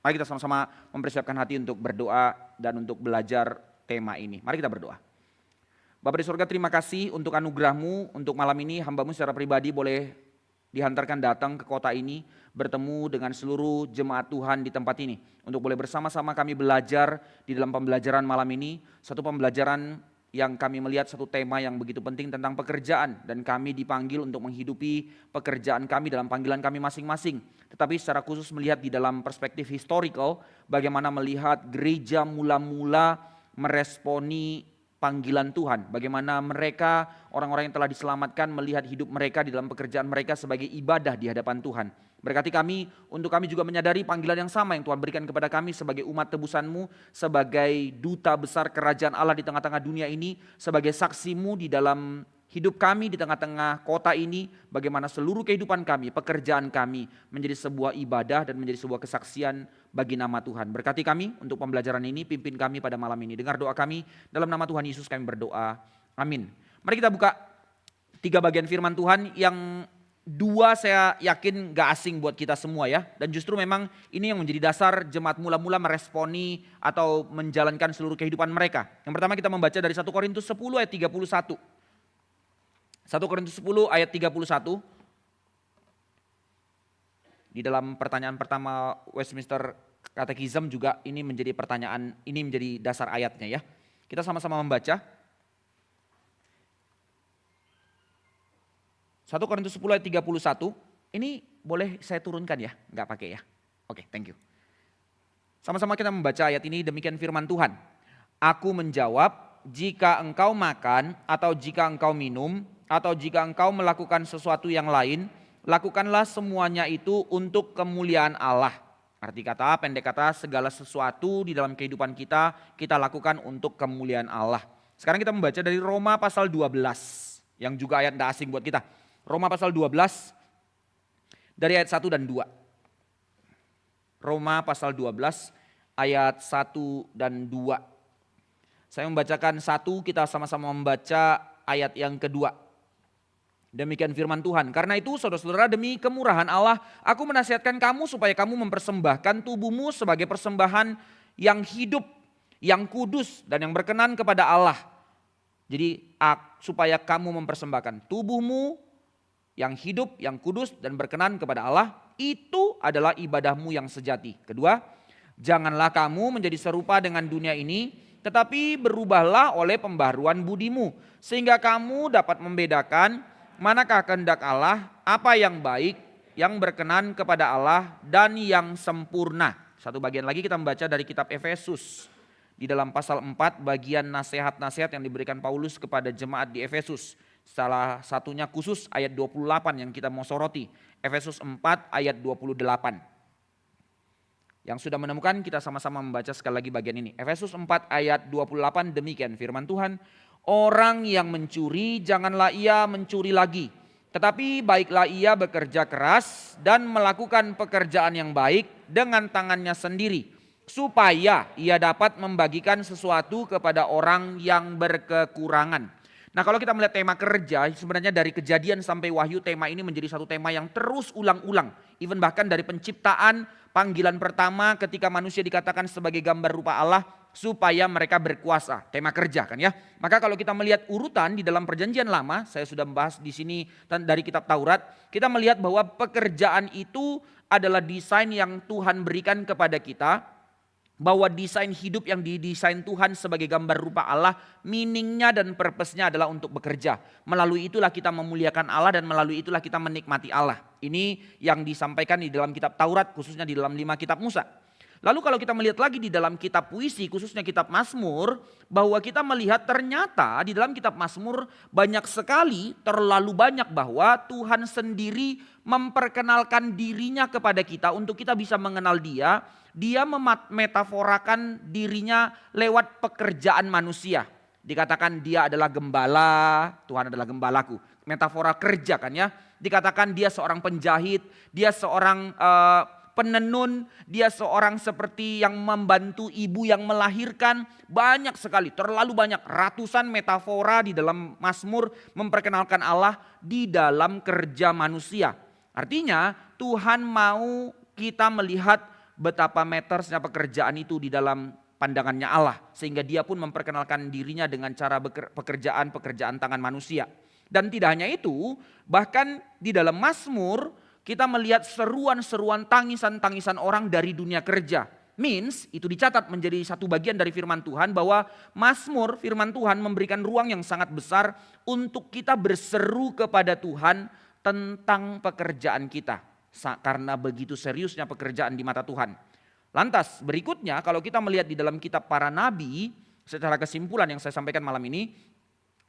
Mari kita sama-sama mempersiapkan hati untuk berdoa dan untuk belajar tema ini. Mari kita berdoa. Bapa di surga, terima kasih untuk anugerah-Mu, untuk malam ini hamba-Mu secara pribadi boleh dihantarkan datang ke kota ini, bertemu dengan seluruh jemaat Tuhan di tempat ini. Untuk boleh bersama-sama kami belajar di dalam pembelajaran malam ini, satu pembelajaran yang kami melihat satu tema yang begitu penting tentang pekerjaan, dan kami dipanggil untuk menghidupi pekerjaan kami dalam panggilan kami masing-masing. Tetapi secara khusus melihat di dalam perspektif historical, bagaimana melihat gereja mula-mula meresponi panggilan Tuhan. Bagaimana mereka, orang-orang yang telah diselamatkan, melihat hidup mereka di dalam pekerjaan mereka sebagai ibadah di hadapan Tuhan. Berkati kami, untuk kami juga menyadari panggilan yang sama yang Tuhan berikan kepada kami sebagai umat tebusan-Mu, sebagai duta besar kerajaan Allah di tengah-tengah dunia ini, sebagai saksi-Mu di dalam hidup kami di tengah-tengah kota ini, bagaimana seluruh kehidupan kami, pekerjaan kami menjadi sebuah ibadah dan menjadi sebuah kesaksian bagi nama Tuhan. Berkati kami untuk pembelajaran ini, pimpin kami pada malam ini. Dengar doa kami, dalam nama Tuhan Yesus kami berdoa. Amin. Mari kita buka 3 bagian firman Tuhan yang 2 saya yakin gak asing buat kita semua ya. Dan justru memang ini yang menjadi dasar jemaat mula-mula meresponi atau menjalankan seluruh kehidupan mereka. Yang pertama kita membaca dari 1 Korintus 10 ayat 31. 1 Korintus 10 ayat 31. Di dalam pertanyaan pertama Westminster Catechism juga ini menjadi pertanyaan, ini menjadi dasar ayatnya ya. Kita sama-sama membaca. 1 Korintus 10 ayat 31, ini boleh saya turunkan ya, nggak pakai ya. Oke, thank you. Sama-sama kita membaca ayat ini, demikian firman Tuhan. Aku menjawab, jika engkau makan atau jika engkau minum atau jika engkau melakukan sesuatu yang lain, lakukanlah semuanya itu untuk kemuliaan Allah. Arti kata, pendek kata, segala sesuatu di dalam kehidupan kita, kita lakukan untuk kemuliaan Allah. Sekarang kita membaca dari Roma pasal 12, yang juga ayat tidak asing buat kita. Roma pasal 12 dari ayat 1 dan 2. Roma pasal 12 ayat 1 dan 2. Saya membacakan 1, kita sama-sama membaca ayat yang kedua. Demikian firman Tuhan. Karena itu saudara-saudara, demi kemurahan Allah, aku menasihatkan kamu supaya kamu mempersembahkan tubuhmu sebagai persembahan yang hidup, yang kudus dan yang berkenan kepada Allah. Jadi supaya kamu mempersembahkan tubuhmu yang hidup, yang kudus dan berkenan kepada Allah, itu adalah ibadahmu yang sejati. Kedua, janganlah kamu menjadi serupa dengan dunia ini, tetapi berubahlah oleh pembaharuan budimu, sehingga kamu dapat membedakan manakah kehendak Allah, apa yang baik, yang berkenan kepada Allah, dan yang sempurna. Satu bagian lagi kita membaca dari kitab Efesus. Di dalam pasal 4 bagian nasihat-nasihat yang diberikan Paulus kepada jemaat di Efesus. Salah satunya khusus ayat 28 yang kita mau soroti. Efesus 4 ayat 28. Yang sudah menemukan kita sama-sama membaca sekali lagi bagian ini. Efesus 4 ayat 28, demikian firman Tuhan. Orang yang mencuri janganlah ia mencuri lagi. Tetapi baiklah ia bekerja keras dan melakukan pekerjaan yang baik dengan tangannya sendiri. Supaya ia dapat membagikan sesuatu kepada orang yang berkekurangan. Nah, kalau kita melihat tema kerja, sebenarnya dari Kejadian sampai Wahyu tema ini menjadi satu tema yang terus ulang-ulang. Even bahkan dari penciptaan, panggilan pertama ketika manusia dikatakan sebagai gambar rupa Allah supaya mereka berkuasa. Tema kerja kan ya. Maka kalau kita melihat urutan di dalam Perjanjian Lama, saya sudah membahas di sini dari kitab Taurat, kita melihat bahwa pekerjaan itu adalah desain yang Tuhan berikan kepada kita. Bahwa desain hidup yang didesain Tuhan sebagai gambar rupa Allah, meaningnya dan purpose-nya adalah untuk bekerja. Melalui itulah kita memuliakan Allah dan melalui itulah kita menikmati Allah. Ini yang disampaikan di dalam kitab Taurat, khususnya di dalam 5 kitab Musa. Lalu kalau kita melihat lagi di dalam kitab puisi, khususnya kitab Mazmur, bahwa kita melihat ternyata di dalam kitab Mazmur banyak sekali, terlalu banyak bahwa Tuhan sendiri memperkenalkan dirinya kepada kita untuk kita bisa mengenal Dia. Dia memetaforakan dirinya lewat pekerjaan manusia. Dikatakan dia adalah gembala, Tuhan adalah gembalaku. Metafora kerja kan ya. Dikatakan dia seorang penjahit, dia seorang penenun, dia seorang seperti yang membantu ibu yang melahirkan. Banyak sekali, terlalu banyak, ratusan metafora di dalam Mazmur memperkenalkan Allah di dalam kerja manusia. Artinya Tuhan mau kita melihat betapa metersnya pekerjaan itu di dalam pandangannya Allah. Sehingga dia pun memperkenalkan dirinya dengan cara pekerjaan tangan manusia. Dan tidak hanya itu, bahkan di dalam Mazmur kita melihat seruan-seruan tangisan-tangisan orang dari dunia kerja. Means itu dicatat menjadi satu bagian dari firman Tuhan bahwa Mazmur firman Tuhan memberikan ruang yang sangat besar untuk kita berseru kepada Tuhan tentang pekerjaan kita. Karena begitu seriusnya pekerjaan di mata Tuhan. Lantas berikutnya kalau kita melihat di dalam kitab para nabi, secara kesimpulan yang saya sampaikan malam ini,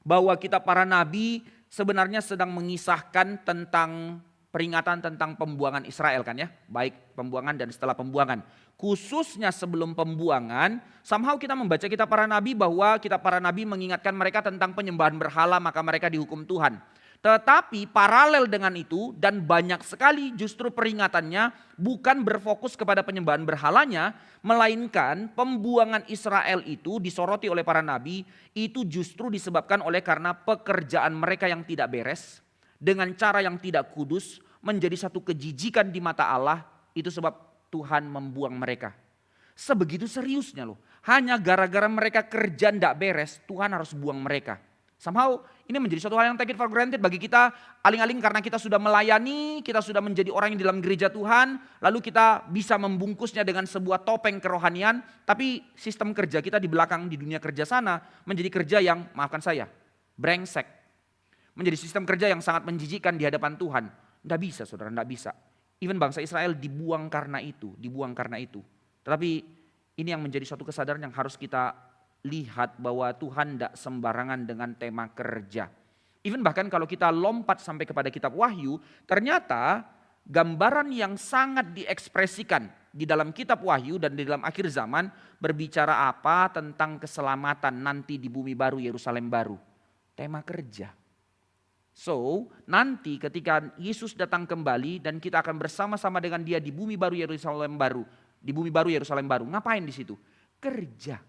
bahwa kitab para nabi sebenarnya sedang mengisahkan tentang peringatan tentang pembuangan Israel kan ya. Baik pembuangan dan setelah pembuangan. Khususnya sebelum pembuangan, somehow kita membaca kitab para nabi bahwa kitab para nabi mengingatkan mereka tentang penyembahan berhala maka mereka dihukum Tuhan. Tetapi paralel dengan itu dan banyak sekali justru peringatannya bukan berfokus kepada penyembahan berhalanya. Melainkan pembuangan Israel itu disoroti oleh para nabi itu justru disebabkan oleh karena pekerjaan mereka yang tidak beres. Dengan cara yang tidak kudus menjadi satu kejijikan di mata Allah. Itu sebab Tuhan membuang mereka. Sebegitu seriusnya loh. Hanya gara-gara mereka kerja tidak beres Tuhan harus buang mereka. Somehow ini menjadi suatu hal yang take it for granted bagi kita, aling-aling karena kita sudah melayani, kita sudah menjadi orang yang di dalam gereja Tuhan, lalu kita bisa membungkusnya dengan sebuah topeng kerohanian, tapi sistem kerja kita di belakang di dunia kerja sana menjadi kerja yang, maafkan saya, brengsek. Menjadi sistem kerja yang sangat menjijikkan di hadapan Tuhan. Tidak bisa saudara, tidak bisa. Even bangsa Israel dibuang karena itu, Tetapi ini yang menjadi suatu kesadaran yang harus kita lihat bahwa Tuhan tidak sembarangan dengan tema kerja. Even bahkan kalau kita lompat sampai kepada kitab Wahyu, ternyata gambaran yang sangat diekspresikan di dalam kitab Wahyu dan di dalam akhir zaman berbicara apa tentang keselamatan nanti di bumi baru Yerusalem baru. Tema kerja. So nanti ketika Yesus datang kembali dan kita akan bersama-sama dengan dia di bumi baru Yerusalem baru. Di bumi baru Yerusalem baru. Ngapain di situ? Kerja.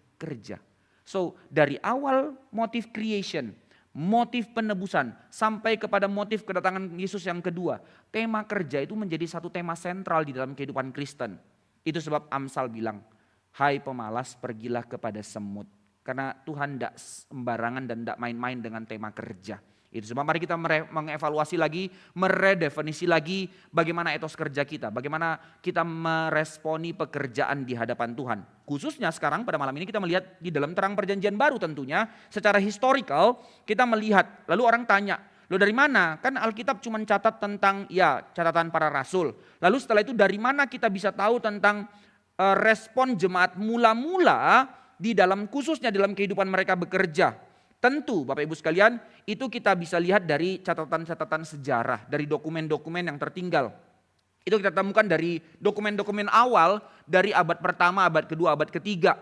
So dari awal motif creation, motif penebusan sampai kepada motif kedatangan Yesus yang kedua. Tema kerja itu menjadi satu tema sentral di dalam kehidupan Kristen. Itu sebab Amsal bilang, hai pemalas pergilah kepada semut. Karena Tuhan tidak sembarangan dan tidak main-main dengan tema kerja. Itu sebab mari kita mengevaluasi lagi, meredefinisi lagi bagaimana etos kerja kita. Bagaimana kita meresponi pekerjaan di hadapan Tuhan. Khususnya sekarang pada malam ini kita melihat di dalam terang perjanjian baru tentunya. Secara historical kita melihat, lalu orang tanya, lo dari mana? Kan Alkitab cuma catat tentang catatan para rasul. Lalu setelah itu dari mana kita bisa tahu tentang respon jemaat mula-mula di dalam khususnya dalam kehidupan mereka bekerja. Tentu Bapak Ibu sekalian itu kita bisa lihat dari catatan-catatan sejarah, dari dokumen-dokumen yang tertinggal. Itu kita temukan dari dokumen-dokumen awal dari abad pertama, abad kedua, abad ketiga.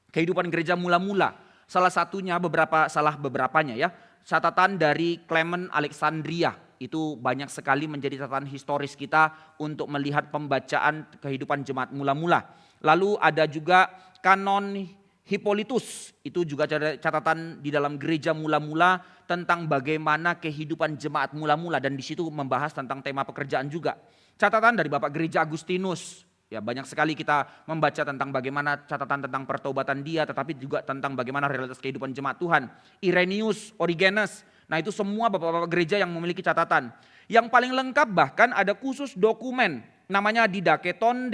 Kehidupan gereja mula-mula. Salah satunya beberapanya ya. Catatan dari Clement Alexandria. Itu banyak sekali menjadi catatan historis kita untuk melihat pembacaan kehidupan jemaat mula-mula. Lalu ada juga kanon Hippolytus, itu juga catatan di dalam gereja mula-mula tentang bagaimana kehidupan jemaat mula-mula dan di situ membahas tentang tema pekerjaan juga. Catatan dari Bapak Gereja Agustinus, ya banyak sekali kita membaca tentang bagaimana catatan tentang pertobatan dia, tetapi juga tentang bagaimana realitas kehidupan jemaat Tuhan. Irenaeus, Origenes, nah itu semua bapak-bapak gereja yang memiliki catatan. Yang paling lengkap bahkan ada khusus dokumen, namanya Didaketon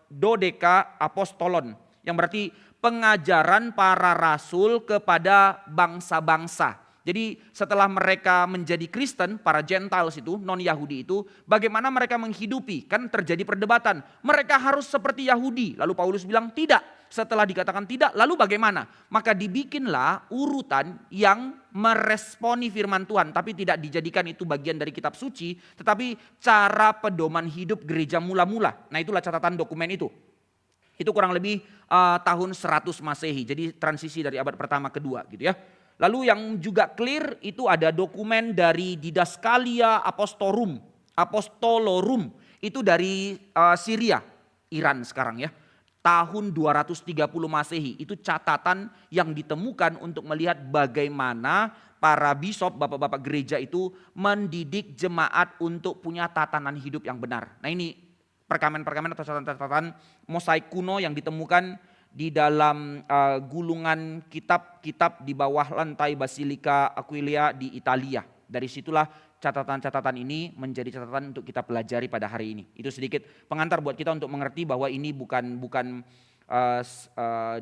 Dodeka Apostolon, yang berarti pengajaran para rasul kepada bangsa-bangsa. Jadi setelah mereka menjadi Kristen, para Gentiles itu, non-Yahudi itu, bagaimana mereka menghidupi? Kan terjadi perdebatan, mereka harus seperti Yahudi. Lalu Paulus bilang tidak, setelah dikatakan tidak, lalu bagaimana? Maka dibikinlah urutan yang meresponi firman Tuhan, tapi tidak dijadikan itu bagian dari kitab suci, tetapi cara pedoman hidup gereja mula-mula. Nah itulah catatan dokumen itu. Itu kurang lebih tahun 100 Masehi, jadi transisi dari abad pertama kedua gitu ya. Lalu yang juga clear itu ada dokumen dari Didaskalia Apostolorum, itu dari Syria, Iran sekarang ya. Tahun 230 Masehi, itu catatan yang ditemukan untuk melihat bagaimana para bisop, bapak-bapak gereja itu mendidik jemaat untuk punya tatanan hidup yang benar. Nah ini perkamen-perkamen atau catatan-catatan mosaik kuno yang ditemukan di dalam gulungan kitab-kitab di bawah lantai Basilika Aquileia di Italia. Dari situlah catatan-catatan ini menjadi catatan untuk kita pelajari pada hari ini. Itu sedikit pengantar buat kita untuk mengerti bahwa ini bukan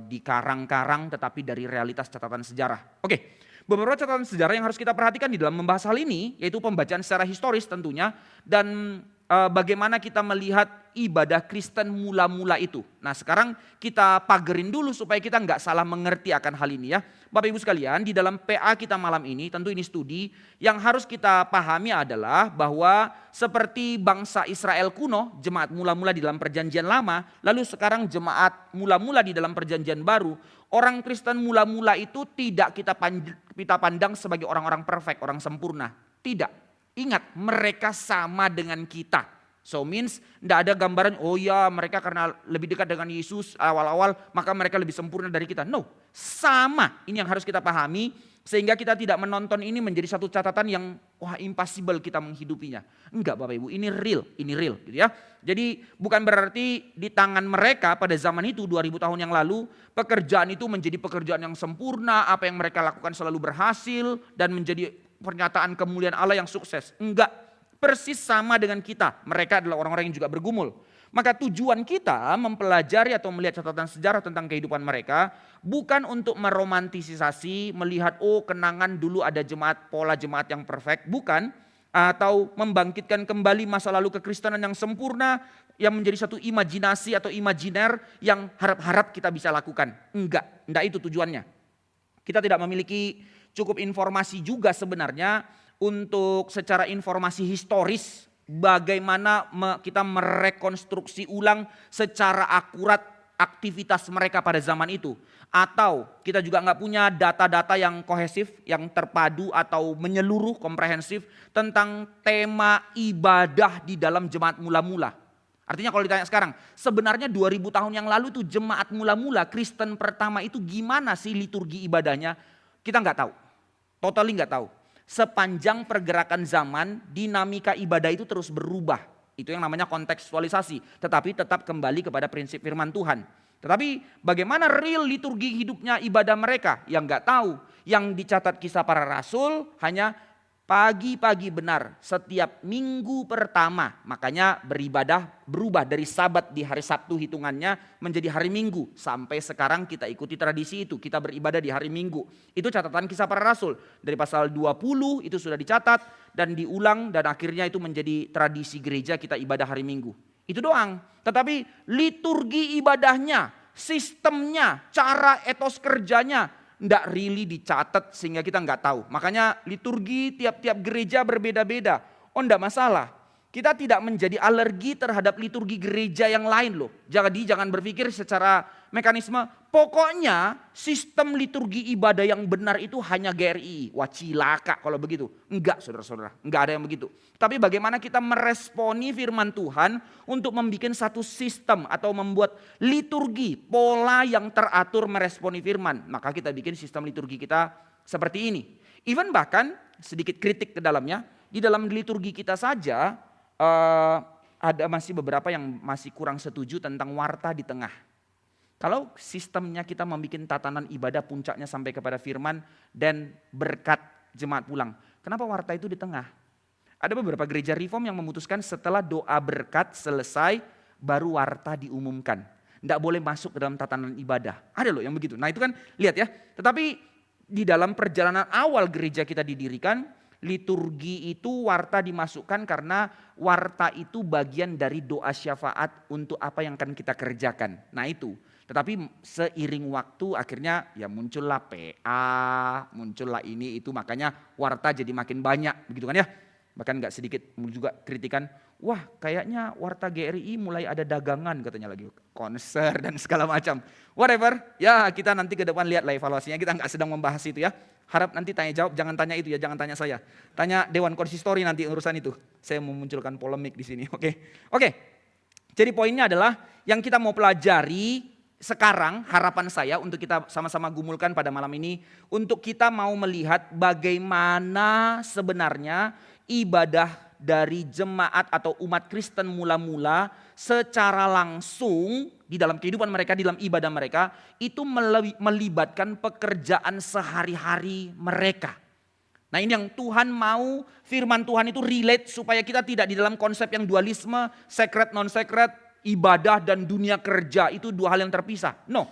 dikarang-karang tetapi dari realitas catatan sejarah. Oke, beberapa catatan sejarah yang harus kita perhatikan di dalam membahas hal ini, yaitu pembacaan secara historis tentunya, dan bagaimana kita melihat ibadah Kristen mula-mula itu. Nah sekarang kita pagerin dulu supaya kita nggak salah mengerti akan hal ini ya. Bapak Ibu sekalian, di dalam PA kita malam ini, tentu ini studi, yang harus kita pahami adalah bahwa seperti bangsa Israel kuno, jemaat mula-mula di dalam perjanjian lama, lalu sekarang jemaat mula-mula di dalam perjanjian baru, orang Kristen mula-mula itu tidak kita pandang sebagai orang-orang perfect, orang sempurna. Tidak. Ingat, mereka sama dengan kita. So means tidak ada gambaran, oh ya mereka karena lebih dekat dengan Yesus awal-awal maka mereka lebih sempurna dari kita. No, sama. Ini yang harus kita pahami sehingga kita tidak menonton ini menjadi satu catatan yang wah impossible kita menghidupinya. Enggak Bapak Ibu, ini real gitu ya. Jadi bukan berarti di tangan mereka pada zaman itu 2000 tahun yang lalu pekerjaan itu menjadi pekerjaan yang sempurna, apa yang mereka lakukan selalu berhasil dan menjadi pernyataan kemuliaan Allah yang sukses. Enggak, persis sama dengan kita. Mereka adalah orang-orang yang juga bergumul. Maka tujuan kita mempelajari atau melihat catatan sejarah tentang kehidupan mereka bukan untuk meromantisasi, melihat oh kenangan dulu ada jemaat, pola jemaat yang perfect, bukan. Atau membangkitkan kembali masa lalu kekristenan yang sempurna yang menjadi satu imajinasi atau imajiner yang harap-harap kita bisa lakukan. Enggak itu tujuannya. Kita tidak memiliki cukup informasi juga sebenarnya untuk secara informasi historis bagaimana kita merekonstruksi ulang secara akurat aktivitas mereka pada zaman itu. Atau kita juga nggak punya data-data yang kohesif, yang terpadu atau menyeluruh, komprehensif tentang tema ibadah di dalam jemaat mula-mula. Artinya kalau ditanya sekarang, sebenarnya 2000 tahun yang lalu itu jemaat mula-mula Kristen pertama itu gimana sih liturgi ibadahnya? Kita nggak tahu. Totally nggak tahu. Sepanjang pergerakan zaman, dinamika ibadah itu terus berubah. Itu yang namanya kontekstualisasi. Tetapi tetap kembali kepada prinsip firman Tuhan. Tetapi bagaimana real liturgi hidupnya ibadah mereka? Yang nggak tahu. Yang dicatat Kisah Para Rasul hanya pagi-pagi benar setiap minggu pertama. Makanya beribadah berubah dari Sabat di hari Sabtu hitungannya menjadi hari Minggu. Sampai sekarang kita ikuti tradisi itu. Kita beribadah di hari Minggu. Itu catatan Kisah Para Rasul. Dari pasal 20 itu sudah dicatat dan diulang dan akhirnya itu menjadi tradisi gereja kita ibadah hari Minggu. Itu doang. Tetapi liturgi ibadahnya, sistemnya, cara etos kerjanya tidak really dicatat sehingga kita nggak tahu. Makanya liturgi tiap-tiap gereja berbeda-beda. Oh enggak masalah. Kita tidak menjadi alergi terhadap liturgi gereja yang lain loh. Jadi jangan berpikir secara mekanisme. Pokoknya sistem liturgi ibadah yang benar itu hanya GRI. Wah cilaka kalau begitu. Enggak saudara-saudara. Enggak ada yang begitu. Tapi bagaimana kita meresponi firman Tuhan untuk membuat satu sistem atau membuat liturgi. Pola yang teratur meresponi firman. Maka kita bikin sistem liturgi kita seperti ini. Even bahkan sedikit kritik ke dalamnya. Di dalam liturgi kita saja. Ada masih beberapa yang masih kurang setuju tentang warta di tengah. Kalau sistemnya kita membuat tatanan ibadah puncaknya sampai kepada firman dan berkat jemaat pulang. Kenapa warta itu di tengah? Ada beberapa gereja reform yang memutuskan setelah doa berkat selesai baru warta diumumkan. Tidak boleh masuk ke dalam tatanan ibadah. Ada loh yang begitu. Nah itu kan lihat ya. Tetapi di dalam perjalanan awal gereja kita didirikan, liturgi itu warta dimasukkan karena warta itu bagian dari doa syafaat untuk apa yang akan kita kerjakan. Nah itu. Tetapi seiring waktu akhirnya ya muncullah PA, muncullah ini itu makanya warta jadi makin banyak begitu kan ya. Bahkan gak sedikit juga kritikan, wah kayaknya warta GRI mulai ada dagangan katanya lagi. Konser dan segala macam. Whatever, ya kita nanti ke depan lihat lah evaluasinya, kita gak sedang membahas itu ya. Harap nanti tanya jawab, jangan tanya itu ya, jangan tanya saya. Tanya Dewan Konsistori nanti urusan itu. Saya memunculkan polemik di sini, oke. Jadi poinnya adalah yang kita mau pelajari sekarang, harapan saya untuk kita sama-sama gumulkan pada malam ini, untuk kita mau melihat bagaimana sebenarnya ibadah dari jemaat atau umat Kristen mula-mula secara langsung di dalam kehidupan mereka, di dalam ibadah mereka, itu melibatkan pekerjaan sehari-hari mereka. Nah ini yang Tuhan mau, firman Tuhan itu relate supaya kita tidak di dalam konsep yang dualisme, sacred, non-sacred, ibadah dan dunia kerja itu dua hal yang terpisah. No,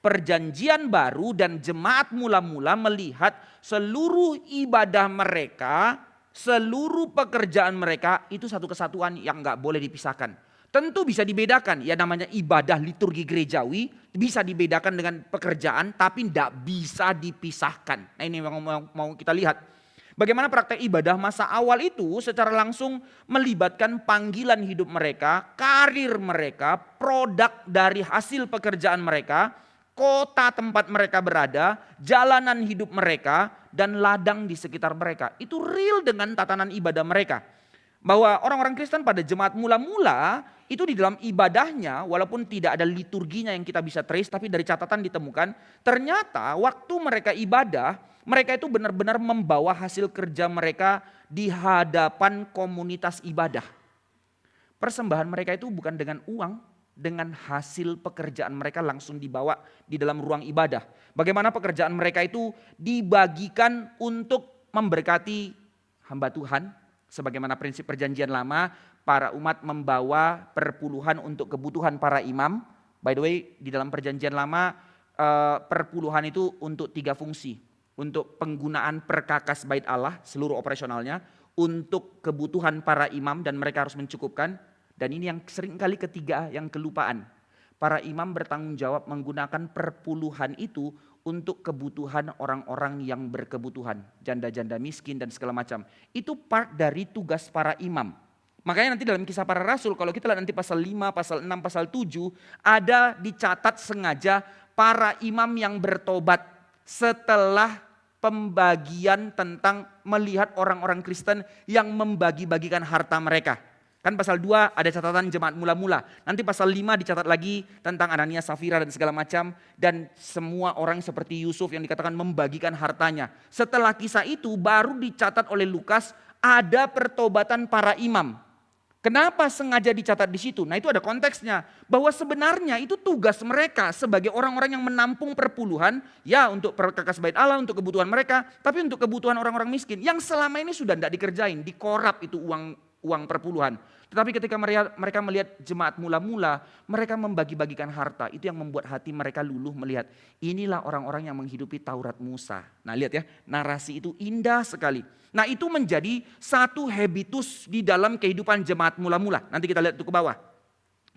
perjanjian baru dan jemaat mula-mula melihat seluruh ibadah mereka, seluruh pekerjaan mereka itu satu kesatuan yang gak boleh dipisahkan. Tentu bisa dibedakan, ya namanya ibadah liturgi gerejawi bisa dibedakan dengan pekerjaan tapi tidak bisa dipisahkan. Nah ini yang mau kita lihat. Bagaimana praktek ibadah masa awal itu secara langsung melibatkan panggilan hidup mereka, karir mereka, produk dari hasil pekerjaan mereka, kota tempat mereka berada, jalanan hidup mereka, dan ladang di sekitar mereka. Itu real dengan tatanan ibadah mereka. Bahwa orang-orang Kristen pada jemaat mula-mula itu di dalam ibadahnya walaupun tidak ada liturginya yang kita bisa trace, tapi dari catatan ditemukan ternyata waktu mereka ibadah, mereka itu benar-benar membawa hasil kerja mereka di hadapan komunitas ibadah. Persembahan mereka itu bukan dengan uang, dengan hasil pekerjaan mereka langsung dibawa di dalam ruang ibadah. Bagaimana pekerjaan mereka itu dibagikan untuk memberkati hamba Tuhan. Sebagaimana prinsip perjanjian lama, para umat membawa perpuluhan untuk kebutuhan para imam. By the way, di dalam perjanjian lama perpuluhan itu untuk 3 fungsi. Untuk penggunaan perkakas bait Allah seluruh operasionalnya, untuk kebutuhan para imam dan mereka harus mencukupkan, dan ini yang seringkali ketiga yang kelupaan. Para imam bertanggung jawab menggunakan perpuluhan itu untuk kebutuhan orang-orang yang berkebutuhan, janda-janda miskin dan segala macam. Itu part dari tugas para imam. Makanya nanti dalam Kisah Para Rasul kalau kita lihat nanti pasal 5, pasal 6, pasal 7 ada dicatat sengaja para imam yang bertobat setelah pembagian tentang melihat orang-orang Kristen yang membagi-bagikan harta mereka. Kan pasal 2 ada catatan jemaat mula-mula. Nanti pasal 5 dicatat lagi tentang Ananias, Safira dan segala macam. Dan semua orang seperti Yusuf yang dikatakan membagikan hartanya. Setelah kisah itu baru dicatat oleh Lukas ada pertobatan para imam. Kenapa sengaja dicatat di situ? Nah itu ada konteksnya. Bahwa sebenarnya itu tugas mereka sebagai orang-orang yang menampung perpuluhan. Ya untuk perkakas bait Allah, untuk kebutuhan mereka. Tapi untuk kebutuhan orang-orang miskin. Yang selama ini sudah tidak dikerjain. Dikorap itu uang perpuluhan. Tetapi ketika mereka melihat jemaat mula-mula, mereka membagi-bagikan harta. Itu yang membuat hati mereka luluh melihat. Inilah orang-orang yang menghidupi Taurat Musa. Nah lihat ya, narasi itu indah sekali. Nah itu menjadi satu habitus di dalam kehidupan jemaat mula-mula. Nanti kita lihat itu ke bawah.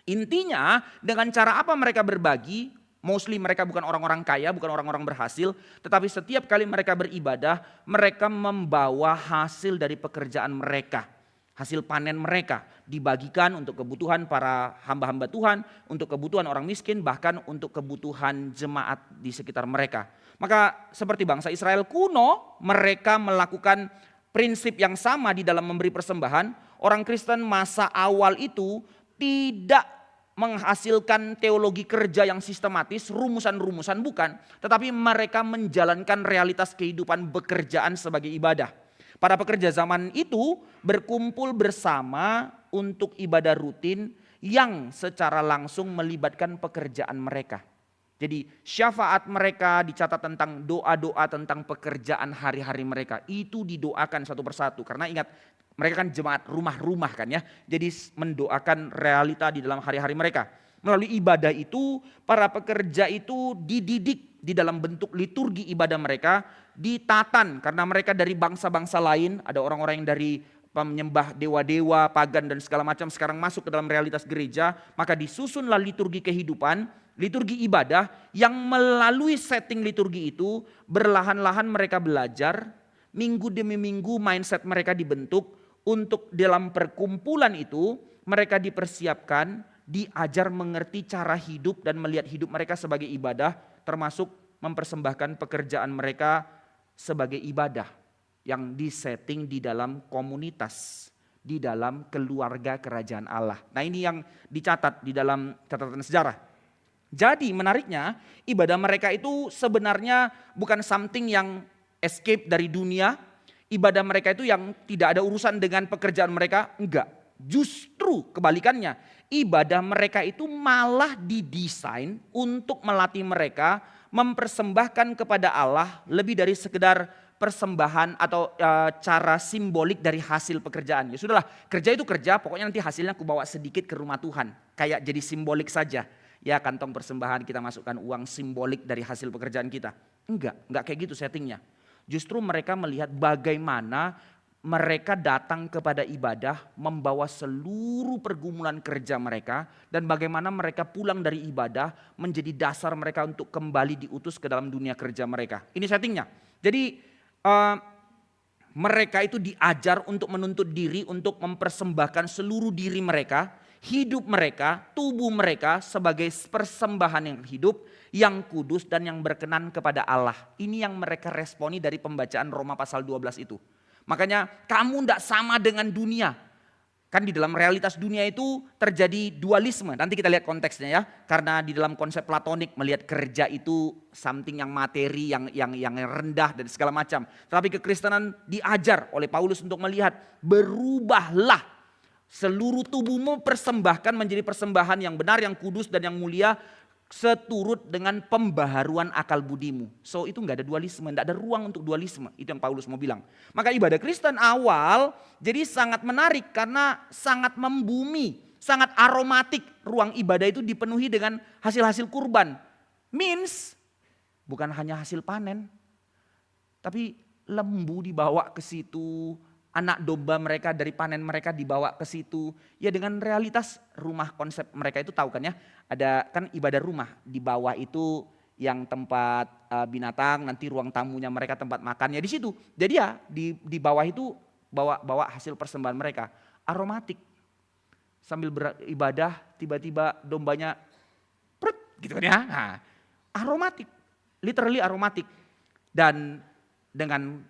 Intinya dengan cara apa mereka berbagi, mostly mereka bukan orang-orang kaya, bukan orang-orang berhasil. Tetapi setiap kali mereka beribadah, mereka membawa hasil dari pekerjaan mereka. Hasil panen mereka dibagikan untuk kebutuhan para hamba-hamba Tuhan, untuk kebutuhan orang miskin, bahkan untuk kebutuhan jemaat di sekitar mereka. Maka seperti bangsa Israel kuno, mereka melakukan prinsip yang sama di dalam memberi persembahan. Orang Kristen masa awal itu tidak menghasilkan teologi kerja yang sistematis, rumusan-rumusan bukan. Tetapi mereka menjalankan realitas kehidupan bekerjaan sebagai ibadah. Para pekerja zaman itu berkumpul bersama untuk ibadah rutin yang secara langsung melibatkan pekerjaan mereka. Jadi syafaat mereka dicatat tentang doa-doa tentang pekerjaan hari-hari mereka. Itu didoakan satu persatu. Karena ingat mereka kan jemaat rumah-rumah kan ya. Jadi mendoakan realita di dalam hari-hari mereka. Melalui ibadah itu para pekerja itu dididik di dalam bentuk liturgi ibadah mereka. Ditatan karena mereka dari bangsa-bangsa lain. Ada orang-orang yang dari menyembah dewa-dewa, pagan dan segala macam sekarang masuk ke dalam realitas gereja. Maka disusunlah liturgi kehidupan, liturgi ibadah yang melalui setting liturgi itu berlahan-lahan mereka belajar. Minggu demi minggu mindset mereka dibentuk untuk dalam perkumpulan itu mereka dipersiapkan, diajar mengerti cara hidup dan melihat hidup mereka sebagai ibadah termasuk mempersembahkan pekerjaan mereka sebagai ibadah yang disetting di dalam komunitas, di dalam keluarga kerajaan Allah. Nah ini yang dicatat di dalam catatan sejarah. Jadi menariknya ibadah mereka itu sebenarnya bukan something yang escape dari dunia, Ibadah mereka itu yang tidak ada urusan dengan pekerjaan mereka, enggak. Justru kebalikannya, ibadah mereka itu malah didesain untuk melatih mereka mempersembahkan kepada Allah lebih dari sekedar persembahan atau cara simbolik dari hasil pekerjaan. Ya sudahlah, kerja itu kerja, pokoknya nanti hasilnya aku bawa sedikit ke rumah Tuhan. Kayak jadi simbolik saja. Ya kantong persembahan kita masukkan uang simbolik dari hasil pekerjaan kita. Enggak kayak gitu settingnya. Justru mereka melihat bagaimana mereka datang kepada ibadah membawa seluruh pergumulan kerja mereka dan bagaimana mereka pulang dari ibadah menjadi dasar mereka untuk kembali diutus ke dalam dunia kerja mereka. Ini settingnya. Jadi mereka itu diajar untuk menuntut diri, untuk mempersembahkan seluruh diri mereka, hidup mereka, tubuh mereka sebagai persembahan yang hidup, yang kudus dan yang berkenan kepada Allah. Ini yang mereka responi dari pembacaan Roma pasal 12 itu. Makanya kamu tidak sama dengan dunia. Kan di dalam realitas dunia itu terjadi dualisme. Nanti kita lihat konteksnya ya. Karena di dalam konsep platonik melihat kerja itu something yang materi, yang rendah dan segala macam. Tapi kekristenan diajar oleh Paulus untuk melihat berubahlah. Seluruh tubuhmu persembahkan menjadi persembahan yang benar, yang kudus dan yang mulia. Seturut dengan pembaharuan akal budimu. So itu nggak ada dualisme, nggak ada ruang untuk dualisme. Itu yang Paulus mau bilang. Maka ibadah Kristen awal jadi sangat menarik karena sangat membumi, sangat aromatik. Ruang ibadah itu dipenuhi dengan hasil-hasil kurban. Means bukan hanya hasil panen, tapi lembu dibawa ke situ. Anak domba mereka dari panen mereka dibawa ke situ. Ya dengan realitas rumah konsep mereka itu tahu kan ya. Ada kan ibadah rumah. Di bawah itu yang tempat binatang, nanti ruang tamunya mereka tempat makannya di situ. Jadi ya di bawah itu bawa hasil persembahan mereka. Aromatik. Sambil beribadah tiba-tiba dombanya prut gitu kan ya. Nah, aromatik. Literally aromatik. Dan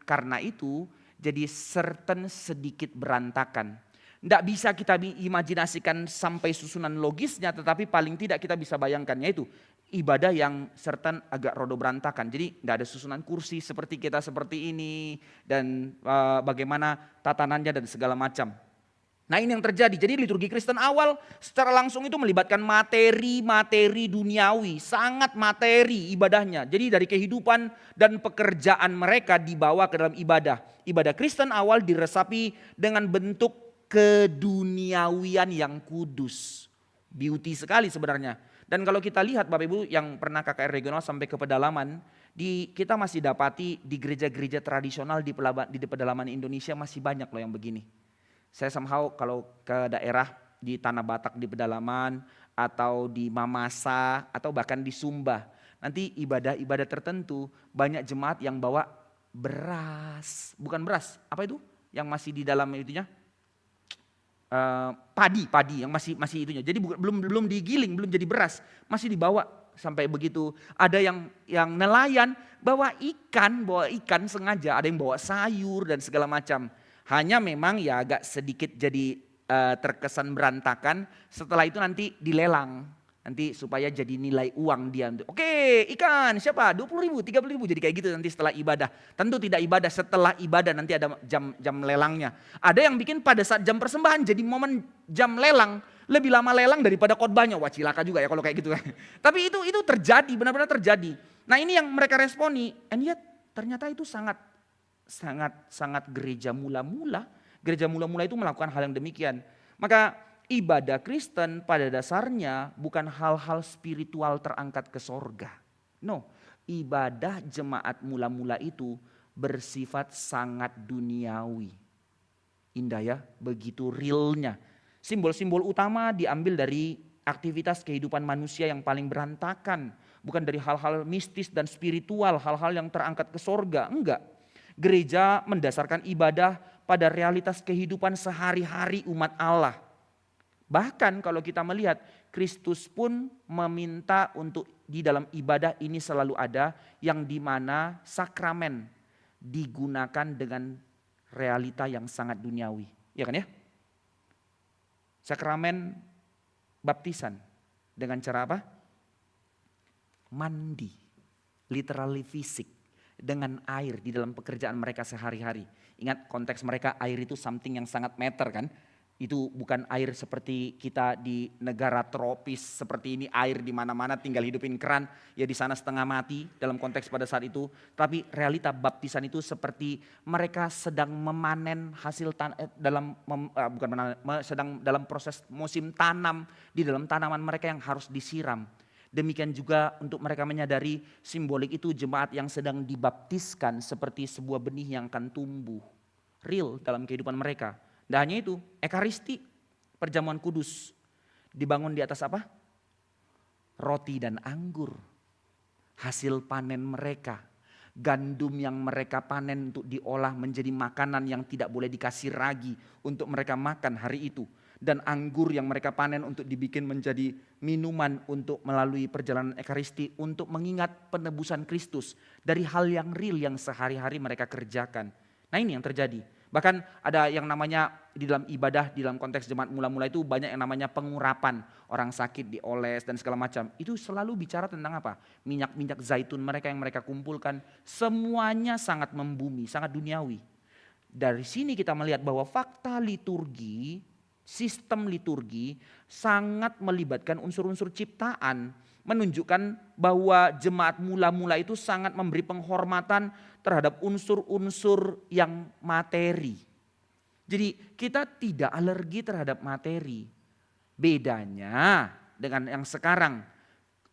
karena itu jadi certain sedikit berantakan. Tidak bisa kita imajinasikan sampai susunan logisnya, tetapi paling tidak kita bisa bayangkannya itu ibadah yang certain agak rodo berantakan. Jadi tidak ada susunan kursi seperti kita seperti ini dan bagaimana tatanannya dan segala macam. Nah ini yang terjadi. Jadi liturgi Kristen awal secara langsung itu melibatkan materi duniawi. Sangat materi ibadahnya. Jadi dari kehidupan dan pekerjaan mereka dibawa ke dalam ibadah. Ibadah Kristen awal diresapi dengan bentuk keduniawian yang kudus. Beauty sekali sebenarnya. Dan kalau kita lihat Bapak Ibu yang pernah KKR regional sampai ke pedalaman. Kita masih dapati di gereja-gereja tradisional di pedalaman Indonesia masih banyak loh yang begini. Saya somehow kalau ke daerah di Tanah Batak di pedalaman atau di Mamasa atau bahkan di Sumba. Nanti ibadah-ibadah tertentu banyak jemaat yang bawa beras. Bukan beras, apa itu? Yang masih di dalam itunya? Padi yang masih itunya. Jadi belum digiling, belum jadi beras. Masih dibawa sampai begitu. Ada yang nelayan bawa ikan sengaja. Ada yang bawa sayur dan segala macam. Hanya memang ya agak sedikit jadi terkesan berantakan. Setelah itu nanti dilelang. Nanti supaya jadi nilai uang dia. Oke, ikan siapa? 20.000, 30.000 jadi kayak gitu nanti setelah ibadah. Tentu tidak ibadah, setelah ibadah nanti ada jam lelangnya. Ada yang bikin pada saat jam persembahan jadi momen jam lelang. Lebih lama lelang daripada khotbahnya. Wah cilaka juga ya kalau kayak gitu. Tapi itu terjadi, benar-benar terjadi. Nah ini yang mereka responi. And yet ternyata itu sangat gereja mula-mula. Gereja mula-mula itu melakukan hal yang demikian. Maka ibadah Kristen pada dasarnya bukan hal-hal spiritual terangkat ke sorga. No, ibadah jemaat mula-mula itu bersifat sangat duniawi. Indah ya, begitu realnya. Simbol-simbol utama diambil dari aktivitas kehidupan manusia yang paling berantakan. Bukan dari hal-hal mistis dan spiritual, hal-hal yang terangkat ke sorga, enggak. Gereja mendasarkan ibadah pada realitas kehidupan sehari-hari umat Allah. Bahkan kalau kita melihat Kristus pun meminta untuk di dalam ibadah ini selalu ada yang dimana sakramen digunakan dengan realita yang sangat duniawi. Ya kan ya? Sakramen baptisan dengan cara apa? Mandi, literally fisik. dengan air di dalam pekerjaan mereka sehari-hari. Ingat konteks mereka air itu something yang sangat matter kan. Itu bukan air seperti kita di negara tropis seperti ini, air di mana-mana tinggal hidupin keran, ya di sana setengah mati dalam konteks pada saat itu. Tapi realita baptisan itu seperti mereka sedang memanen hasil sedang dalam proses musim tanam di dalam tanaman mereka yang harus disiram. Demikian juga untuk mereka menyadari simbolik itu jemaat yang sedang dibaptiskan seperti sebuah benih yang akan tumbuh real dalam kehidupan mereka. Tidak hanya itu, ekaristi, perjamuan kudus, dibangun di atas apa? Roti dan anggur, hasil panen mereka. Gandum yang mereka panen untuk diolah menjadi makanan yang tidak boleh dikasih ragi untuk mereka makan hari itu. Dan anggur yang mereka panen untuk dibikin menjadi minuman untuk melalui perjalanan ekaristi untuk mengingat penebusan Kristus dari hal yang real yang sehari-hari mereka kerjakan. Nah ini yang terjadi. Bahkan ada yang namanya di dalam ibadah, di dalam konteks jemaat mula-mula itu banyak yang namanya pengurapan. Orang sakit dioles dan segala macam. Itu selalu bicara tentang apa? Minyak-minyak zaitun mereka yang mereka kumpulkan. Semuanya sangat membumi, sangat duniawi. Dari sini kita melihat bahwa fakta liturgi, sistem liturgi sangat melibatkan unsur-unsur ciptaan. Menunjukkan bahwa jemaat mula-mula itu sangat memberi penghormatan terhadap unsur-unsur yang materi. Jadi kita tidak alergi terhadap materi. Bedanya dengan yang sekarang.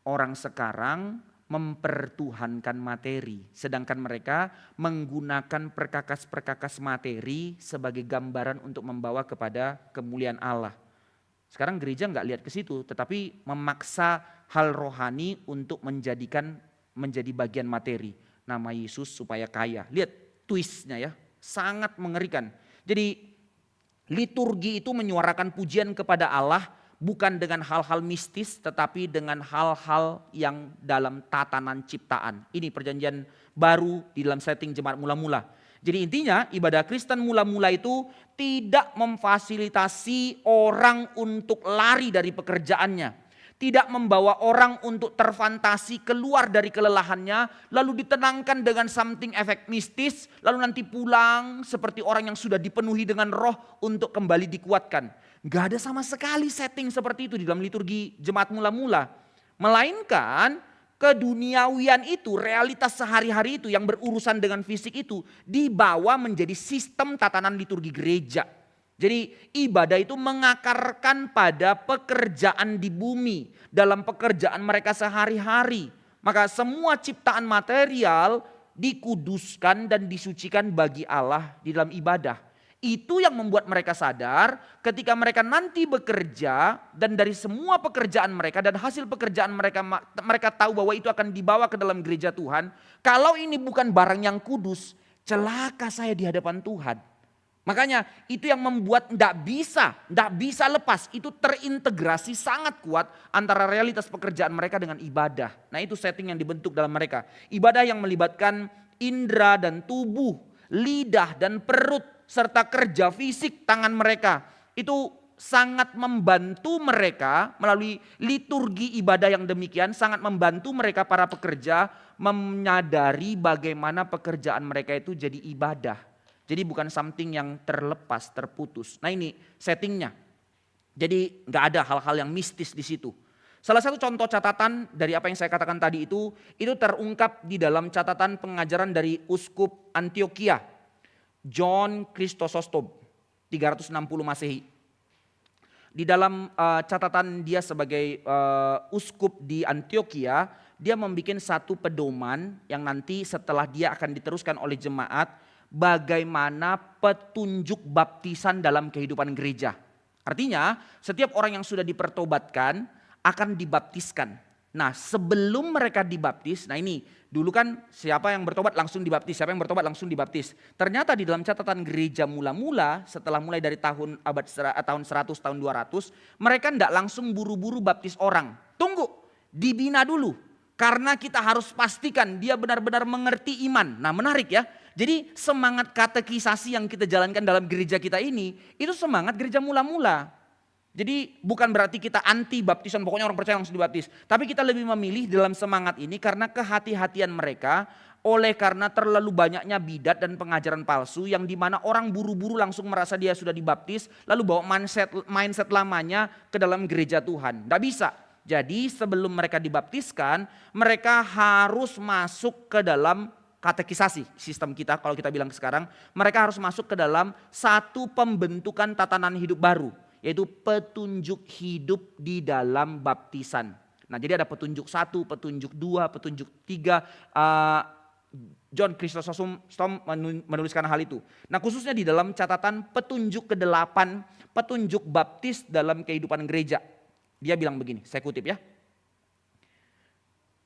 Orang sekarang mempertuhankan materi. Sedangkan mereka menggunakan perkakas-perkakas materi sebagai gambaran untuk membawa kepada kemuliaan Allah. Sekarang gereja nggak lihat ke situ, tetapi memaksa hal rohani untuk menjadi bagian materi. Nama Yesus supaya kaya. Lihat twistnya ya, sangat mengerikan. Jadi liturgi itu menyuarakan pujian kepada Allah bukan dengan hal-hal mistis, tetapi dengan hal-hal yang dalam tatanan ciptaan. Ini perjanjian baru di dalam setting jemaat mula-mula. Jadi intinya ibadah Kristen mula-mula itu tidak memfasilitasi orang untuk lari dari pekerjaannya. Tidak membawa orang untuk terfantasi keluar dari kelelahannya. Lalu ditenangkan dengan something efek mistis. Lalu nanti pulang seperti orang yang sudah dipenuhi dengan roh untuk kembali dikuatkan. Gak ada sama sekali setting seperti itu di dalam liturgi jemaat mula-mula. Melainkan keduniawian itu, realitas sehari-hari itu yang berurusan dengan fisik itu dibawa menjadi sistem tatanan liturgi gereja. Jadi ibadah itu mengakarkan pada pekerjaan di bumi, dalam pekerjaan mereka sehari-hari. Maka semua ciptaan material dikuduskan dan disucikan bagi Allah di dalam ibadah. Itu yang membuat mereka sadar ketika mereka nanti bekerja dan dari semua pekerjaan mereka dan hasil pekerjaan mereka tahu bahwa itu akan dibawa ke dalam gereja Tuhan. Kalau ini bukan barang yang kudus, celaka saya di hadapan Tuhan. Makanya itu yang membuat tidak bisa lepas. Itu terintegrasi sangat kuat antara realitas pekerjaan mereka dengan ibadah. Nah itu setting yang dibentuk dalam mereka. Ibadah yang melibatkan indera dan tubuh, lidah dan perut, serta kerja fisik tangan mereka. Itu sangat membantu mereka melalui liturgi ibadah yang demikian. Sangat membantu mereka para pekerja menyadari bagaimana pekerjaan mereka itu jadi ibadah. Jadi bukan something yang terlepas, terputus. Nah ini settingnya. Jadi gak ada hal-hal yang mistis di situ. Salah satu contoh catatan dari apa yang saya katakan tadi itu terungkap di dalam catatan pengajaran dari Uskup Antioquia, John Chrysostom, 360 Masehi. Di dalam catatan dia sebagai uskup di Antioquia, dia membuat satu pedoman yang nanti setelah dia akan diteruskan oleh jemaat, bagaimana petunjuk baptisan dalam kehidupan gereja. Artinya setiap orang yang sudah dipertobatkan akan dibaptiskan. Nah sebelum mereka dibaptis, nah ini dulu kan siapa yang bertobat langsung dibaptis, siapa yang bertobat langsung dibaptis. Ternyata di dalam catatan gereja mula-mula setelah mulai dari tahun 100, tahun 200, mereka tidak langsung buru-buru baptis orang. Tunggu, dibina dulu. Karena kita harus pastikan dia benar-benar mengerti iman. Nah menarik ya, jadi semangat katekisasi yang kita jalankan dalam gereja kita ini, itu semangat gereja mula-mula. Jadi bukan berarti kita anti baptisan, pokoknya orang percaya langsung dibaptis. Tapi kita lebih memilih dalam semangat ini karena kehati-hatian mereka oleh karena terlalu banyaknya bidat dan pengajaran palsu yang dimana orang buru-buru langsung merasa dia sudah dibaptis, lalu bawa mindset lamanya ke dalam gereja Tuhan. Tidak bisa. Jadi sebelum mereka dibaptiskan, mereka harus masuk ke dalam katekisasi sistem kita, kalau kita bilang sekarang, mereka harus masuk ke dalam satu pembentukan tatanan hidup baru, yaitu petunjuk hidup di dalam baptisan. Nah, jadi ada petunjuk 1, petunjuk 2, petunjuk 3. John Chrysostom menuliskan hal itu. Nah, khususnya di dalam catatan petunjuk ke-8, petunjuk baptis dalam kehidupan gereja. Dia bilang begini, saya kutip ya.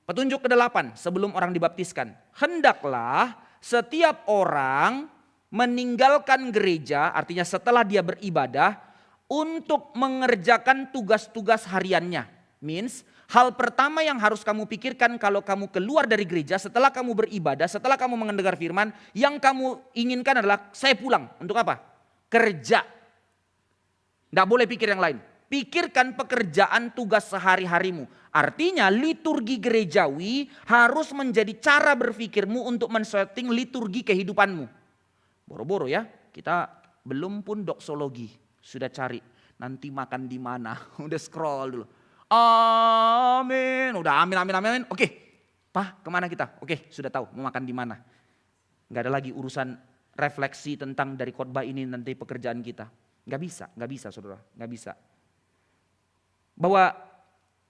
Petunjuk ke-8 sebelum orang dibaptiskan. Hendaklah setiap orang meninggalkan gereja, artinya setelah dia beribadah, untuk mengerjakan tugas-tugas hariannya. Means, hal pertama yang harus kamu pikirkan kalau kamu keluar dari gereja, setelah kamu beribadah, setelah kamu mendengar firman, yang kamu inginkan adalah, saya pulang. Untuk apa? Kerja. Tidak boleh pikir yang lain. Pikirkan pekerjaan tugas sehari-harimu. Artinya liturgi gerejawi harus menjadi cara berpikirmu untuk men-setting liturgi kehidupanmu. Boro-boro ya, kita belum pun doksologi. Sudah cari, nanti makan di mana. Udah scroll dulu. Amin. Udah amin. Oke, Pak kemana kita? Oke, sudah tahu mau makan di mana. Gak ada lagi urusan refleksi tentang dari khotbah ini nanti pekerjaan kita. Gak bisa saudara, gak bisa. Bahwa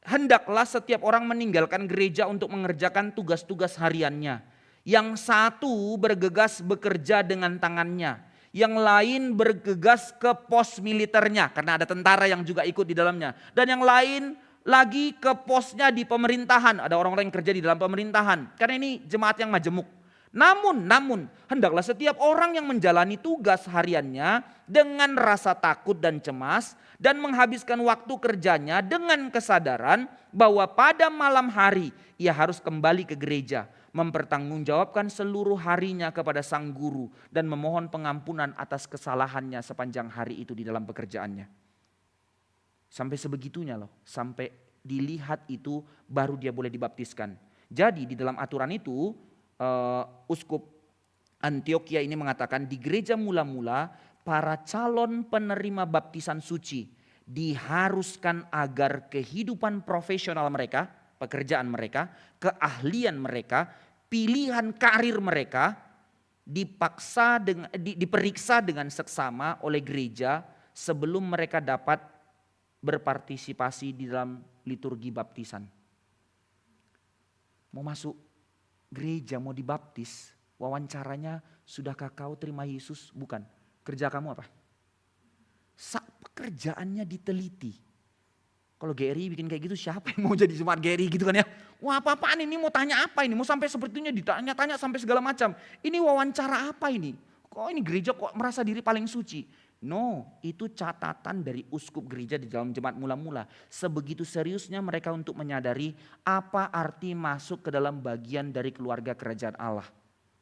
hendaklah setiap orang meninggalkan gereja untuk mengerjakan tugas-tugas hariannya. Yang satu bergegas bekerja dengan tangannya. Yang lain bergegas ke pos militernya karena ada tentara yang juga ikut di dalamnya. Dan yang lain lagi ke posnya di pemerintahan. Ada orang-orang yang kerja di dalam pemerintahan. Karena ini jemaat yang majemuk. Namun, hendaklah setiap orang yang menjalani tugas hariannya dengan rasa takut dan cemas dan menghabiskan waktu kerjanya dengan kesadaran bahwa pada malam hari ia harus kembali ke gereja, mempertanggungjawabkan seluruh harinya kepada sang guru dan memohon pengampunan atas kesalahannya sepanjang hari itu di dalam pekerjaannya. Sampai sebegitunya loh, sampai dilihat itu baru dia boleh dibaptiskan. Jadi di dalam aturan itu Uskup Antioquia ini mengatakan di gereja mula-mula para calon penerima baptisan suci diharuskan agar kehidupan profesional mereka, pekerjaan mereka, keahlian mereka, pilihan karir mereka diperiksa dengan seksama oleh gereja sebelum mereka dapat berpartisipasi di dalam liturgi baptisan. Mau masuk gereja, mau dibaptis, wawancaranya, sudahkah kau terima Yesus? Bukan. Kerja kamu apa? Pekerjaannya diteliti. Kalau GRI bikin kayak gitu, siapa yang mau jadi jemaat GRI gitu kan ya? Wah, apa-apaan ini, mau tanya apa ini? Mau sampai sepertinya ditanya-tanya sampai segala macam. Ini wawancara apa ini? Kok ini gereja kok merasa diri paling suci? No, itu catatan dari uskup gereja di dalam jemaat mula-mula. Sebegitu seriusnya mereka untuk menyadari apa arti masuk ke dalam bagian dari keluarga kerajaan Allah.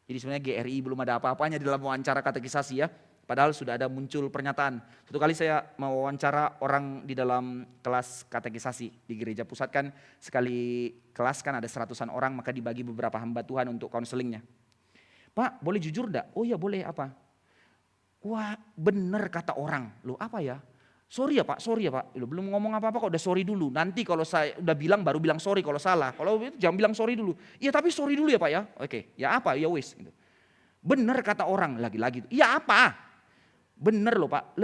Jadi sebenarnya GRI belum ada apa-apanya di dalam wawancara katekisasi ya. Padahal sudah ada muncul pernyataan. Suatu kali saya mau wawancara orang di dalam kelas katekisasi di gereja pusat kan. Sekali kelas kan ada 100-an orang, maka dibagi beberapa hamba Tuhan untuk konselingnya. Pak boleh jujur enggak? Oh ya boleh, apa? Wah benar kata orang. Loh apa ya? Sorry ya Pak. Loh, belum ngomong apa-apa kok udah sorry dulu. Nanti kalau saya udah bilang baru bilang sorry kalau salah. Kalau itu jangan bilang sorry dulu. Iya tapi sorry dulu ya Pak ya. Oke, ya apa? Ya wis. Gitu. Benar kata orang lagi-lagi. Ya apa? Bener loh Pak.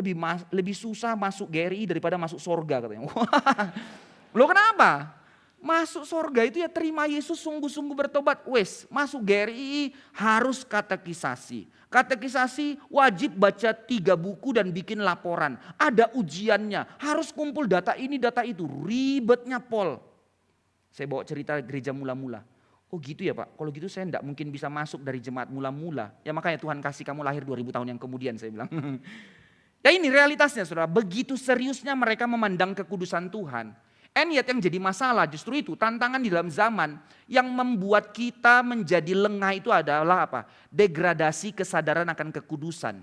Lebih susah masuk GRI daripada masuk sorga katanya. Loh kenapa? Masuk sorga itu ya terima Yesus sungguh-sungguh bertobat. Wes, masuk GRI harus katekisasi. Katekisasi wajib baca 3 buku dan bikin laporan. Ada ujiannya, harus kumpul data ini data itu. Ribetnya Pol. Saya bawa cerita gereja mula-mula. Oh gitu ya Pak, kalau gitu saya enggak mungkin bisa masuk dari jemaat mula-mula. Ya makanya Tuhan kasih kamu lahir 2000 tahun yang kemudian saya bilang. Ya ini realitasnya saudara, begitu seriusnya mereka memandang kekudusan Tuhan. And yet yang jadi masalah justru itu tantangan di dalam zaman yang membuat kita menjadi lengah itu adalah apa? Degradasi kesadaran akan kekudusan.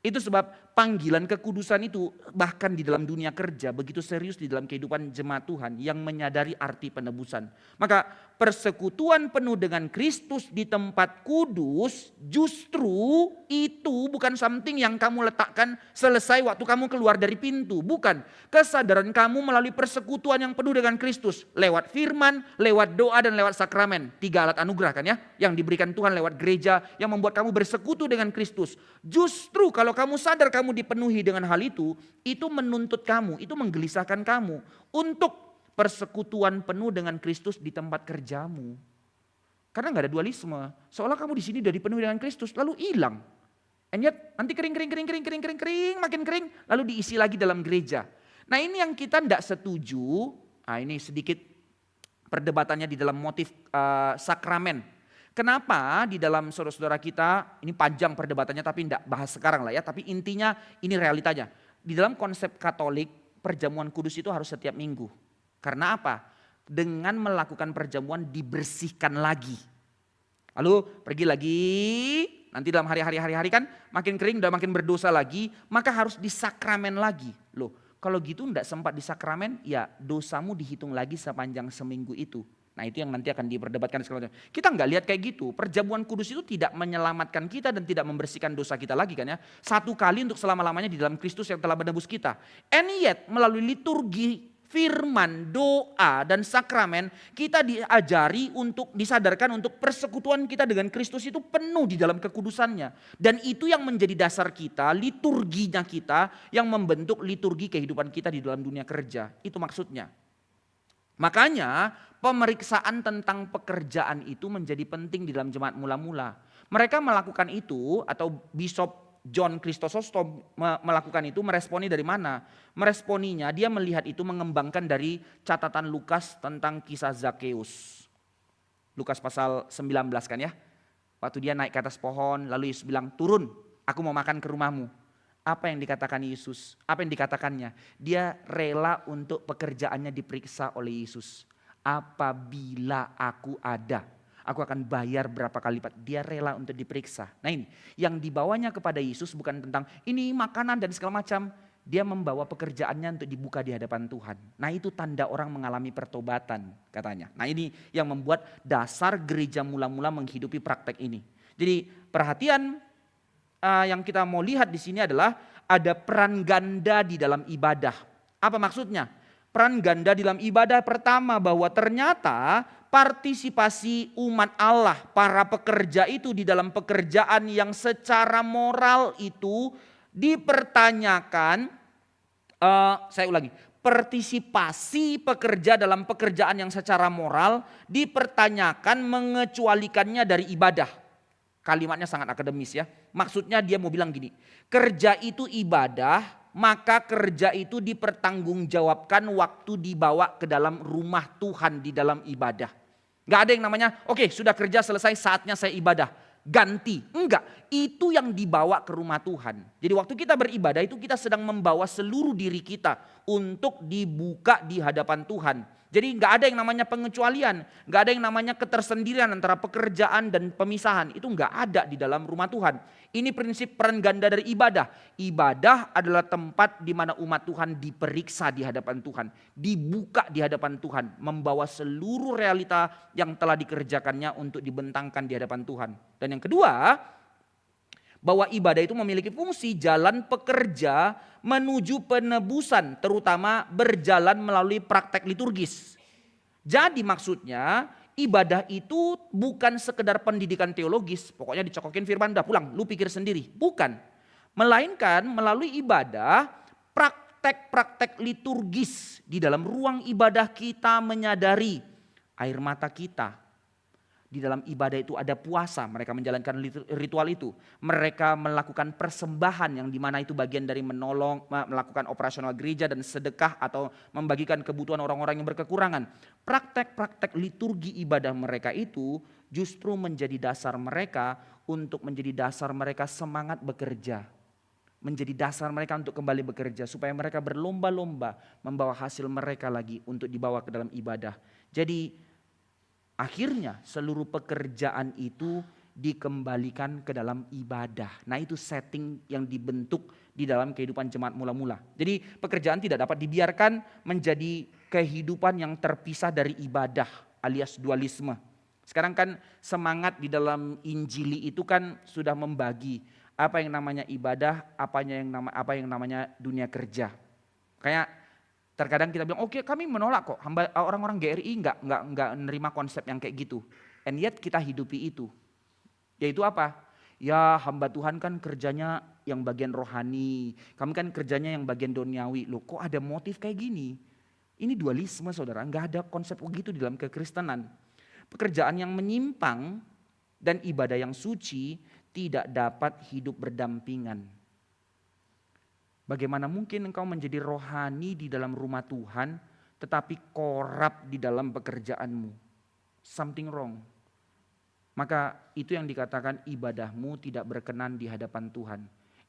Itu sebab panggilan kekudusan itu bahkan di dalam dunia kerja begitu serius di dalam kehidupan jemaat Tuhan yang menyadari arti penebusan. Maka persekutuan penuh dengan Kristus di tempat kudus justru itu bukan something yang kamu letakkan selesai waktu kamu keluar dari pintu. Bukan. Kesadaran kamu melalui persekutuan yang penuh dengan Kristus. Lewat firman, lewat doa dan lewat sakramen. 3 alat anugerah kan ya. Yang diberikan Tuhan lewat gereja yang membuat kamu bersekutu dengan Kristus. Justru kalau kamu sadar kamu dipenuhi dengan hal itu menuntut kamu, itu menggelisahkan kamu untuk persekutuan penuh dengan Kristus di tempat kerjamu. Karena nggak ada dualisme. Seolah kamu di sini udah dipenuhi dengan Kristus lalu hilang. And yet nanti kering, makin kering, lalu diisi lagi dalam gereja. Nah ini yang kita tidak setuju. Nah ini sedikit perdebatannya di dalam motif sakramen. Kenapa di dalam saudara-saudara kita, ini panjang perdebatannya tapi tidak bahas sekarang lah ya. Tapi intinya ini realitanya. Di dalam konsep Katolik perjamuan kudus itu harus setiap minggu. Karena apa? Dengan melakukan perjamuan dibersihkan lagi. Lalu pergi lagi, nanti dalam hari-hari kan makin kering udah makin berdosa lagi, maka harus disakramen lagi. Loh, kalau gitu enggak sempat disakramen, ya dosamu dihitung lagi sepanjang seminggu itu. Nah itu yang nanti akan diperdebatkan segala macam. Kita enggak lihat kayak gitu. Perjamuan kudus itu tidak menyelamatkan kita dan tidak membersihkan dosa kita lagi kan ya. Satu kali untuk selama-lamanya di dalam Kristus yang telah menebus kita. And yet melalui liturgi, firman, doa, dan sakramen kita diajari untuk disadarkan untuk persekutuan kita dengan Kristus itu penuh di dalam kekudusannya. Dan itu yang menjadi dasar kita, liturginya kita yang membentuk liturgi kehidupan kita di dalam dunia kerja. Itu maksudnya. Makanya pemeriksaan tentang pekerjaan itu menjadi penting di dalam jemaat mula-mula. Mereka melakukan itu atau Bishop John Chrysostom melakukan itu meresponi dari mana? Meresponinya dia melihat itu mengembangkan dari catatan Lukas tentang kisah Zakeus. Lukas pasal 19 kan ya. Waktu dia naik ke atas pohon lalu Yesus bilang turun aku mau makan ke rumahmu. Apa yang dikatakan Yesus? Apa yang dikatakannya? Dia rela untuk pekerjaannya diperiksa oleh Yesus. Apabila aku ada. Aku akan bayar berapa kali lipat. Dia rela untuk diperiksa. Nah ini, yang dibawanya kepada Yesus bukan tentang ini makanan dan segala macam. Dia membawa pekerjaannya untuk dibuka di hadapan Tuhan. Nah itu tanda orang mengalami pertobatan katanya. Nah ini yang membuat dasar gereja mula-mula menghidupi praktek ini. Jadi perhatian yang kita mau lihat di sini adalah ada peran ganda di dalam ibadah. Apa maksudnya? Peran ganda di dalam ibadah pertama bahwa ternyata partisipasi umat Allah, para pekerja itu di dalam pekerjaan yang secara moral itu dipertanyakan. Saya ulangi, partisipasi pekerja dalam pekerjaan yang secara moral dipertanyakan mengecualikannya dari ibadah. Kalimatnya sangat akademis ya. Maksudnya dia mau bilang gini, kerja itu ibadah, maka kerja itu dipertanggungjawabkan waktu dibawa ke dalam rumah Tuhan di dalam ibadah. Gak ada yang namanya, oke, sudah kerja selesai saatnya saya ibadah. Ganti. Enggak, itu yang dibawa ke rumah Tuhan. Jadi waktu kita beribadah itu kita sedang membawa seluruh diri kita untuk dibuka di hadapan Tuhan. Jadi nggak ada yang namanya pengecualian, nggak ada yang namanya ketersendirian antara pekerjaan dan pemisahan. Itu nggak ada di dalam rumah Tuhan. Ini prinsip peran ganda dari ibadah. Ibadah adalah tempat di mana umat Tuhan diperiksa di hadapan Tuhan, dibuka di hadapan Tuhan, membawa seluruh realita yang telah dikerjakannya untuk dibentangkan di hadapan Tuhan. Dan yang kedua, bahwa ibadah itu memiliki fungsi jalan pekerja menuju penebusan, terutama berjalan melalui praktek liturgis. Jadi maksudnya ibadah itu bukan sekedar pendidikan teologis, pokoknya dicokokin firman dah pulang, lu pikir sendiri. Bukan, melainkan melalui ibadah praktek-praktek liturgis di dalam ruang ibadah kita menyadari air mata kita. Di dalam ibadah itu ada puasa, mereka menjalankan ritual itu. Mereka melakukan persembahan yang dimana itu bagian dari menolong, melakukan operasional gereja dan sedekah atau membagikan kebutuhan orang-orang yang berkekurangan. Praktek-praktek liturgi ibadah mereka itu justru menjadi dasar mereka untuk menjadi dasar mereka semangat bekerja. Menjadi dasar mereka untuk kembali bekerja supaya mereka berlomba-lomba membawa hasil mereka lagi untuk dibawa ke dalam ibadah. Jadi akhirnya seluruh pekerjaan itu dikembalikan ke dalam ibadah. Nah itu setting yang dibentuk di dalam kehidupan jemaat mula-mula. Jadi pekerjaan tidak dapat dibiarkan menjadi kehidupan yang terpisah dari ibadah. alias dualisme. Sekarang kan semangat di dalam Injili itu kan sudah membagi apa yang namanya ibadah, apa yang namanya dunia kerja. Kayak terkadang kita bilang, oke, kami menolak kok, orang-orang GRI nggak nerima konsep yang kayak gitu. And yet kita hidupi itu. Yaitu apa? Ya hamba Tuhan kan kerjanya yang bagian rohani, kami kan kerjanya yang bagian duniawi. Loh kok ada motif kayak gini? Ini dualisme saudara, nggak ada konsep begitu di dalam kekristenan. Pekerjaan yang menyimpang dan ibadah yang suci tidak dapat hidup berdampingan. Bagaimana mungkin engkau menjadi rohani di dalam rumah Tuhan tetapi korup di dalam pekerjaanmu? Something wrong. Maka itu yang dikatakan ibadahmu tidak berkenan di hadapan Tuhan.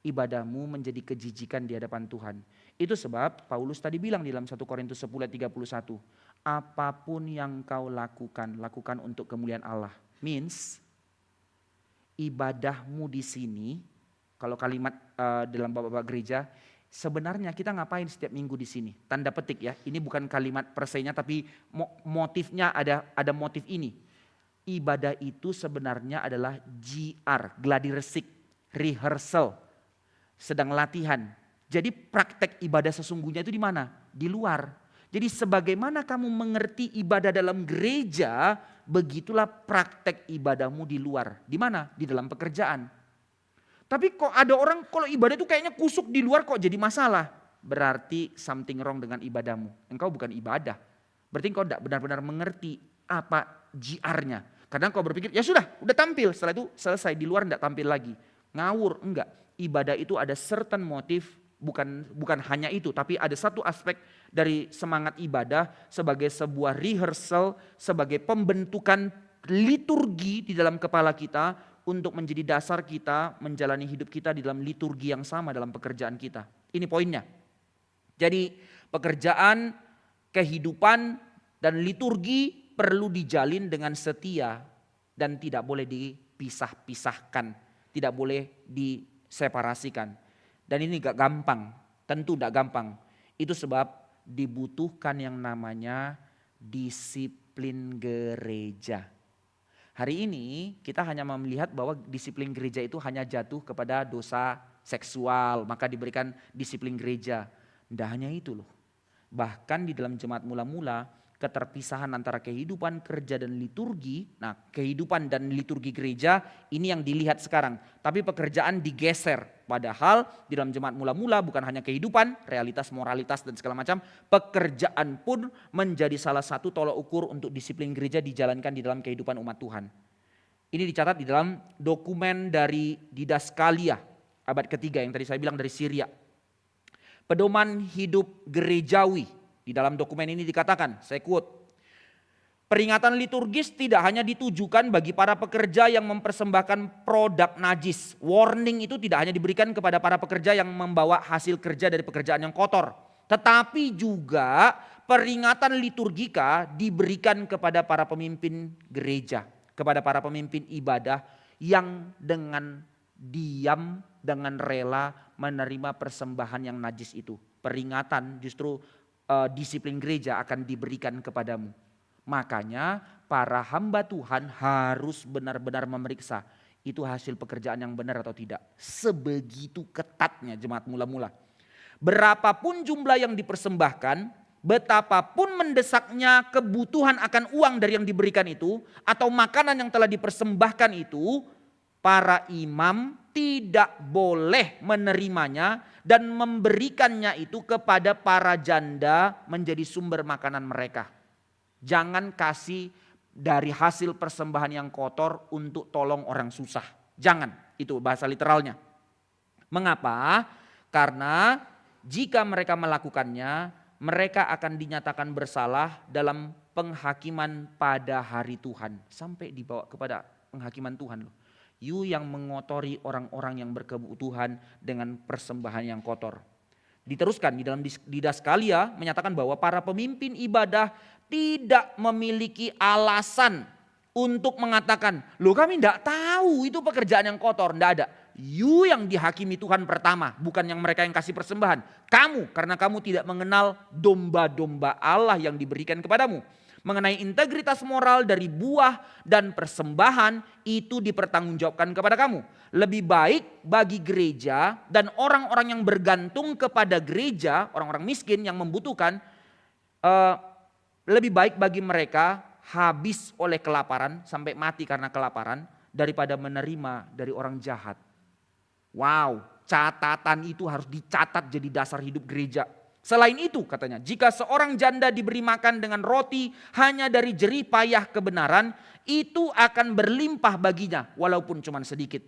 Ibadahmu menjadi kejijikan di hadapan Tuhan. Itu sebab Paulus tadi bilang di dalam 1 Korintus 10 ayat 31. Apapun yang kau lakukan, lakukan untuk kemuliaan Allah. Means ibadahmu di sini, kalau kalimat dalam bapak-bapak gereja, sebenarnya kita ngapain setiap minggu di sini? Tanda petik ya, ini bukan kalimat persenya tapi motifnya ada motif ini. Ibadah itu sebenarnya adalah GR, gladi resik, rehearsal, sedang latihan. Jadi praktek ibadah sesungguhnya itu di mana? Di luar. Jadi sebagaimana kamu mengerti ibadah dalam gereja, begitulah praktek ibadahmu di luar. Di mana? Di dalam pekerjaan. Tapi kok ada orang kalau ibadah itu kayaknya kusuk di luar kok jadi masalah. Berarti something wrong dengan ibadahmu. Engkau bukan ibadah. Berarti engkau tidak benar-benar mengerti apa GR-nya. Kadang kau berpikir ya sudah tampil. Setelah itu selesai, di luar tidak tampil lagi. Ngawur, enggak. Ibadah itu ada certain motif. Bukan hanya itu, tapi ada satu aspek dari semangat ibadah sebagai sebuah rehearsal, sebagai pembentukan liturgi di dalam kepala kita untuk menjadi dasar kita menjalani hidup kita di dalam liturgi yang sama dalam pekerjaan kita. Ini poinnya. Jadi pekerjaan, kehidupan, dan liturgi perlu dijalin dengan setia dan tidak boleh dipisah-pisahkan, tidak boleh diseparasikan. Dan ini gak gampang, tentu gak gampang. Itu sebab dibutuhkan yang namanya disiplin gereja. Hari ini kita hanya melihat bahwa disiplin gereja itu hanya jatuh kepada dosa seksual, maka diberikan disiplin gereja. Tidak hanya itu loh. Bahkan di dalam jemaat mula-mula, keterpisahan antara kehidupan kerja dan liturgi. Nah, kehidupan dan liturgi gereja ini yang dilihat sekarang. Tapi pekerjaan digeser. Padahal di dalam jemaat mula-mula bukan hanya kehidupan, realitas, moralitas dan segala macam. Pekerjaan pun menjadi salah satu tolok ukur untuk disiplin gereja dijalankan di dalam kehidupan umat Tuhan. Ini dicatat di dalam dokumen dari Didaskalia abad ketiga yang tadi saya bilang dari Syria. Pedoman hidup gerejawi. Di dalam dokumen ini dikatakan, saya quote, peringatan liturgis tidak hanya ditujukan bagi para pekerja yang mempersembahkan produk najis. Warning itu tidak hanya diberikan kepada para pekerja yang membawa hasil kerja dari pekerjaan yang kotor. Tetapi juga peringatan liturgika diberikan kepada para pemimpin gereja, kepada para pemimpin ibadah yang dengan diam, dengan rela menerima persembahan yang najis itu. Peringatan justru disiplin gereja akan diberikan kepadamu. Makanya para hamba Tuhan harus benar-benar memeriksa itu hasil pekerjaan yang benar atau tidak. Sebegitu ketatnya jemaat mula-mula. Berapapun jumlah yang dipersembahkan, betapapun mendesaknya kebutuhan akan uang dari yang diberikan itu, atau makanan yang telah dipersembahkan itu, para imam tidak boleh menerimanya dan memberikannya itu kepada para janda menjadi sumber makanan mereka. Jangan kasih dari hasil persembahan yang kotor untuk tolong orang susah. Jangan, itu bahasa literalnya. Mengapa? Karena jika mereka melakukannya, mereka akan dinyatakan bersalah dalam penghakiman pada hari Tuhan. Sampai dibawa kepada penghakiman Tuhan loh. You yang mengotori orang-orang yang berkebutuhan dengan persembahan yang kotor. Diteruskan di dalam Didaskalia menyatakan bahwa para pemimpin ibadah tidak memiliki alasan untuk mengatakan, loh kami tidak tahu itu pekerjaan yang kotor. Tidak ada. You yang dihakimi Tuhan pertama, bukan yang mereka yang kasih persembahan. Kamu, karena kamu tidak mengenal domba-domba Allah yang diberikan kepadamu. mengenai integritas moral dari buah dan persembahan itu dipertanggungjawabkan kepada kamu. Lebih baik bagi gereja dan orang-orang yang bergantung kepada gereja, orang-orang miskin yang membutuhkan, lebih baik bagi mereka habis oleh kelaparan sampai mati karena kelaparan daripada menerima dari orang jahat. Wow, catatan itu harus dicatat jadi dasar hidup gereja. Selain itu katanya, jika seorang janda diberi makan dengan roti hanya dari jerih payah kebenaran, itu akan berlimpah baginya walaupun cuma sedikit.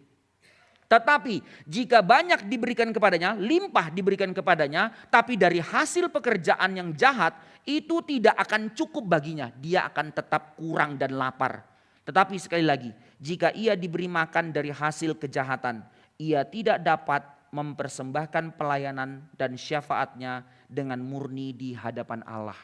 Tetapi jika banyak diberikan kepadanya, limpah diberikan kepadanya, tapi dari hasil pekerjaan yang jahat, itu tidak akan cukup baginya. Dia akan tetap kurang dan lapar. Tetapi sekali lagi, jika ia diberi makan dari hasil kejahatan, ia tidak dapat mempersembahkan pelayanan dan syafaatnya dengan murni di hadapan Allah.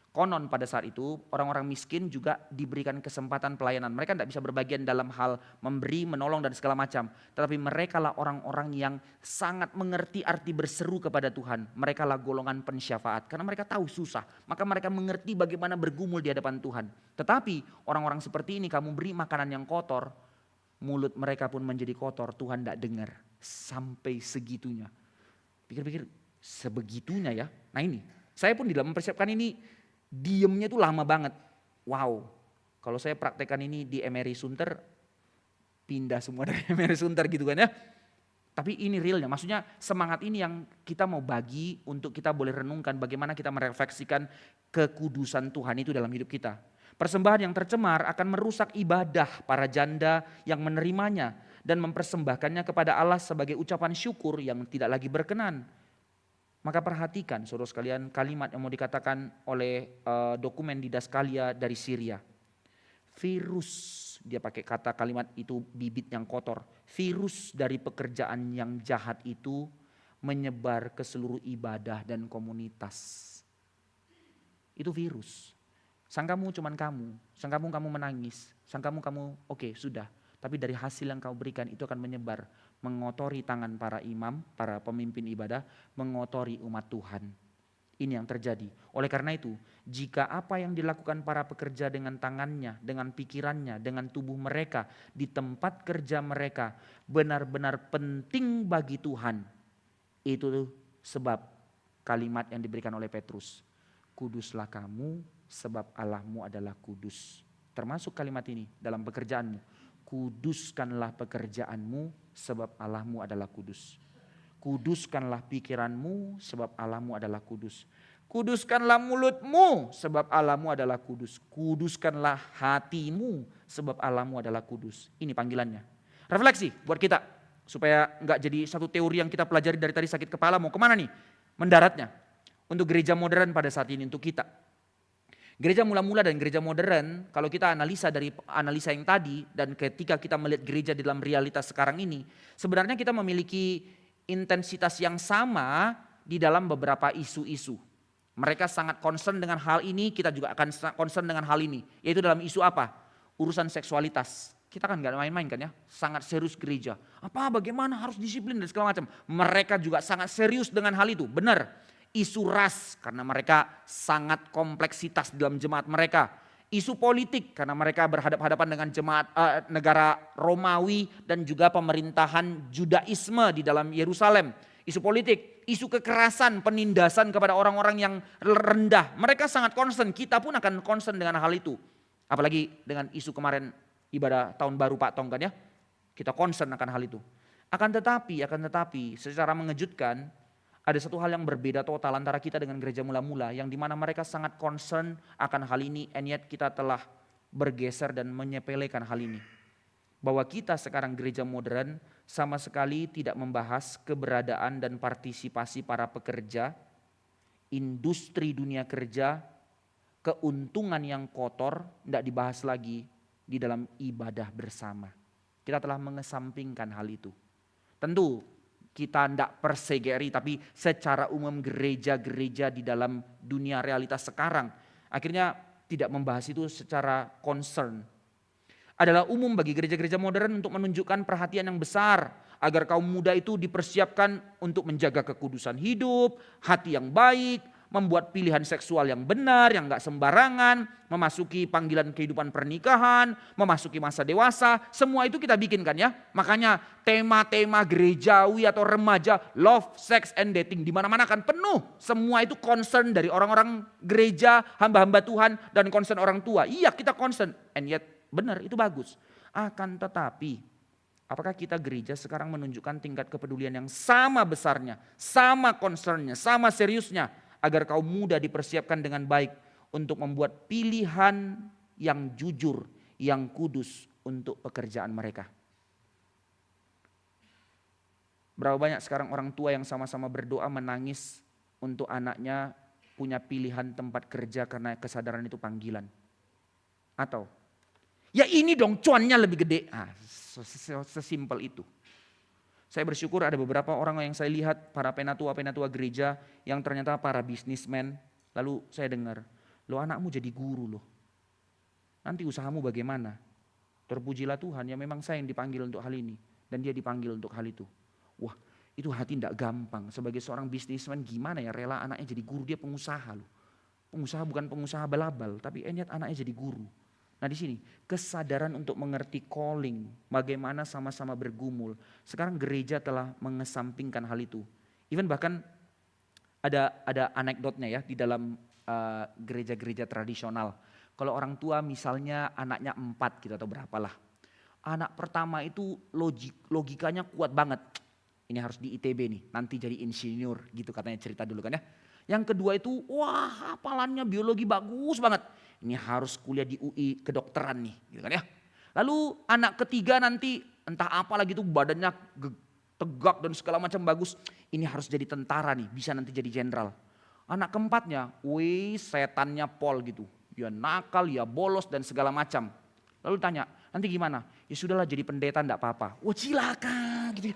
Konon pada saat itu orang-orang miskin juga diberikan kesempatan pelayanan. Mereka tidak bisa berbagian dalam hal memberi, menolong dan segala macam. Tetapi mereka lah orang-orang yang sangat mengerti arti berseru kepada Tuhan. Mereka lah golongan pensyafaat karena mereka tahu susah. Maka mereka mengerti bagaimana bergumul di hadapan Tuhan. Tetapi orang-orang seperti ini kamu beri makanan yang kotor, mulut mereka pun menjadi kotor. Tuhan tidak dengar sampai segitunya. Pikir-pikir sebegitunya ya. Nah ini saya pun di dalam mempersiapkan ini, diemnya tuh lama banget. Wow, kalau saya praktekkan ini di Emery Sunter, pindah semua dari Emery Sunter gitu kan ya. Tapi ini realnya, maksudnya semangat ini yang kita mau bagi untuk kita boleh renungkan bagaimana kita merefleksikan kekudusan Tuhan itu dalam hidup kita. Persembahan yang tercemar akan merusak ibadah para janda yang menerimanya dan mempersembahkannya kepada Allah sebagai ucapan syukur yang tidak lagi berkenan. Maka perhatikan saudara sekalian kalimat yang mau dikatakan oleh dokumen di Daskalia dari Syria. Virus, dia pakai kata kalimat itu bibit yang kotor. Virus dari pekerjaan yang jahat itu menyebar ke seluruh ibadah dan komunitas. Itu virus. Sangkamu cuman kamu menangis, sangkamu oke, sudah. Tapi dari hasil yang kau berikan itu akan menyebar, mengotori tangan para imam, para pemimpin ibadah, mengotori umat Tuhan. Ini yang terjadi. Oleh karena itu, jika apa yang dilakukan para pekerja dengan tangannya, dengan pikirannya, dengan tubuh mereka, di tempat kerja mereka benar-benar penting bagi Tuhan, itu sebab kalimat yang diberikan oleh Petrus. Kuduslah kamu sebab Allahmu adalah kudus. Termasuk kalimat ini dalam pekerjaanmu. Kuduskanlah pekerjaanmu sebab Allahmu adalah kudus. Kuduskanlah pikiranmu sebab Allahmu adalah kudus. Kuduskanlah mulutmu sebab Allahmu adalah kudus. Kuduskanlah hatimu sebab Allahmu adalah kudus. Ini panggilannya. Refleksi buat kita supaya enggak jadi satu teori yang kita pelajari dari tadi sakit kepala mau kemana nih mendaratnya. Untuk gereja modern pada saat ini untuk kita. Gereja mula-mula dan gereja modern, kalau kita analisa dari analisa yang tadi dan ketika kita melihat gereja di dalam realitas sekarang ini, sebenarnya kita memiliki intensitas yang sama di dalam beberapa isu-isu. Mereka sangat concern dengan hal ini, kita juga akan concern dengan hal ini. Yaitu dalam isu apa? Urusan seksualitas. Kita kan gak main-main kan ya, sangat serius gereja. Bagaimana harus disiplin dan segala macam. Mereka juga sangat serius dengan hal itu, benar. Isu ras karena mereka sangat kompleksitas dalam jemaat mereka. Isu politik karena mereka berhadapan-hadapan dengan jemaat negara Romawi dan juga pemerintahan Judaisme di dalam Yerusalem. Isu politik, isu kekerasan, penindasan kepada orang-orang yang rendah. Mereka sangat concern, kita pun akan concern dengan hal itu. Apalagi dengan isu kemarin ibadah tahun baru Pak Tong kan ya. Kita concern akan hal itu. Akan tetapi secara mengejutkan ada satu hal yang berbeda total antara kita dengan gereja mula-mula yang dimana mereka sangat concern akan hal ini, and yet kita telah bergeser dan menyepelekan hal ini. Bahwa kita sekarang gereja modern sama sekali tidak membahas keberadaan dan partisipasi para pekerja, industri dunia kerja, keuntungan yang kotor tidak dibahas lagi di dalam ibadah bersama. Kita telah mengesampingkan hal itu. Tentu kita tidak persegeri, tapi secara umum gereja-gereja di dalam dunia realitas sekarang akhirnya tidak membahas itu secara concern. Adalah umum bagi gereja-gereja modern untuk menunjukkan perhatian yang besar agar kaum muda itu dipersiapkan untuk menjaga kekudusan hidup, hati yang baik, membuat pilihan seksual yang benar, yang gak sembarangan, memasuki panggilan kehidupan pernikahan, memasuki masa dewasa, semua itu kita bikinkan ya. Makanya tema-tema gerejawi atau remaja, love, sex, and dating, di mana-mana kan penuh. Semua itu concern dari orang-orang gereja, hamba-hamba Tuhan, dan concern orang tua. Iya, kita concern, and yet benar, itu bagus. Akan tetapi, apakah kita gereja sekarang menunjukkan tingkat kepedulian yang sama besarnya, sama concernnya, sama seriusnya, agar kaum muda dipersiapkan dengan baik untuk membuat pilihan yang jujur, yang kudus untuk pekerjaan mereka. Berapa banyak sekarang orang tua yang sama-sama berdoa menangis untuk anaknya punya pilihan tempat kerja karena kesadaran itu panggilan. Atau, ya ini dong cuannya lebih gede. Sesimpel itu. Saya bersyukur ada beberapa orang yang saya lihat, para penatua-penatua gereja yang ternyata para bisnismen. Lalu saya dengar, lo anakmu jadi guru loh. Nanti usahamu bagaimana? Terpujilah Tuhan, ya memang saya yang dipanggil untuk hal ini. Dan dia dipanggil untuk hal itu. Wah, itu hati tidak gampang. Sebagai seorang bisnismen gimana ya rela anaknya jadi guru, dia pengusaha loh. Pengusaha bukan pengusaha balabal, tapi niat anaknya jadi guru. Nah di sini kesadaran untuk mengerti calling, bagaimana sama-sama bergumul. Sekarang gereja telah mengesampingkan hal itu. Even bahkan ada anekdotnya ya di dalam gereja-gereja tradisional. Kalau orang tua misalnya anaknya 4 gitu atau berapalah. Anak pertama itu logikanya kuat banget. Ini harus di ITB nih, nanti jadi insinyur gitu katanya cerita dulu kan ya. Yang kedua itu wah hafalannya biologi bagus banget. Ini harus kuliah di UI kedokteran nih gitu kan ya. Lalu anak ketiga nanti entah apa lagi tuh badannya tegak dan segala macam bagus. Ini harus jadi tentara nih, bisa nanti jadi jenderal. Anak keempatnya, setannya Pol gitu. Ya nakal, ya bolos dan segala macam. Lalu tanya, nanti gimana? Ya sudahlah jadi pendeta enggak apa-apa. Wah cilaka gitu.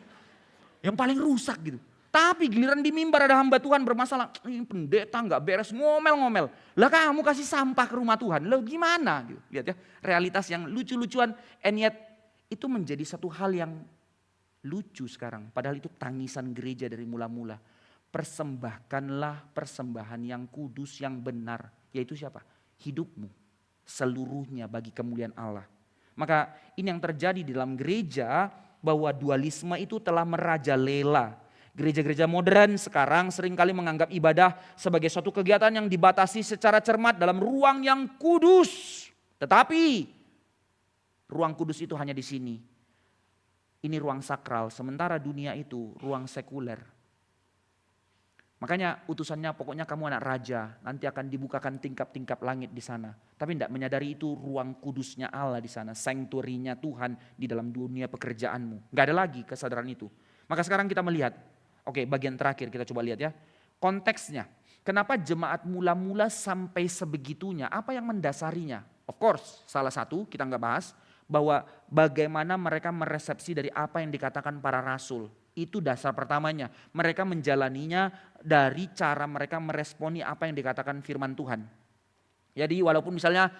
Yang paling rusak gitu. Tapi giliran di mimbar ada hamba Tuhan bermasalah, ini pendeta nggak beres, ngomel-ngomel. Lah kamu kasih sampah ke rumah Tuhan, lah gimana? Gitu. Lihat ya, realitas yang lucu-lucuan, and yet itu menjadi satu hal yang lucu sekarang. Padahal itu tangisan gereja dari mula-mula. Persembahkanlah persembahan yang kudus, yang benar. Yaitu siapa? Hidupmu, seluruhnya bagi kemuliaan Allah. Maka ini yang terjadi di dalam gereja, bahwa dualisme itu telah merajalela. Gereja-gereja modern sekarang seringkali menganggap ibadah sebagai suatu kegiatan yang dibatasi secara cermat dalam ruang yang kudus. Tetapi ruang kudus itu hanya di sini. Ini ruang sakral, sementara dunia itu ruang sekuler. Makanya utusannya pokoknya kamu anak raja, nanti akan dibukakan tingkap-tingkap langit di sana. Tapi tidak menyadari itu ruang kudusnya Allah di sana, sanctuary-nya Tuhan di dalam dunia pekerjaanmu. Gak ada lagi kesadaran itu. Maka sekarang kita melihat, oke, bagian terakhir kita coba lihat ya. Konteksnya, kenapa jemaat mula-mula sampai sebegitunya? Apa yang mendasarinya? Of course, salah satu kita nggak bahas, bahwa bagaimana mereka meresepsi dari apa yang dikatakan para rasul. Itu dasar pertamanya. Mereka menjalaninya dari cara mereka meresponi apa yang dikatakan firman Tuhan. Jadi walaupun misalnya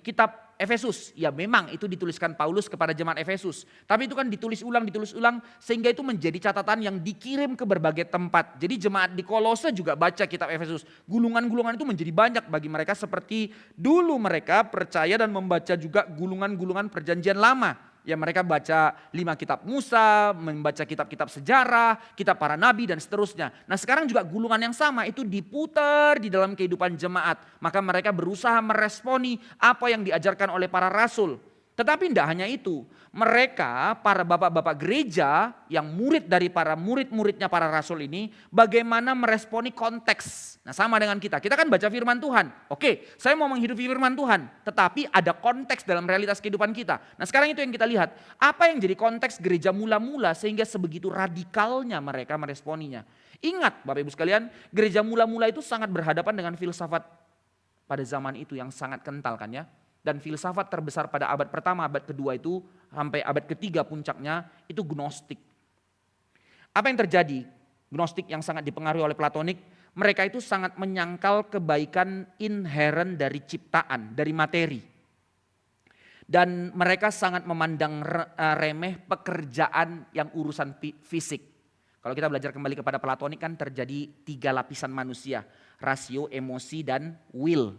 kitab Efesus, ya memang itu dituliskan Paulus kepada jemaat Efesus. Tapi itu kan ditulis ulang sehingga itu menjadi catatan yang dikirim ke berbagai tempat. Jadi jemaat di Kolose juga baca kitab Efesus. Gulungan-gulungan itu menjadi banyak bagi mereka seperti dulu mereka percaya dan membaca juga gulungan-gulungan perjanjian lama. Ya mereka baca 5 kitab Musa, membaca kitab-kitab sejarah, kitab para nabi dan seterusnya. Nah sekarang juga gulungan yang sama itu diputar di dalam kehidupan jemaat. Maka mereka berusaha meresponi apa yang diajarkan oleh para rasul. Tetapi tidak hanya itu, mereka para bapak-bapak gereja yang murid dari para murid-muridnya para rasul ini bagaimana meresponi konteks. Nah sama dengan kita kan baca firman Tuhan. Oke, saya mau menghidupi firman Tuhan, tetapi ada konteks dalam realitas kehidupan kita. Nah sekarang itu yang kita lihat, apa yang jadi konteks gereja mula-mula sehingga sebegitu radikalnya mereka meresponinya. Ingat Bapak Ibu sekalian, gereja mula-mula itu sangat berhadapan dengan filsafat pada zaman itu yang sangat kental kan ya. Dan filsafat terbesar pada abad pertama, abad kedua itu sampai abad ketiga puncaknya itu Gnostik. Apa yang terjadi? Gnostik yang sangat dipengaruhi oleh Platonik, mereka itu sangat menyangkal kebaikan inheren dari ciptaan, dari materi. Dan mereka sangat memandang remeh pekerjaan yang urusan fisik. Kalau kita belajar kembali kepada Platonik kan terjadi 3 lapisan manusia. Rasio, emosi, dan will,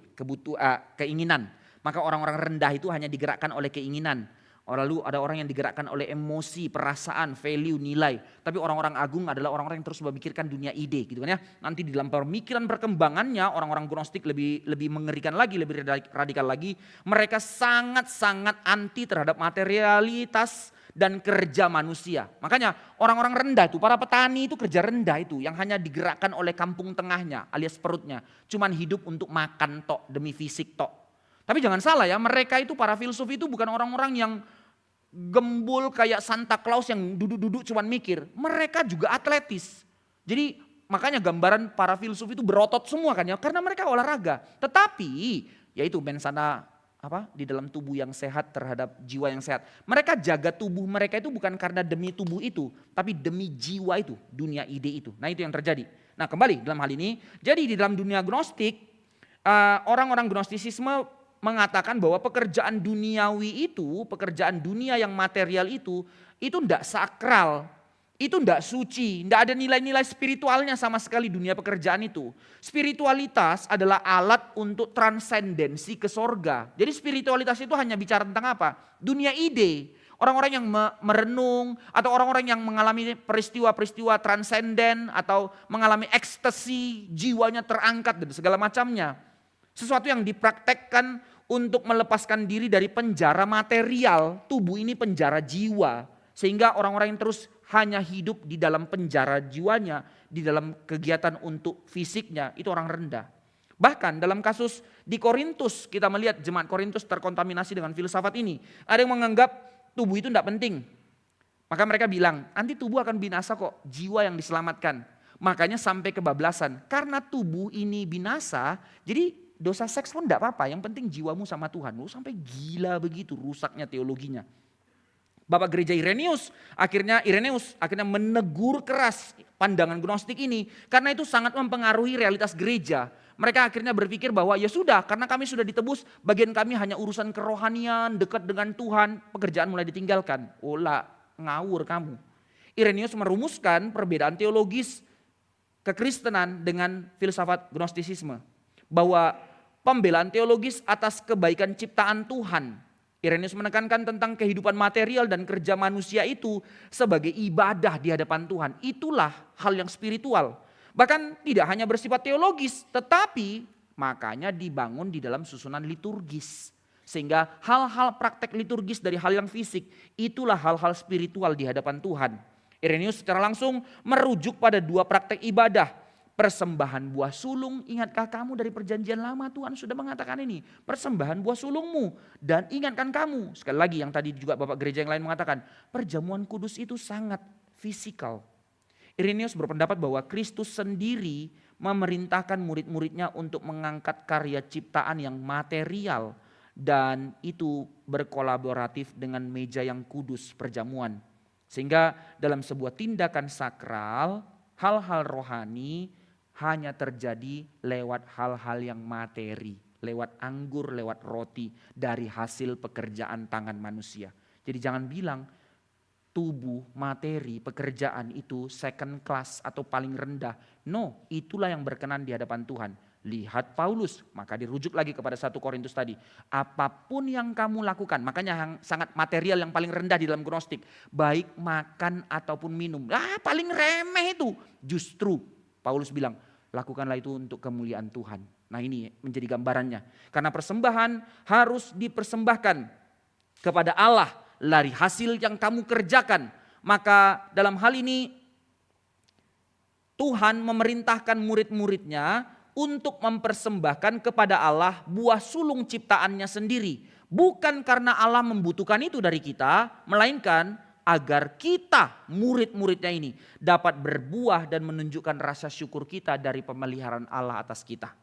keinginan. Maka orang-orang rendah itu hanya digerakkan oleh keinginan. Lalu ada orang yang digerakkan oleh emosi, perasaan, value, nilai. Tapi orang-orang agung adalah orang-orang yang terus memikirkan dunia ide gitu kan ya. Nanti di dalam pemikiran perkembangannya orang-orang gnostik lebih mengerikan lagi, lebih radikal lagi. Mereka sangat-sangat anti terhadap materialitas dan kerja manusia. Makanya orang-orang rendah itu, para petani itu kerja rendah itu yang hanya digerakkan oleh kampung tengahnya alias perutnya. Cuman hidup untuk makan tok demi fisik tok. Tapi jangan salah ya, mereka itu para filsuf itu bukan orang-orang yang gembul kayak Santa Claus yang duduk-duduk cuman mikir. Mereka juga atletis. Jadi makanya gambaran para filsuf itu berotot semua kan ya, karena mereka olahraga. Tetapi yaitu mensana di dalam tubuh yang sehat terhadap jiwa yang sehat. Mereka jaga tubuh mereka itu bukan karena demi tubuh itu, tapi demi jiwa itu, dunia ide itu. Nah itu yang terjadi. Nah kembali dalam hal ini, jadi di dalam dunia gnostik, orang-orang gnostisisme mengatakan bahwa pekerjaan duniawi itu, pekerjaan dunia yang material itu tidak sakral, itu tidak suci, tidak ada nilai-nilai spiritualnya sama sekali dunia pekerjaan itu. Spiritualitas adalah alat untuk transendensi ke sorga. Jadi spiritualitas itu hanya bicara tentang apa? Dunia ide. Orang-orang yang merenung atau orang-orang yang mengalami peristiwa-peristiwa transenden atau mengalami ekstasi, jiwanya terangkat dan segala macamnya. Sesuatu yang dipraktekkan untuk melepaskan diri dari penjara material, tubuh ini penjara jiwa. Sehingga orang-orang yang terus hanya hidup di dalam penjara jiwanya, di dalam kegiatan untuk fisiknya, itu orang rendah. Bahkan dalam kasus di Korintus, kita melihat jemaat Korintus terkontaminasi dengan filsafat ini. Ada yang menganggap tubuh itu tidak penting. Maka mereka bilang, nanti tubuh akan binasa kok, jiwa yang diselamatkan. Makanya sampai kebablasan, karena tubuh ini binasa, jadi dosa seks pun tidak apa-apa, yang penting jiwamu sama Tuhan. Lu sampai gila begitu rusaknya teologinya. Bapak gereja Irenaeus akhirnya menegur keras pandangan gnostik ini karena itu sangat mempengaruhi realitas gereja. Mereka akhirnya berpikir bahwa ya sudah, karena kami sudah ditebus, bagian kami hanya urusan kerohanian, dekat dengan Tuhan, pekerjaan mulai ditinggalkan. Olah, ngawur kamu. Irenaeus merumuskan perbedaan teologis kekristenan dengan filsafat gnostisisme. Bahwa pembelaan teologis atas kebaikan ciptaan Tuhan. Irenaeus menekankan tentang kehidupan material dan kerja manusia itu sebagai ibadah di hadapan Tuhan. Itulah hal yang spiritual. Bahkan tidak hanya bersifat teologis, tetapi makanya dibangun di dalam susunan liturgis. Sehingga hal-hal praktek liturgis dari hal yang fisik, itulah hal-hal spiritual di hadapan Tuhan. Irenaeus secara langsung merujuk pada 2 praktek ibadah. Persembahan buah sulung, ingatkah kamu dari perjanjian lama Tuhan sudah mengatakan ini. Persembahan buah sulungmu dan ingatkan kamu. Sekali lagi yang tadi juga Bapak gereja yang lain mengatakan. Perjamuan kudus itu sangat fisikal. Irenaeus berpendapat bahwa Kristus sendiri memerintahkan murid-muridnya untuk mengangkat karya ciptaan yang material. Dan itu berkolaboratif dengan meja yang kudus perjamuan. Sehingga dalam sebuah tindakan sakral, hal-hal rohani hanya terjadi lewat hal-hal yang materi, lewat anggur, lewat roti dari hasil pekerjaan tangan manusia. Jadi jangan bilang tubuh, materi, pekerjaan itu second class atau paling rendah. No, itulah yang berkenan di hadapan Tuhan. Lihat Paulus, maka dirujuk lagi kepada 1 Korintus tadi. Apapun yang kamu lakukan, makanya yang sangat material yang paling rendah di dalam gnostik. Baik makan ataupun minum, paling remeh itu. Justru Paulus bilang, lakukanlah itu untuk kemuliaan Tuhan. Nah ini menjadi gambarannya. Karena persembahan harus dipersembahkan kepada Allah dari hasil yang kamu kerjakan. Maka dalam hal ini Tuhan memerintahkan murid-muridnya untuk mempersembahkan kepada Allah buah sulung ciptaannya sendiri. Bukan karena Allah membutuhkan itu dari kita, melainkan agar kita murid-muridnya ini dapat berbuah dan menunjukkan rasa syukur kita dari pemeliharaan Allah atas kita.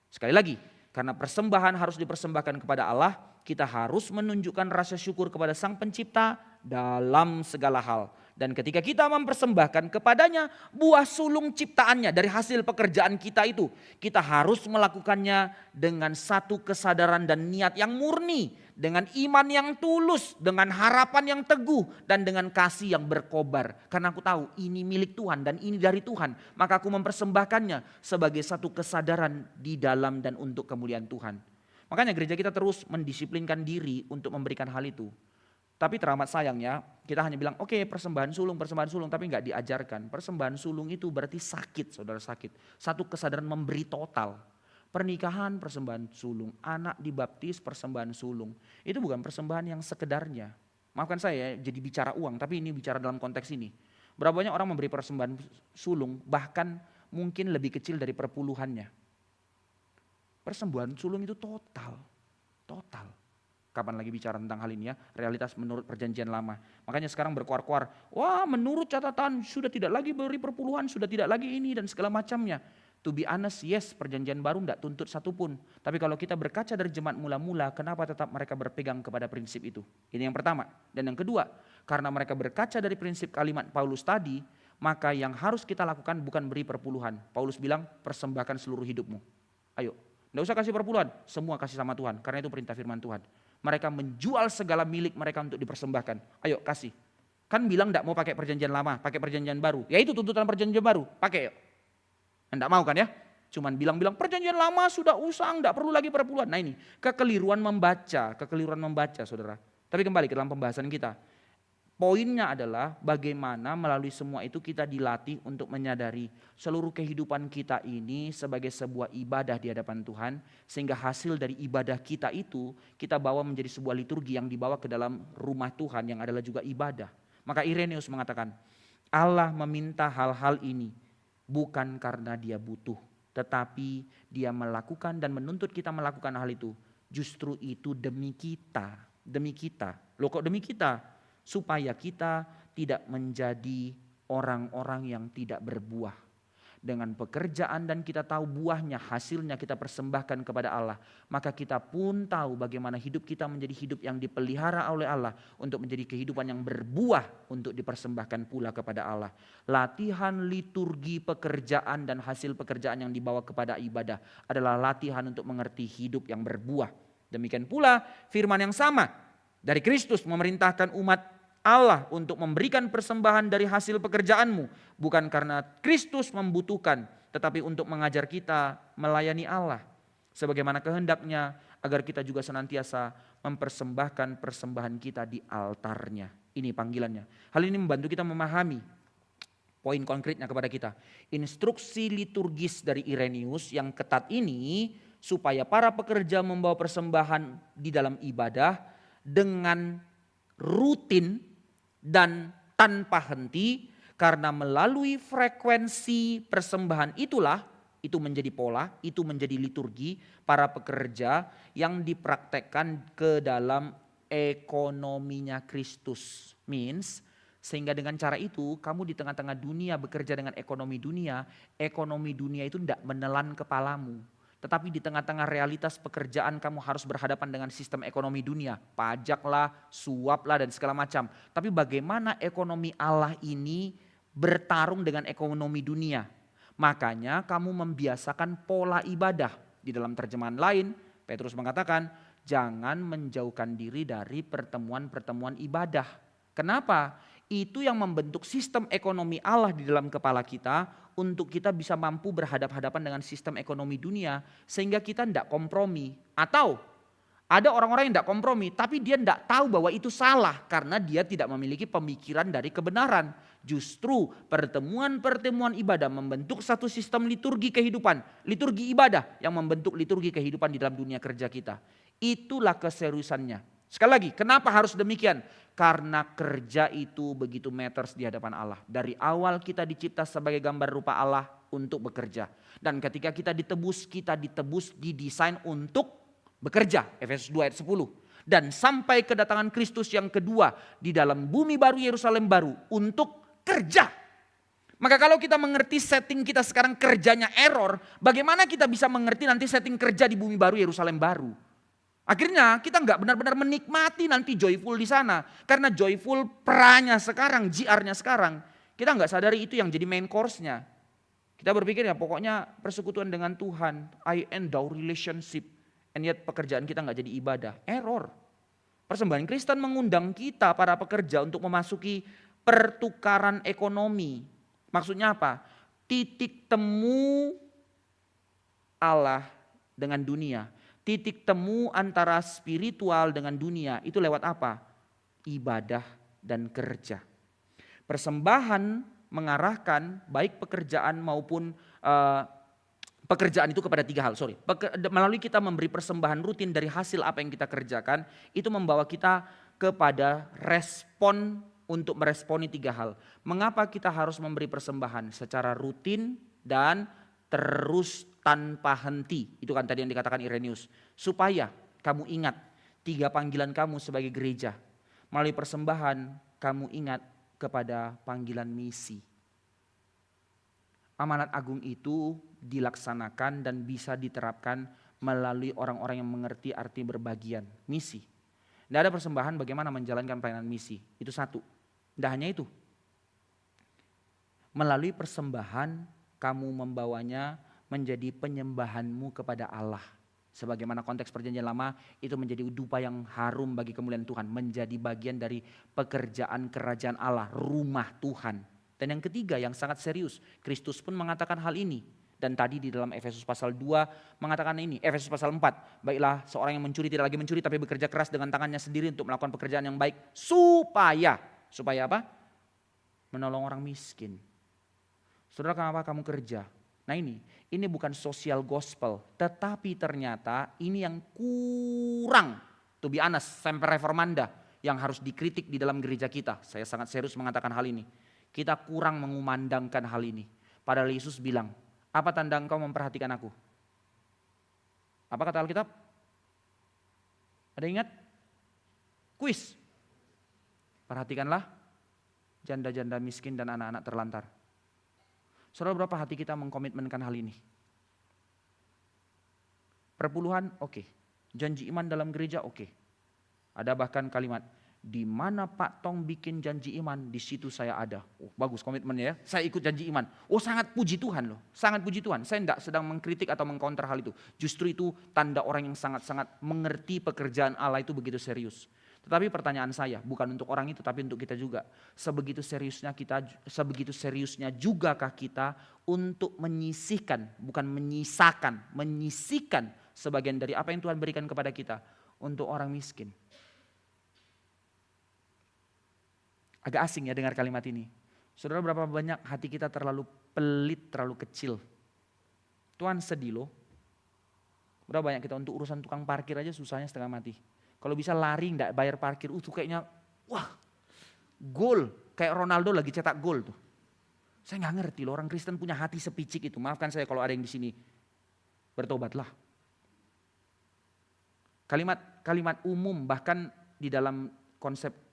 Sekali lagi, karena persembahan harus dipersembahkan kepada Allah, kita harus menunjukkan rasa syukur kepada Sang Pencipta dalam segala hal. Dan ketika kita mempersembahkan kepadanya buah sulung ciptaannya dari hasil pekerjaan kita itu, kita harus melakukannya dengan satu kesadaran dan niat yang murni, dengan iman yang tulus, dengan harapan yang teguh, dan dengan kasih yang berkobar. Karena aku tahu ini milik Tuhan dan ini dari Tuhan, maka aku mempersembahkannya sebagai satu kesadaran di dalam dan untuk kemuliaan Tuhan. Makanya gereja kita terus mendisiplinkan diri untuk memberikan hal itu. Tapi teramat sayangnya kita hanya bilang oke, persembahan sulung, tapi nggak diajarkan. Persembahan sulung itu berarti sakit, saudara, sakit. Satu kesadaran memberi total. Pernikahan persembahan sulung, anak dibaptis persembahan sulung. Itu bukan persembahan yang sekedarnya. Maafkan saya jadi bicara uang, tapi ini bicara dalam konteks ini. Berapa banyak orang memberi persembahan sulung bahkan mungkin lebih kecil dari perpuluhannya. Persembahan sulung itu total. Kapan lagi bicara tentang hal ini ya, realitas menurut perjanjian lama. Makanya sekarang berkuar-kuar, wah menurut catatan sudah tidak lagi beri perpuluhan, sudah tidak lagi ini dan segala macamnya. To be honest, yes, perjanjian baru tidak tuntut satupun. Tapi kalau kita berkaca dari jemaat mula-mula, kenapa tetap mereka berpegang kepada prinsip itu? Ini yang pertama. Dan yang kedua, karena mereka berkaca dari prinsip kalimat Paulus tadi, maka yang harus kita lakukan bukan beri perpuluhan. Paulus bilang, persembahkan seluruh hidupmu. Ayo, tidak usah kasih perpuluhan, semua kasih sama Tuhan. Karena itu perintah firman Tuhan. Mereka menjual segala milik mereka untuk dipersembahkan. Ayo kasih. Kan bilang tidak mau pakai perjanjian lama, pakai perjanjian baru. Ya itu tuntutan perjanjian baru, pakai yuk. Tidak mau kan ya? Cuman bilang-bilang perjanjian lama sudah usang, tidak perlu lagi perpuluhan. Nah ini kekeliruan membaca saudara. Tapi kembali ke dalam pembahasan kita. Poinnya adalah bagaimana melalui semua itu kita dilatih untuk menyadari seluruh kehidupan kita ini sebagai sebuah ibadah di hadapan Tuhan. Sehingga hasil dari ibadah kita itu kita bawa menjadi sebuah liturgi yang dibawa ke dalam rumah Tuhan yang adalah juga ibadah. Maka Irenaeus mengatakan Allah meminta hal-hal ini bukan karena dia butuh. Tetapi dia melakukan dan menuntut kita melakukan hal itu. Justru itu demi kita. Loh kok demi kita? Supaya kita tidak menjadi orang-orang yang tidak berbuah. Dengan pekerjaan dan kita tahu buahnya, hasilnya kita persembahkan kepada Allah. Maka kita pun tahu bagaimana hidup kita menjadi hidup yang dipelihara oleh Allah. Untuk menjadi kehidupan yang berbuah untuk dipersembahkan pula kepada Allah. Latihan liturgi pekerjaan dan hasil pekerjaan yang dibawa kepada ibadah adalah latihan untuk mengerti hidup yang berbuah. Demikian pula firman yang sama dari Kristus memerintahkan umat Allah untuk memberikan persembahan dari hasil pekerjaanmu. Bukan karena Kristus membutuhkan, tetapi untuk mengajar kita melayani Allah. Sebagaimana kehendaknya agar kita juga senantiasa mempersembahkan persembahan kita di altarnya. Ini panggilannya. Hal ini membantu kita memahami poin konkretnya kepada kita. Instruksi liturgis dari Irenaeus yang ketat ini supaya para pekerja membawa persembahan di dalam ibadah dengan rutin dan tanpa henti, karena melalui frekuensi persembahan itulah, itu menjadi pola, itu menjadi liturgi para pekerja yang dipraktekkan ke dalam ekonominya Kristus. Means, sehingga dengan cara itu kamu di tengah-tengah dunia bekerja dengan ekonomi dunia itu tidak menelan kepalamu. Tetapi di tengah-tengah realitas pekerjaan kamu harus berhadapan dengan sistem ekonomi dunia. Pajaklah, suaplah dan segala macam. Tapi bagaimana ekonomi Allah ini bertarung dengan ekonomi dunia. Makanya kamu membiasakan pola ibadah. Di dalam terjemahan lain, Petrus mengatakan jangan menjauhkan diri dari pertemuan-pertemuan ibadah. Kenapa? Itu yang membentuk sistem ekonomi Allah di dalam kepala kita untuk kita bisa mampu berhadapan-hadapan dengan sistem ekonomi dunia sehingga kita tidak kompromi. Atau ada orang-orang yang tidak kompromi tapi dia tidak tahu bahwa itu salah karena dia tidak memiliki pemikiran dari kebenaran. Justru pertemuan-pertemuan ibadah membentuk satu sistem liturgi kehidupan, liturgi ibadah yang membentuk liturgi kehidupan di dalam dunia kerja kita. Itulah keseriusannya. Sekali lagi, kenapa harus demikian? Karena kerja itu begitu matters di hadapan Allah. Dari awal kita dicipta sebagai gambar rupa Allah untuk bekerja. Dan ketika kita ditebus didesain untuk bekerja. Efesus 2 ayat 10. Dan sampai kedatangan Kristus yang kedua di dalam bumi baru Yerusalem baru untuk kerja. Maka kalau kita mengerti setting kita sekarang kerjanya error, bagaimana kita bisa mengerti nanti setting kerja di bumi baru Yerusalem baru? Akhirnya kita nggak benar-benar menikmati nanti joyful di sana. Karena joyful peranya sekarang, JR-nya sekarang. Kita nggak sadari itu yang jadi main course-nya. Kita berpikir ya pokoknya persekutuan dengan Tuhan, I endow relationship. And yet pekerjaan kita nggak jadi ibadah. Error. Persembahan Kristen mengundang kita para pekerja untuk memasuki pertukaran ekonomi. Maksudnya apa? Titik temu Allah dengan dunia. Titik temu antara spiritual dengan dunia itu lewat apa? Ibadah dan kerja. Persembahan mengarahkan baik pekerjaan maupun pekerjaan itu kepada tiga hal. Melalui kita memberi persembahan rutin dari hasil apa yang kita kerjakan, itu membawa kita kepada respon untuk meresponi tiga hal. Mengapa kita harus memberi persembahan secara rutin dan terus tanpa henti? Itu kan tadi yang dikatakan Irenaeus. Supaya kamu ingat 3 panggilan kamu sebagai gereja. Melalui persembahan kamu ingat kepada panggilan misi. Amanat agung itu dilaksanakan dan bisa diterapkan melalui orang-orang yang mengerti arti berbagian. Misi. Tidak ada persembahan bagaimana menjalankan pelayanan misi. Itu satu. Tidak hanya itu. Melalui persembahan kamu membawanya menjadi penyembahanmu kepada Allah. Sebagaimana konteks perjanjian lama itu menjadi dupa yang harum bagi kemuliaan Tuhan. Menjadi bagian dari pekerjaan kerajaan Allah, rumah Tuhan. Dan yang ketiga yang sangat serius, Kristus pun mengatakan hal ini. Dan tadi di dalam Efesus pasal 2 mengatakan ini, Efesus pasal 4. Baiklah seorang yang mencuri tidak lagi mencuri tapi bekerja keras dengan tangannya sendiri untuk melakukan pekerjaan yang baik. Supaya apa? Menolong orang miskin. Saudara, kenapa kamu kerja? Nah ini bukan social gospel. Tetapi ternyata ini yang kurang. To be honest, semper reformanda yang harus dikritik di dalam gereja kita. Saya sangat serius mengatakan hal ini. Kita kurang mengumandangkan hal ini. Padahal Yesus bilang, apa tanda engkau memperhatikan aku? Apa kata Alkitab? Ada ingat? Kuis. Perhatikanlah janda-janda miskin dan anak-anak terlantar. Saudara, berapa hati kita mengkomitmenkan hal ini? Perpuluhan, oke. Janji iman dalam gereja, oke. Ada bahkan kalimat, di mana Pak Tong bikin janji iman, di situ saya ada. Oh, bagus komitmennya ya, saya ikut janji iman. Oh, sangat puji Tuhan loh, sangat puji Tuhan. Saya tidak sedang mengkritik atau mengkonter hal itu. Justru itu tanda orang yang sangat-sangat mengerti pekerjaan Allah itu begitu serius. Tetapi pertanyaan saya, bukan untuk orang itu tapi untuk kita juga. Sebegitu seriusnya jugakah kita untuk menyisihkan, bukan menyisakan, menyisihkan sebagian dari apa yang Tuhan berikan kepada kita untuk orang miskin. Agak asing ya dengar kalimat ini. Saudara, berapa banyak hati kita terlalu pelit, terlalu kecil. Tuhan sedih loh. Berapa banyak kita untuk urusan tukang parkir aja susahnya setengah mati. Kalau bisa lari nggak bayar parkir, tuh kayaknya wah gol. Kayak Ronaldo lagi cetak gol tuh. Saya nggak ngerti loh orang Kristen punya hati sepicik itu. Maafkan saya kalau ada yang di sini. Bertobatlah. Kalimat umum bahkan di dalam konsep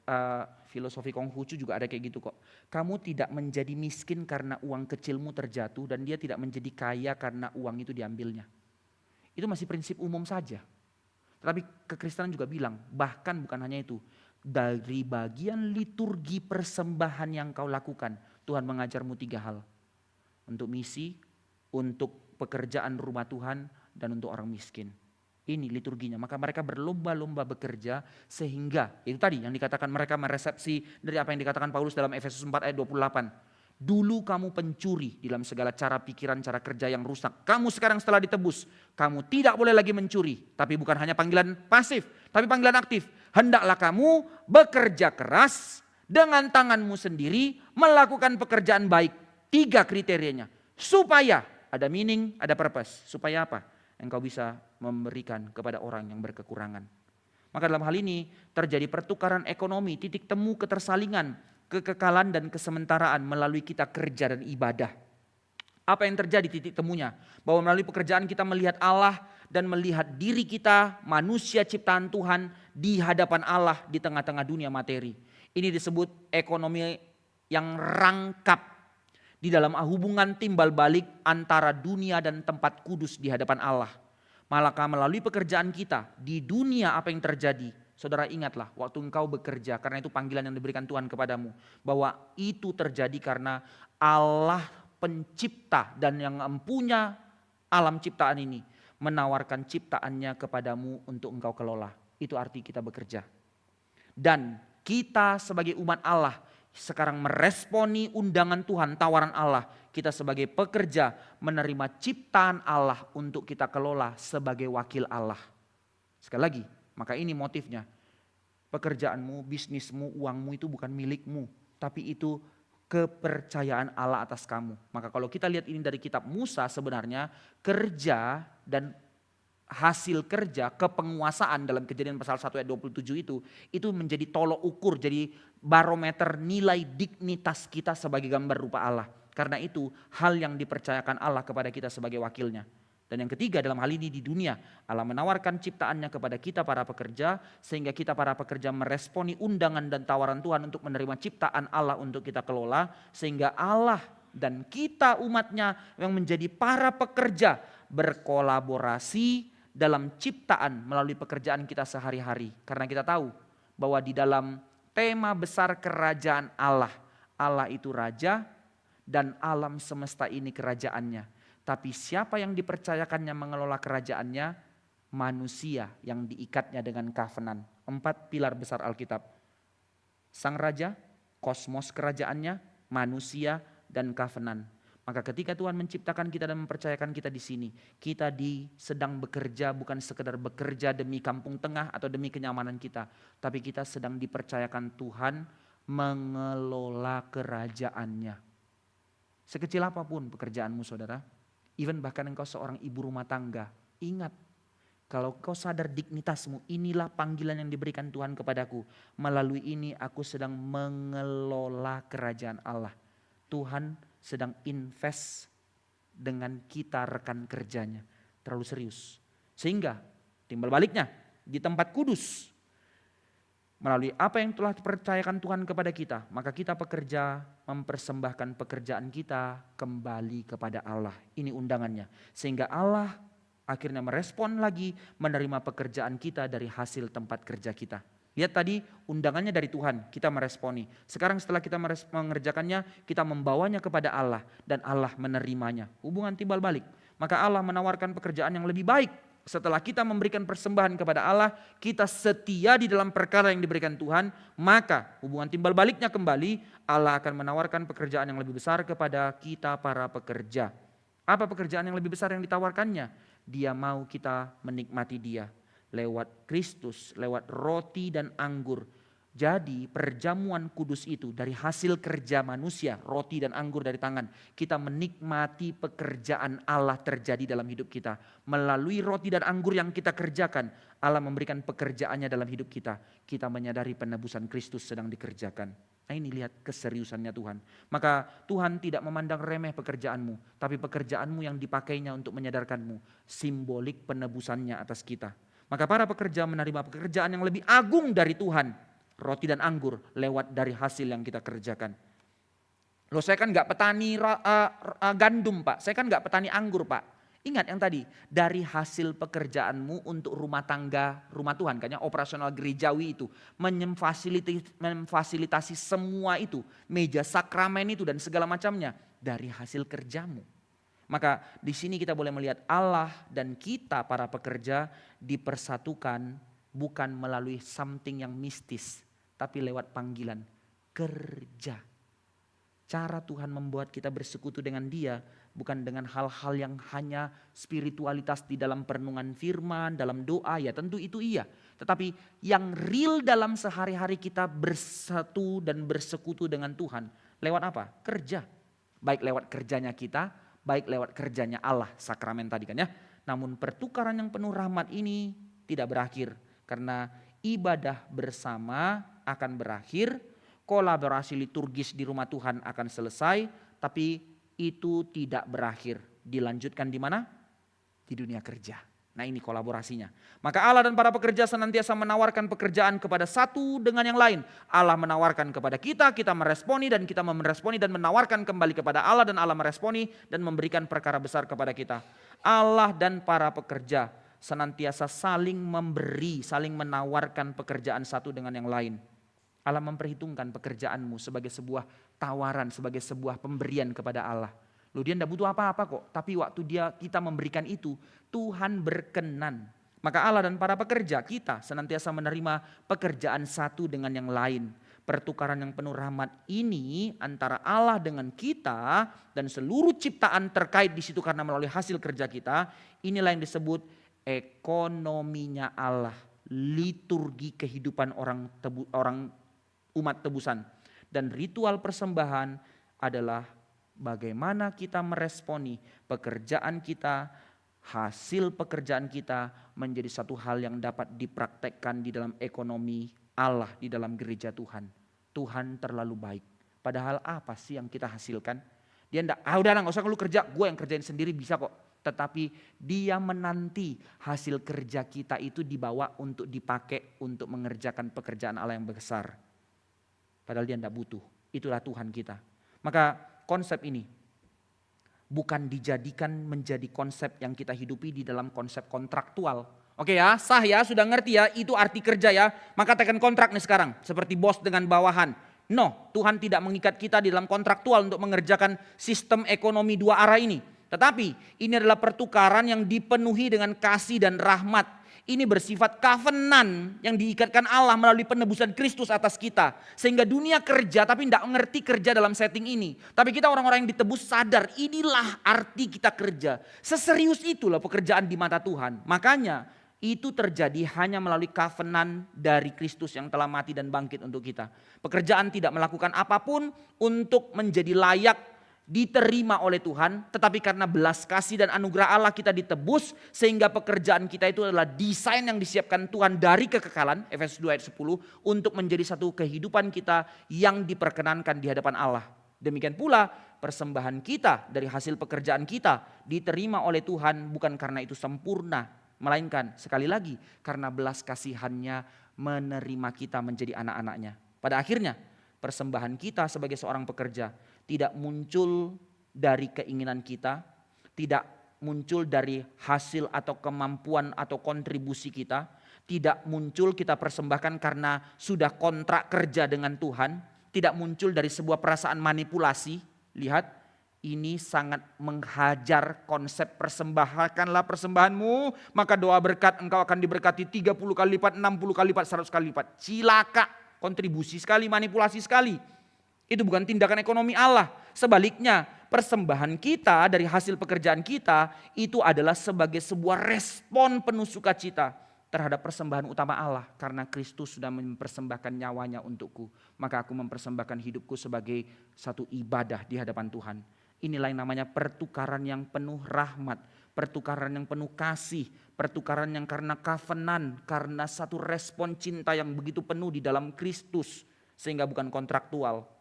filosofi Konghucu juga ada kayak gitu kok. Kamu tidak menjadi miskin karena uang kecilmu terjatuh dan dia tidak menjadi kaya karena uang itu diambilnya. Itu masih prinsip umum saja. Tetapi kekristenan juga bilang, bahkan bukan hanya itu. Dari bagian liturgi persembahan yang kau lakukan, Tuhan mengajarmu 3 hal. Untuk misi, untuk pekerjaan rumah Tuhan, dan untuk orang miskin. Ini liturginya, maka mereka berlomba-lomba bekerja sehingga itu tadi yang dikatakan mereka meresepsi dari apa yang dikatakan Paulus dalam Efesus 4 ayat 28. Dulu kamu pencuri dalam segala cara pikiran, cara kerja yang rusak. Kamu sekarang setelah ditebus, kamu tidak boleh lagi mencuri. Tapi bukan hanya panggilan pasif, tapi panggilan aktif. Hendaklah kamu bekerja keras dengan tanganmu sendiri melakukan pekerjaan baik. 3 kriterianya. Supaya ada meaning, ada purpose. Supaya apa? Engkau bisa memberikan kepada orang yang berkekurangan. Maka dalam hal ini terjadi pertukaran ekonomi, titik temu ketersalingan, kekekalan dan kesementaraan melalui kita kerja dan ibadah. Apa yang terjadi titik temunya? Bahwa melalui pekerjaan kita melihat Allah dan melihat diri kita manusia ciptaan Tuhan di hadapan Allah di tengah-tengah dunia materi. Ini disebut ekonomi yang rangkap. Di dalam hubungan timbal balik antara dunia dan tempat kudus di hadapan Allah. Maka melalui pekerjaan kita di dunia apa yang terjadi, saudara ingatlah waktu engkau bekerja, karena itu panggilan yang diberikan Tuhan kepadamu. Bahwa itu terjadi karena Allah pencipta dan yang mempunyai alam ciptaan ini menawarkan ciptaannya kepadamu untuk engkau kelola. Itu arti kita bekerja. Dan kita sebagai umat Allah sekarang meresponi undangan Tuhan, tawaran Allah. Kita sebagai pekerja menerima ciptaan Allah untuk kita kelola sebagai wakil Allah. Sekali lagi, maka ini motifnya. Pekerjaanmu, bisnismu, uangmu itu bukan milikmu. Tapi itu kepercayaan Allah atas kamu. Maka kalau kita lihat ini dari kitab Musa, sebenarnya kerja dan hasil kerja, kepenguasaan dalam Kejadian pasal 1 ayat 27 itu menjadi tolok ukur, jadi barometer nilai dignitas kita sebagai gambar rupa Allah. Karena itu hal yang dipercayakan Allah kepada kita sebagai wakilnya. Dan yang ketiga dalam hal ini di dunia, Allah menawarkan ciptaannya kepada kita para pekerja, sehingga kita para pekerja meresponi undangan dan tawaran Tuhan untuk menerima ciptaan Allah untuk kita kelola, sehingga Allah dan kita umatnya yang menjadi para pekerja berkolaborasi dalam ciptaan melalui pekerjaan kita sehari-hari. Karena kita tahu bahwa di dalam tema besar kerajaan Allah, Allah itu raja dan alam semesta ini kerajaannya. Tapi siapa yang dipercayakannya mengelola kerajaannya? Manusia yang diikatnya dengan covenant. 4 pilar besar Alkitab. Sang raja, kosmos kerajaannya, manusia, dan covenant. Maka ketika Tuhan menciptakan kita dan mempercayakan kita di sini, kita sedang bekerja bukan sekedar bekerja demi kampung tengah atau demi kenyamanan kita, tapi kita sedang dipercayakan Tuhan mengelola kerajaannya. Sekecil apapun pekerjaanmu saudara, even bahkan engkau seorang ibu rumah tangga, ingat kalau kau sadar dignitasmu, inilah panggilan yang diberikan Tuhan kepadaku. Melalui ini aku sedang mengelola kerajaan Allah. Tuhan sedang invest dengan kita rekan kerjanya. Terlalu serius. Sehingga timbal baliknya di tempat kudus. Melalui apa yang telah dipercayakan Tuhan kepada kita. Maka kita pekerja mempersembahkan pekerjaan kita kembali kepada Allah. Ini undangannya. Sehingga Allah akhirnya merespon lagi menerima pekerjaan kita dari hasil tempat kerja kita. Lihat tadi undangannya dari Tuhan, kita meresponi. Sekarang setelah kita mengerjakannya, kita membawanya kepada Allah dan Allah menerimanya. Hubungan timbal balik. Maka Allah menawarkan pekerjaan yang lebih baik. Setelah kita memberikan persembahan kepada Allah, kita setia di dalam perkara yang diberikan Tuhan, maka hubungan timbal baliknya kembali, Allah akan menawarkan pekerjaan yang lebih besar kepada kita para pekerja. Apa pekerjaan yang lebih besar yang ditawarkannya? Dia mau kita menikmati Dia. Lewat Kristus, lewat roti dan anggur. Jadi perjamuan kudus itu dari hasil kerja manusia, roti dan anggur dari tangan. Kita menikmati pekerjaan Allah terjadi dalam hidup kita. Melalui roti dan anggur yang kita kerjakan, Allah memberikan pekerjaannya dalam hidup kita. Kita menyadari penebusan Kristus sedang dikerjakan. Nah ini lihat keseriusannya Tuhan. Maka Tuhan tidak memandang remeh pekerjaanmu, tapi pekerjaanmu yang dipakainya untuk menyadarkanmu. Simbolik penebusannya atas kita. Maka para pekerja menerima pekerjaan yang lebih agung dari Tuhan. Roti dan anggur lewat dari hasil yang kita kerjakan. Loh saya kan gak petani gandum Pak, saya kan gak petani anggur Pak. Ingat yang tadi, dari hasil pekerjaanmu untuk rumah tangga, rumah Tuhan. Kayaknya operasional gerejawi itu. Memfasilitasi semua itu. Meja sakramen itu dan segala macamnya. Dari hasil kerjamu. Maka di sini kita boleh melihat Allah dan kita para pekerja dipersatukan bukan melalui something yang mistis, tapi lewat panggilan kerja. Cara Tuhan membuat kita bersekutu dengan Dia bukan dengan hal-hal yang hanya spiritualitas di dalam perenungan firman, dalam doa, ya tentu itu iya. Tetapi yang real dalam sehari-hari kita bersatu dan bersekutu dengan Tuhan lewat apa? Kerja. Baik lewat kerjanya kita, baik lewat kerjanya Allah, sakramen tadi kan ya. Namun pertukaran yang penuh rahmat ini tidak berakhir. Karena ibadah bersama akan berakhir, kolaborasi liturgis di rumah Tuhan akan selesai. Tapi itu tidak berakhir. Dilanjutkan di mana? Di dunia kerja. Nah ini kolaborasinya. Maka Allah dan para pekerja senantiasa menawarkan pekerjaan kepada satu dengan yang lain. Allah menawarkan kepada kita, kita meresponi dan kita meresponi dan menawarkan kembali kepada Allah dan Allah meresponi dan memberikan perkara besar kepada kita. Allah dan para pekerja senantiasa saling memberi, saling menawarkan pekerjaan satu dengan yang lain. Allah memperhitungkan pekerjaanmu sebagai sebuah tawaran, sebagai sebuah pemberian kepada Allah. Loh, dia tidak butuh apa-apa kok, tapi waktu kita memberikan itu, Tuhan berkenan. Maka Allah dan para pekerja kita senantiasa menerima pekerjaan satu dengan yang lain. Pertukaran yang penuh rahmat ini antara Allah dengan kita dan seluruh ciptaan terkait di situ karena melalui hasil kerja kita, inilah yang disebut ekonominya Allah, liturgi kehidupan orang umat tebusan. Dan ritual persembahan adalah bagaimana kita meresponi pekerjaan kita, hasil pekerjaan kita menjadi satu hal yang dapat dipraktekkan di dalam ekonomi Allah di dalam gereja Tuhan. Tuhan terlalu baik. Padahal apa sih yang kita hasilkan? Dia enggak, udah gak usah lu kerja, gue yang kerjain sendiri bisa kok. Tetapi dia menanti hasil kerja kita itu dibawa untuk dipakai untuk mengerjakan pekerjaan Allah yang besar. Padahal dia tidak butuh. Itulah Tuhan kita. Maka konsep ini bukan dijadikan menjadi konsep yang kita hidupi di dalam konsep kontraktual. Oke ya, sah ya, sudah ngerti ya, itu arti kerja ya. Maka tekan kontrak nih sekarang, seperti bos dengan bawahan. No, Tuhan tidak mengikat kita di dalam kontraktual untuk mengerjakan sistem ekonomi dua arah ini. Tetapi ini adalah pertukaran yang dipenuhi dengan kasih dan rahmat. Ini bersifat covenant yang diikatkan Allah melalui penebusan Kristus atas kita. Sehingga dunia kerja tapi tidak mengerti kerja dalam setting ini. Tapi kita orang-orang yang ditebus sadar inilah arti kita kerja. Seserius itulah pekerjaan di mata Tuhan. Makanya itu terjadi hanya melalui covenant dari Kristus yang telah mati dan bangkit untuk kita. Pekerjaan tidak melakukan apapun untuk menjadi layak diterima oleh Tuhan, tetapi karena belas kasih dan anugerah Allah kita ditebus sehingga pekerjaan kita itu adalah desain yang disiapkan Tuhan dari kekekalan, Efesus 2 ayat 10, untuk menjadi satu kehidupan kita yang diperkenankan di hadapan Allah. Demikian pula persembahan kita dari hasil pekerjaan kita diterima oleh Tuhan bukan karena itu sempurna, melainkan sekali lagi karena belas kasihannya menerima kita menjadi anak-anaknya. Pada akhirnya persembahan kita sebagai seorang pekerja tidak muncul dari keinginan kita, tidak muncul dari hasil atau kemampuan atau kontribusi kita, tidak muncul kita persembahkan karena sudah kontrak kerja dengan Tuhan, tidak muncul dari sebuah perasaan manipulasi. Lihat, ini sangat menghajar konsep persembahkanlah persembahanmu, maka doa berkat engkau akan diberkati 30 kali lipat, 60 kali lipat, 100 kali lipat. Cilaka, kontribusi sekali, manipulasi sekali. Itu bukan tindakan ekonomi Allah. Sebaliknya, persembahan kita dari hasil pekerjaan kita itu adalah sebagai sebuah respon penuh sukacita terhadap persembahan utama Allah. Karena Kristus sudah mempersembahkan nyawanya untukku. Maka aku mempersembahkan hidupku sebagai satu ibadah di hadapan Tuhan. Inilah yang namanya pertukaran yang penuh rahmat. Pertukaran yang penuh kasih. Pertukaran yang karena covenant. Karena satu respon cinta yang begitu penuh di dalam Kristus. Sehingga bukan kontraktual.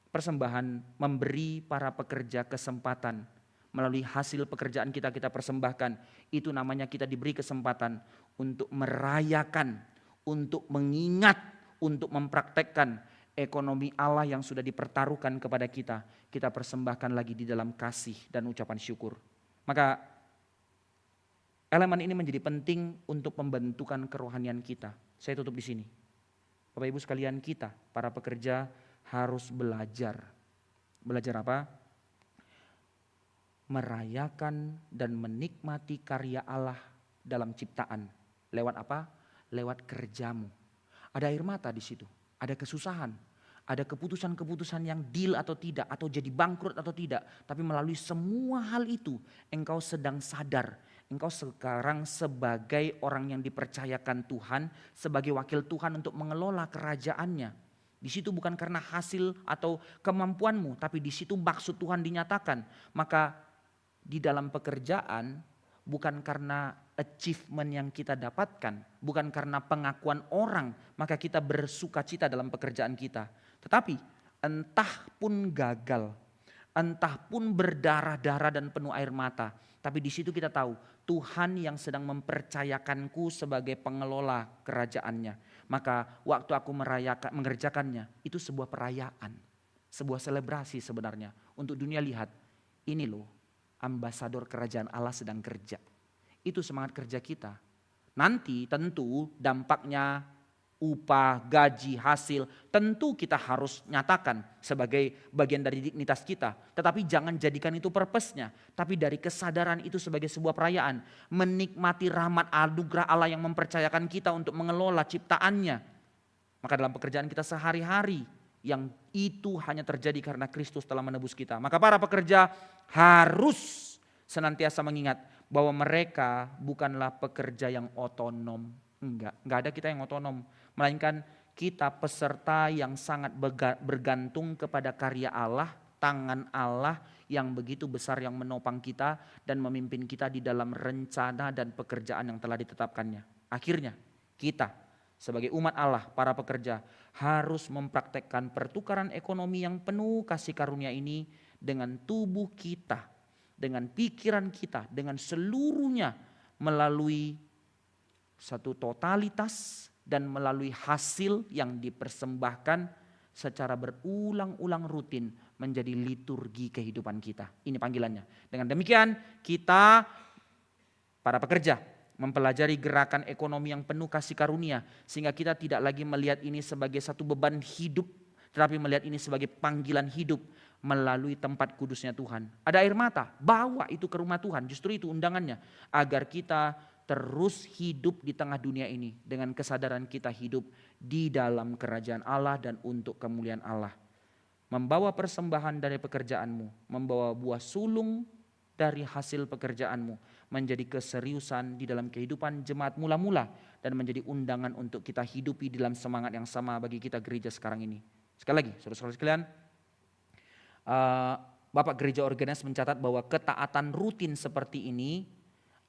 Persembahan memberi para pekerja kesempatan melalui hasil pekerjaan kita persembahkan. Itu namanya kita diberi kesempatan untuk merayakan, untuk mengingat, untuk mempraktekkan ekonomi Allah yang sudah dipertaruhkan kepada kita. Kita persembahkan lagi di dalam kasih dan ucapan syukur. Maka elemen ini menjadi penting untuk pembentukan kerohanian kita. Saya tutup di sini. Bapak Ibu sekalian, kita para pekerja harus belajar. Belajar apa? Merayakan dan menikmati karya Allah dalam ciptaan. Lewat apa? Lewat kerjamu. Ada air mata di situ, ada kesusahan, ada keputusan-keputusan yang deal atau tidak, atau jadi bangkrut atau tidak. Tapi melalui semua hal itu, engkau sedang sadar. Engkau sekarang sebagai orang yang dipercayakan Tuhan, sebagai wakil Tuhan untuk mengelola kerajaannya. Di situ bukan karena hasil atau kemampuanmu, tapi di situ maksud Tuhan dinyatakan. Maka di dalam pekerjaan bukan karena achievement yang kita dapatkan, bukan karena pengakuan orang, maka kita bersukacita dalam pekerjaan kita. Tetapi entah pun gagal, entah pun berdarah-darah dan penuh air mata, tapi di situ kita tahu Tuhan yang sedang mempercayakanku sebagai pengelola kerajaannya. Maka waktu aku mengerjakannya, itu sebuah perayaan, sebuah selebrasi sebenarnya. Untuk dunia lihat, ini loh ambasador kerajaan Allah sedang kerja. Itu semangat kerja kita. Nanti tentu dampaknya upah, gaji, hasil tentu kita harus nyatakan sebagai bagian dari dignitas kita. Tetapi jangan jadikan itu purpose-nya. Tapi dari kesadaran itu sebagai sebuah perayaan. Menikmati rahmat anugerah Allah yang mempercayakan kita untuk mengelola ciptaannya. Maka dalam pekerjaan kita sehari-hari yang itu hanya terjadi karena Kristus telah menebus kita. Maka para pekerja harus senantiasa mengingat bahwa mereka bukanlah pekerja yang otonom. Enggak ada kita yang otonom. Melainkan kita peserta yang sangat bergantung kepada karya Allah, tangan Allah yang begitu besar yang menopang kita dan memimpin kita di dalam rencana dan pekerjaan yang telah ditetapkannya. Akhirnya kita sebagai umat Allah, para pekerja harus mempraktekkan pertukaran ekonomi yang penuh kasih karunia ini dengan tubuh kita, dengan pikiran kita, dengan seluruhnya melalui satu totalitas dan melalui hasil yang dipersembahkan secara berulang-ulang rutin menjadi liturgi kehidupan kita. Ini panggilannya. Dengan demikian kita para pekerja mempelajari gerakan ekonomi yang penuh kasih karunia sehingga kita tidak lagi melihat ini sebagai satu beban hidup, tetapi melihat ini sebagai panggilan hidup melalui tempat kudusnya Tuhan. Ada air mata, bawa itu ke rumah Tuhan. Justru itu undangannya agar kita terus hidup di tengah dunia ini dengan kesadaran kita hidup di dalam kerajaan Allah dan untuk kemuliaan Allah. Membawa persembahan dari pekerjaanmu, membawa buah sulung dari hasil pekerjaanmu menjadi keseriusan di dalam kehidupan jemaat mula-mula dan menjadi undangan untuk kita hidupi dalam semangat yang sama bagi kita gereja sekarang ini. Sekali lagi, saudara-saudara sekalian, Bapak Gereja Organis mencatat bahwa ketaatan rutin seperti ini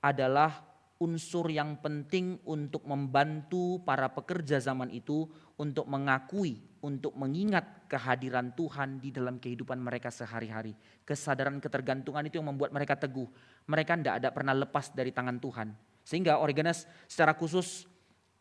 adalah unsur yang penting untuk membantu para pekerja zaman itu untuk mengakui, untuk mengingat kehadiran Tuhan di dalam kehidupan mereka sehari-hari. Kesadaran ketergantungan itu yang membuat mereka teguh. Mereka tidak ada pernah lepas dari tangan Tuhan. Sehingga Origenes secara khusus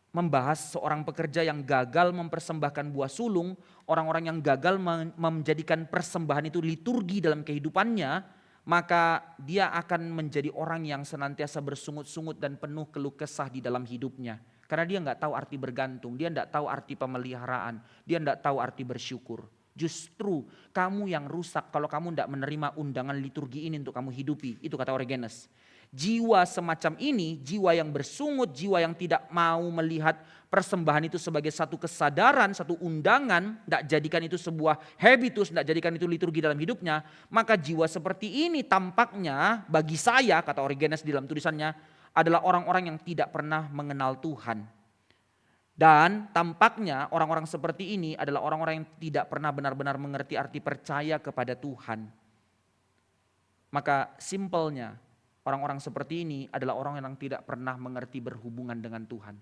membahas seorang pekerja yang gagal mempersembahkan buah sulung, orang-orang yang gagal menjadikan persembahan itu liturgi dalam kehidupannya, maka dia akan menjadi orang yang senantiasa bersungut-sungut dan penuh keluh kesah di dalam hidupnya. Karena dia nggak tahu arti bergantung, dia nggak tahu arti pemeliharaan, dia nggak tahu arti bersyukur. Justru kamu yang rusak kalau kamu nggak menerima undangan liturgi ini untuk kamu hidupi. Itu kata Origenes. Jiwa semacam ini, jiwa yang bersungut, jiwa yang tidak mau melihat persembahan itu sebagai satu kesadaran, satu undangan, tidak jadikan itu sebuah habitus, tidak jadikan itu liturgi dalam hidupnya, maka jiwa seperti ini tampaknya bagi saya, kata Origenes di dalam tulisannya, adalah orang-orang yang tidak pernah mengenal Tuhan. Dan tampaknya orang-orang seperti ini adalah orang-orang yang tidak pernah benar-benar mengerti arti percaya kepada Tuhan. Maka simpelnya, orang-orang seperti ini adalah orang yang tidak pernah mengerti berhubungan dengan Tuhan.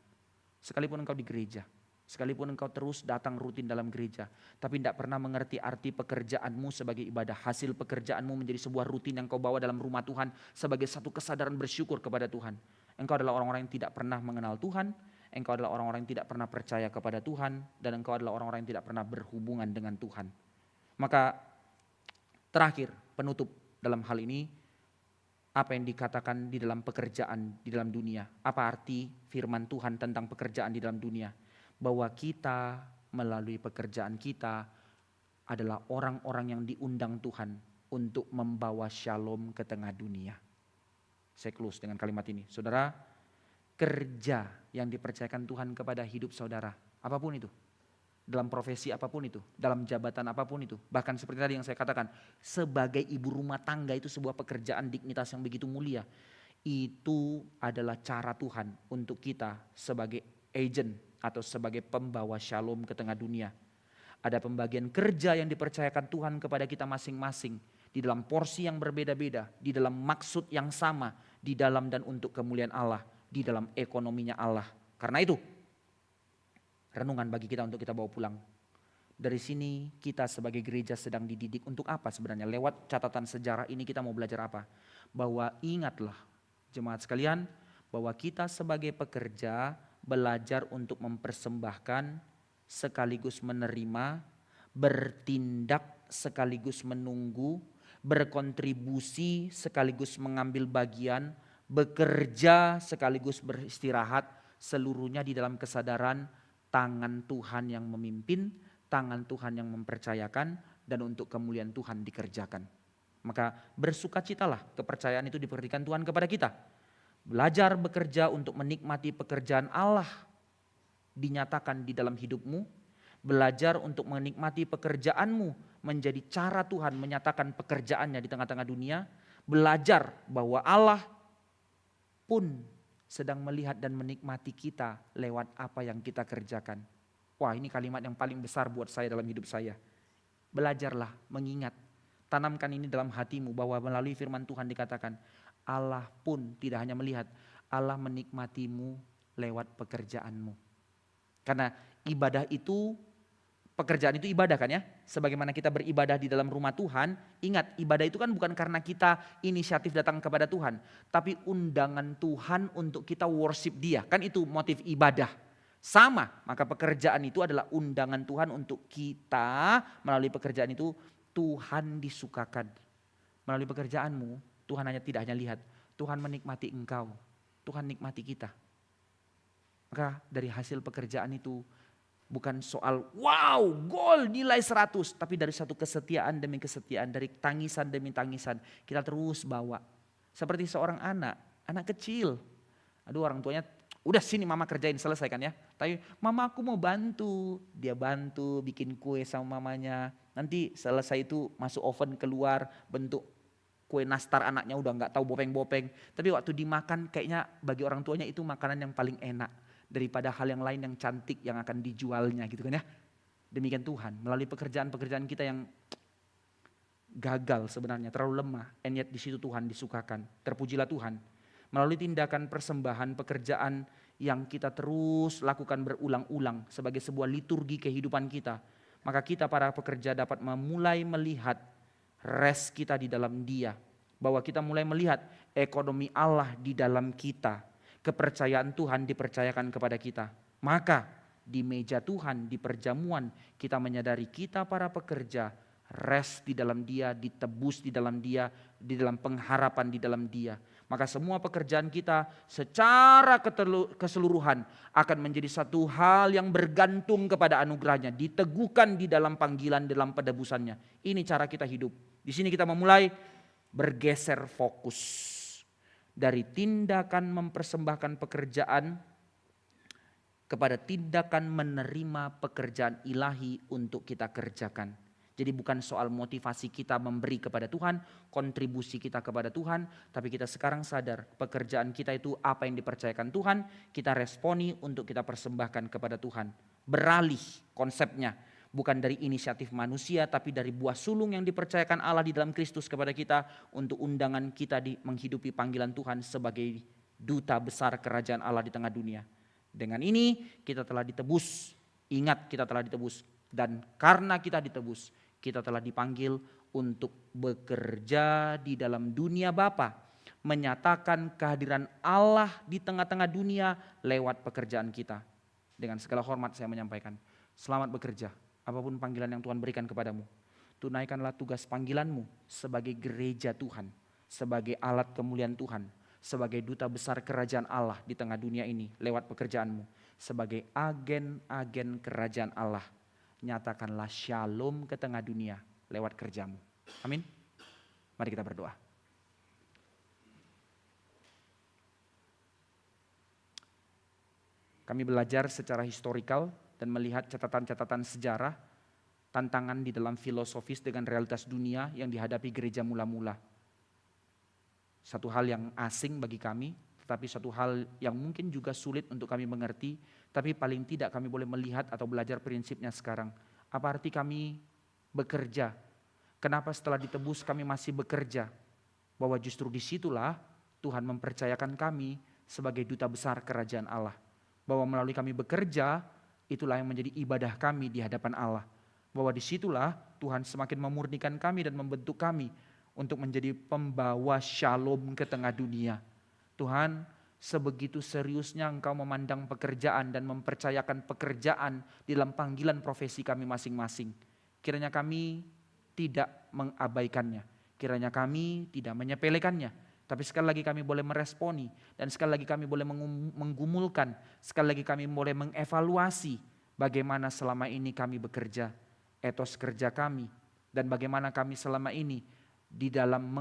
Sekalipun engkau di gereja, sekalipun engkau terus datang rutin dalam gereja, tapi tidak pernah mengerti arti pekerjaanmu sebagai ibadah. Hasil pekerjaanmu menjadi sebuah rutin yang kau bawa dalam rumah Tuhan sebagai satu kesadaran bersyukur kepada Tuhan. Engkau adalah orang-orang yang tidak pernah mengenal Tuhan, engkau adalah orang-orang yang tidak pernah percaya kepada Tuhan, dan engkau adalah orang-orang yang tidak pernah berhubungan dengan Tuhan. Maka terakhir, penutup dalam hal ini, apa yang dikatakan di dalam pekerjaan di dalam dunia. Apa arti firman Tuhan tentang pekerjaan di dalam dunia? Bahwa kita melalui pekerjaan kita adalah orang-orang yang diundang Tuhan untuk membawa shalom ke tengah dunia. Saya close dengan kalimat ini. Saudara, kerja yang dipercayakan Tuhan kepada hidup saudara, apapun itu. Dalam profesi apapun itu, dalam jabatan apapun itu. Bahkan seperti tadi yang saya katakan, sebagai ibu rumah tangga itu sebuah pekerjaan dignitas yang begitu mulia. Itu adalah cara Tuhan untuk kita sebagai agent atau sebagai pembawa shalom ke tengah dunia. Ada pembagian kerja yang dipercayakan Tuhan kepada kita masing-masing. Di dalam porsi yang berbeda-beda, di dalam maksud yang sama, di dalam dan untuk kemuliaan Allah, di dalam ekonominya Allah. Karena itu, renungan bagi kita untuk kita bawa pulang. Dari sini kita sebagai gereja sedang dididik untuk apa sebenarnya? Lewat catatan sejarah ini kita mau belajar apa? Bahwa ingatlah jemaat sekalian, bahwa kita sebagai pekerja belajar untuk mempersembahkan sekaligus menerima, bertindak sekaligus menunggu, berkontribusi sekaligus mengambil bagian, Bekerja sekaligus beristirahat, seluruhnya di dalam kesadaran tangan Tuhan yang memimpin, tangan Tuhan yang mempercayakan, dan untuk kemuliaan Tuhan dikerjakan. Maka bersukacitalah, kepercayaan itu diberikan Tuhan kepada kita. Belajar bekerja untuk menikmati pekerjaan Allah dinyatakan di dalam hidupmu. Belajar untuk menikmati pekerjaanmu menjadi cara Tuhan menyatakan pekerjaannya di tengah-tengah dunia. Belajar bahwa Allah pun sedang melihat dan menikmati kita lewat apa yang kita kerjakan. Wah, ini kalimat yang paling besar buat saya dalam hidup saya. Belajarlah mengingat. Tanamkan ini dalam hatimu bahwa melalui firman Tuhan dikatakan Allah pun tidak hanya melihat, Allah menikmatimu lewat pekerjaanmu. Karena ibadah itu, pekerjaan itu ibadah kan ya. Sebagaimana kita beribadah di dalam rumah Tuhan, ingat ibadah itu kan bukan karena kita inisiatif datang kepada Tuhan. Tapi undangan Tuhan untuk kita worship Dia, kan itu motif ibadah. Sama, maka pekerjaan itu adalah undangan Tuhan untuk kita, melalui pekerjaan itu Tuhan disukakan. Melalui pekerjaanmu, Tuhan tidak hanya lihat, Tuhan menikmati engkau, Tuhan nikmati kita. Maka dari hasil pekerjaan itu bukan soal wow gol nilai 100, tapi dari satu kesetiaan demi kesetiaan, dari tangisan demi tangisan kita terus bawa. Seperti seorang anak kecil. Aduh, orang tuanya udah sini mama kerjain, selesaikan ya. Tapi mama aku mau bantu, dia bantu bikin kue sama mamanya. Nanti selesai itu masuk oven keluar bentuk kue nastar, anaknya udah nggak tahu bopeng-bopeng. Tapi waktu dimakan kayaknya bagi orang tuanya itu makanan yang paling enak daripada hal yang lain yang cantik yang akan dijualnya gitu kan ya. Demikian Tuhan melalui pekerjaan-pekerjaan kita yang gagal sebenarnya, terlalu lemah, and yet di situ Tuhan disukakan. Terpujilah Tuhan. Melalui tindakan persembahan pekerjaan yang kita terus lakukan berulang-ulang sebagai sebuah liturgi kehidupan kita, maka kita para pekerja dapat memulai melihat rest kita di dalam Dia. Bahwa kita mulai melihat ekonomi Allah di dalam kita. Kepercayaan Tuhan dipercayakan kepada kita. Maka di meja Tuhan, di perjamuan kita menyadari kita para pekerja rest di dalam Dia, ditebus di dalam Dia, di dalam pengharapan di dalam Dia. Maka semua pekerjaan kita secara keseluruhan akan menjadi satu hal yang bergantung kepada anugerahnya. Diteguhkan di dalam panggilan, dalam penebusannya. Ini cara kita hidup. Di sini kita memulai bergeser fokus. Dari tindakan mempersembahkan pekerjaan kepada tindakan menerima pekerjaan ilahi untuk kita kerjakan. Jadi bukan soal motivasi kita memberi kepada Tuhan, kontribusi kita kepada Tuhan, tapi kita sekarang sadar pekerjaan kita itu apa yang dipercayakan Tuhan, kita responi untuk kita persembahkan kepada Tuhan. Beralih konsepnya, bukan dari inisiatif manusia, tapi dari buah sulung yang dipercayakan Allah di dalam Kristus kepada kita untuk undangan kita menghidupi panggilan Tuhan sebagai duta besar kerajaan Allah di tengah dunia. Dengan ini kita telah ditebus, ingat kita telah ditebus, dan karena kita ditebus, kita telah dipanggil untuk bekerja di dalam dunia Bapa, menyatakan kehadiran Allah di tengah-tengah dunia lewat pekerjaan kita. Dengan segala hormat saya menyampaikan, selamat bekerja, apapun panggilan yang Tuhan berikan kepadamu. Tunaikanlah tugas panggilanmu sebagai gereja Tuhan, sebagai alat kemuliaan Tuhan, sebagai duta besar kerajaan Allah di tengah dunia ini lewat pekerjaanmu, sebagai agen-agen kerajaan Allah. Nyatakanlah shalom ke tengah dunia lewat kerjamu. Amin. Mari kita berdoa. Kami belajar secara historikal dan melihat catatan-catatan sejarah, tantangan di dalam filosofis dengan realitas dunia yang dihadapi gereja mula-mula. Satu hal yang asing bagi kami, tetapi satu hal yang mungkin juga sulit untuk kami mengerti, tapi paling tidak kami boleh melihat atau belajar prinsipnya sekarang. Apa arti kami bekerja? Kenapa setelah ditebus kami masih bekerja? Bahwa justru disitulah Tuhan mempercayakan kami sebagai duta besar kerajaan Allah. Bahwa melalui kami bekerja, itulah yang menjadi ibadah kami di hadapan Allah. Bahwa disitulah Tuhan semakin memurnikan kami dan membentuk kami untuk menjadi pembawa shalom ke tengah dunia. Tuhan, sebegitu seriusnya Engkau memandang pekerjaan dan mempercayakan pekerjaan di dalam panggilan profesi kami masing-masing. Kiranya kami tidak mengabaikannya, kiranya kami tidak menyepelekannya, Tapi sekali lagi kami boleh meresponi, dan sekali lagi kami boleh menggumulkan, sekali lagi kami boleh mengevaluasi bagaimana selama ini kami bekerja, etos kerja kami, dan bagaimana kami selama ini di dalam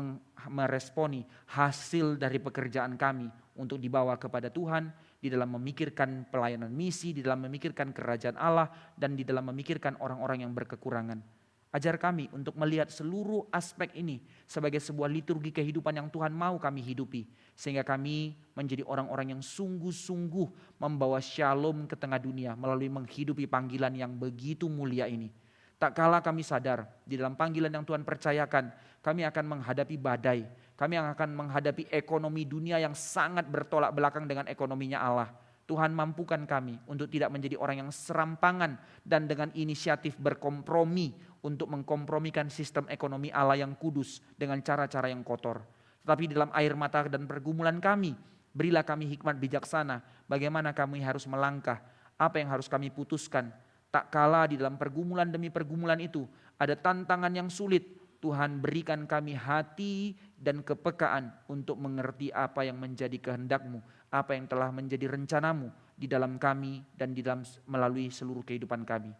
meresponi hasil dari pekerjaan kami untuk dibawa kepada Tuhan, di dalam memikirkan pelayanan misi, di dalam memikirkan kerajaan Allah, dan di dalam memikirkan orang-orang yang berkekurangan. Ajar kami untuk melihat seluruh aspek ini sebagai sebuah liturgi kehidupan yang Tuhan mau kami hidupi. Sehingga kami menjadi orang-orang yang sungguh-sungguh membawa shalom ke tengah dunia melalui menghidupi panggilan yang begitu mulia ini. Tak kala kami sadar di dalam panggilan yang Tuhan percayakan, kami akan menghadapi badai. Kami akan menghadapi ekonomi dunia yang sangat bertolak belakang dengan ekonominya Allah. Tuhan mampukan kami untuk tidak menjadi orang yang serampangan dan dengan inisiatif berkompromi untuk mengkompromikan sistem ekonomi Allah yang kudus dengan cara-cara yang kotor. Tetapi dalam air mata dan pergumulan kami, berilah kami hikmat bijaksana bagaimana kami harus melangkah, apa yang harus kami putuskan. Tak kala di dalam pergumulan demi pergumulan itu ada tantangan yang sulit, Tuhan berikan kami hati dan kepekaan untuk mengerti apa yang menjadi kehendak-Mu, apa yang telah menjadi rencanamu di dalam kami dan di dalam melalui seluruh kehidupan kami.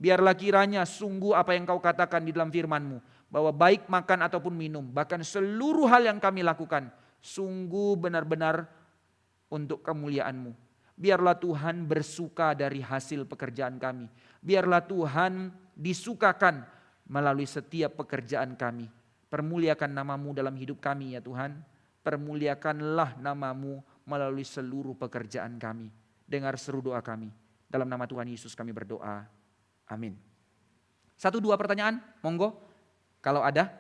Biarlah kiranya sungguh apa yang Kau katakan di dalam firman-Mu, bahwa baik makan ataupun minum, bahkan seluruh hal yang kami lakukan, sungguh benar-benar untuk kemuliaan-Mu. Biarlah Tuhan bersuka dari hasil pekerjaan kami. Biarlah Tuhan disukakan melalui setiap pekerjaan kami. Permuliakan nama-Mu dalam hidup kami ya Tuhan. Permuliakanlah nama-Mu melalui seluruh pekerjaan kami. Dengar seru doa kami. Dalam nama Tuhan Yesus kami berdoa. Amin. 1-2 pertanyaan, monggo. Kalau ada.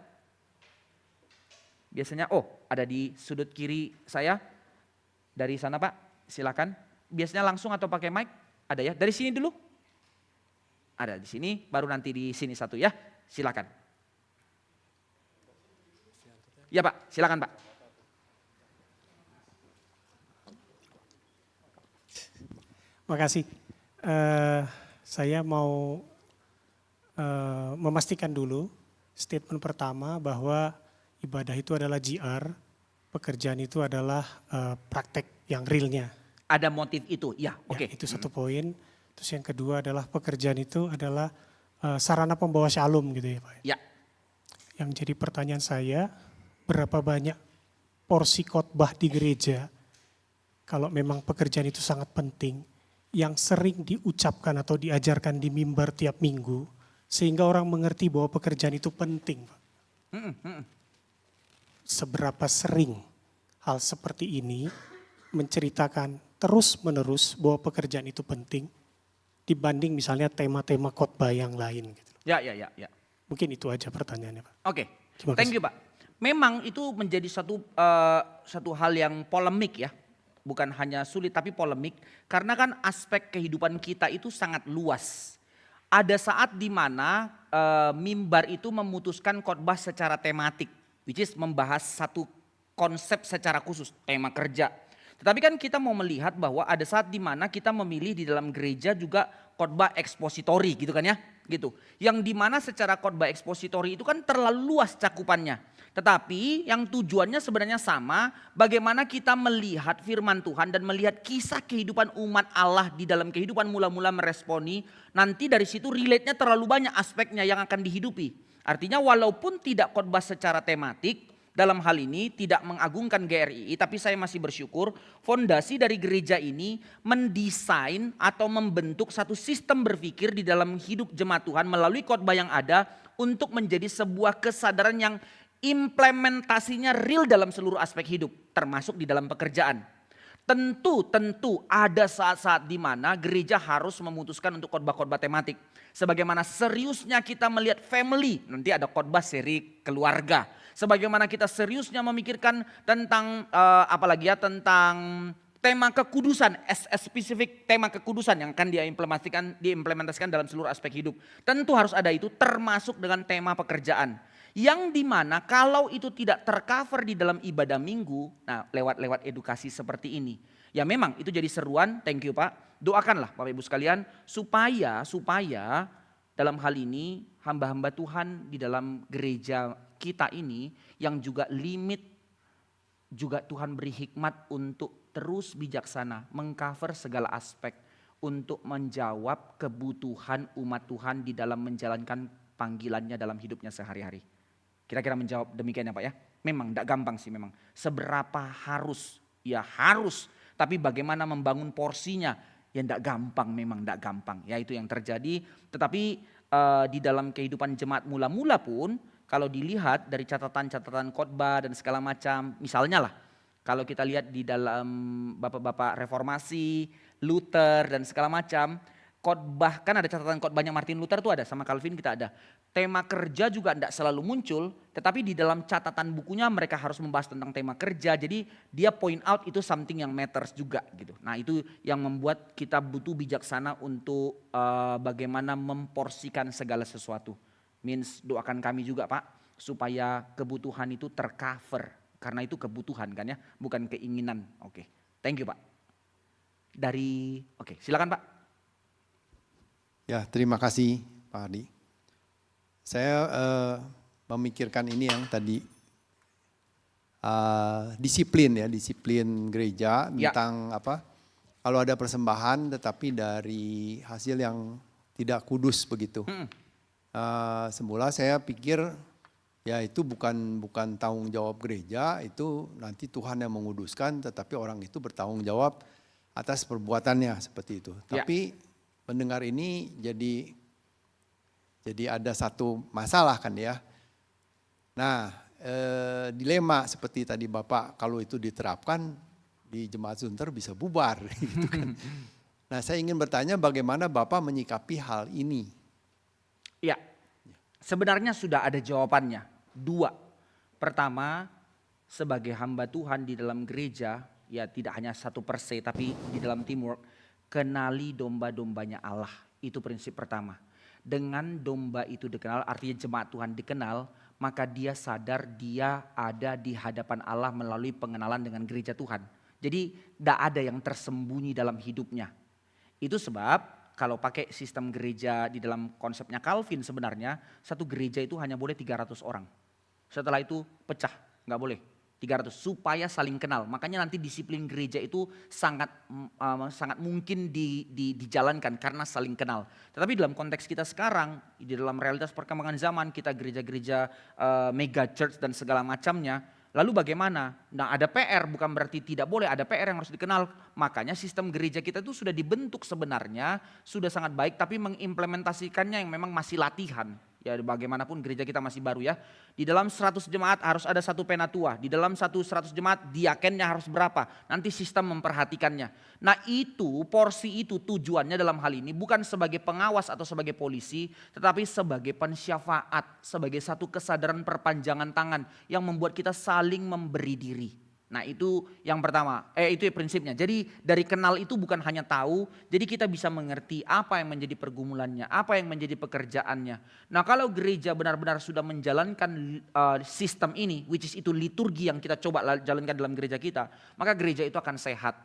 Biasanya, ada di sudut kiri saya. Dari sana Pak, silakan. Biasanya langsung atau pakai mic? Ada ya? Dari sini dulu? Ada di sini, baru nanti di sini satu ya. Silakan. Ya Pak, silakan Pak. Makasih. Saya mau memastikan dulu statement pertama bahwa ibadah itu adalah GR, pekerjaan itu adalah praktek yang realnya. Ada motif itu, ya oke. Itu satu poin. Terus yang kedua adalah pekerjaan itu adalah sarana pembawa shalom gitu ya Pak. Ya. Yang jadi pertanyaan saya, berapa banyak porsi khotbah di gereja, kalau memang pekerjaan itu sangat penting, yang sering diucapkan atau diajarkan di mimbar tiap minggu, sehingga orang mengerti bahwa pekerjaan itu penting Pak. Seberapa sering hal seperti ini menceritakan terus-menerus bahwa pekerjaan itu penting, dibanding misalnya tema-tema khotbah yang lain gitu. Ya. Mungkin itu aja pertanyaannya Pak. Oke, thank you Pak. Memang itu menjadi satu hal yang polemik ya. Bukan hanya sulit tapi polemik. Karena kan aspek kehidupan kita itu sangat luas. Ada saat di mana mimbar itu memutuskan khotbah secara tematik. Which is membahas satu konsep secara khusus, tema kerja. Tetapi kan kita mau melihat bahwa ada saat di mana kita memilih di dalam gereja juga khotbah ekspositori gitu kan ya. Gitu. Yang di mana secara khotbah ekspositori itu kan terlalu luas cakupannya. Tetapi yang tujuannya sebenarnya sama, bagaimana kita melihat firman Tuhan dan melihat kisah kehidupan umat Allah di dalam kehidupan mula-mula meresponi, nanti dari situ relate-nya terlalu banyak aspeknya yang akan dihidupi. Artinya walaupun tidak khotbah secara tematik, dalam hal ini tidak mengagungkan GRII, tapi saya masih bersyukur fondasi dari gereja ini mendesain atau membentuk satu sistem berpikir di dalam hidup jemaat Tuhan melalui khotbah yang ada untuk menjadi sebuah kesadaran yang implementasinya real dalam seluruh aspek hidup, termasuk di dalam pekerjaan. Tentu ada saat-saat di mana gereja harus memutuskan untuk khotbah-khotbah tematik. Sebagaimana seriusnya kita melihat family, nanti ada khotbah seri keluarga. Sebagaimana kita seriusnya memikirkan tentang tentang tema kekudusan, spesifik tema kekudusan yang akan diimplementasikan dalam seluruh aspek hidup. Tentu harus ada itu termasuk dengan tema pekerjaan. Yang dimana kalau itu tidak tercover di dalam ibadah minggu, nah lewat edukasi seperti ini. Ya memang itu jadi seruan, thank you Pak. Doakanlah Bapak Ibu sekalian supaya dalam hal ini hamba-hamba Tuhan di dalam gereja kita ini yang juga limit juga Tuhan beri hikmat untuk terus bijaksana mengcover segala aspek untuk menjawab kebutuhan umat Tuhan di dalam menjalankan panggilannya dalam hidupnya sehari-hari. Kira-kira menjawab demikian ya Pak ya? Memang tidak gampang sih memang. Seberapa harus? Ya harus. Tapi bagaimana membangun porsinya? Ya tidak gampang, memang tidak gampang. Ya itu yang terjadi. Tetapi di dalam kehidupan jemaat mula-mula pun kalau dilihat dari catatan-catatan khotbah dan segala macam, misalnya lah, kalau kita lihat di dalam bapak-bapak reformasi, Luther dan segala macam, khotbah kan ada catatan khotbahnya Martin Luther tuh ada, sama Calvin kita ada. Tema kerja juga tidak selalu muncul, tetapi di dalam catatan bukunya mereka harus membahas tentang tema kerja. Jadi dia point out itu something yang matters juga gitu. Nah itu yang membuat kita butuh bijaksana untuk bagaimana memporsikan segala sesuatu. Means doakan kami juga Pak, supaya kebutuhan itu tercover. Karena itu kebutuhan kan ya, bukan keinginan. Oke, thank you Pak. Silakan Pak. Ya, terima kasih Pak Hadi. Saya memikirkan ini yang tadi disiplin gereja tentang apa? Kalau ada persembahan tetapi dari hasil yang tidak kudus begitu. Semula saya pikir ya itu bukan tanggung jawab gereja, itu nanti Tuhan yang menguduskan, tetapi orang itu bertanggung jawab atas perbuatannya seperti itu. Tapi mendengar ini jadi ada satu masalah kan ya. Nah dilema seperti tadi Bapak, kalau itu diterapkan di Jemaat Sunter bisa bubar gitu kan. Nah saya ingin bertanya bagaimana Bapak menyikapi hal ini? Ya, sebenarnya sudah ada jawabannya. 2. Pertama, sebagai hamba Tuhan di dalam gereja, ya tidak hanya satu per se, tapi di dalam teamwork, kenali domba-dombanya Allah. Itu prinsip pertama. Dengan domba itu dikenal, artinya jemaat Tuhan dikenal, maka dia sadar dia ada di hadapan Allah melalui pengenalan dengan gereja Tuhan. Jadi tidak ada yang tersembunyi dalam hidupnya. Itu sebab kalau pakai sistem gereja di dalam konsepnya Calvin sebenarnya, satu gereja itu hanya boleh 300 orang. Setelah itu pecah, nggak boleh. 300 supaya saling kenal. Makanya nanti disiplin gereja itu sangat mungkin dijalankan karena saling kenal. Tetapi dalam konteks kita sekarang, di dalam realitas perkembangan zaman, kita gereja-gereja mega church dan segala macamnya, lalu bagaimana? Nah ada PR, bukan berarti tidak boleh, ada PR yang harus dikenal. Makanya sistem gereja kita itu sudah dibentuk sebenarnya, sudah sangat baik, tapi mengimplementasikannya yang memang masih latihan. Ya bagaimanapun gereja kita masih baru ya. Di dalam 100 jemaat harus ada satu penatua. Di dalam 100 jemaat diakennya harus berapa. Nanti sistem memperhatikannya. Nah itu porsi itu tujuannya dalam hal ini bukan sebagai pengawas atau sebagai polisi. Tetapi sebagai pensyafaat. Sebagai satu kesadaran perpanjangan tangan. Yang membuat kita saling memberi diri. Nah itu yang pertama, itu prinsipnya. Jadi dari kenal itu bukan hanya tahu, jadi kita bisa mengerti apa yang menjadi pergumulannya, apa yang menjadi pekerjaannya. Nah kalau gereja benar-benar sudah menjalankan sistem ini, which is itu liturgi yang kita coba jalankan dalam gereja kita, maka gereja itu akan sehat.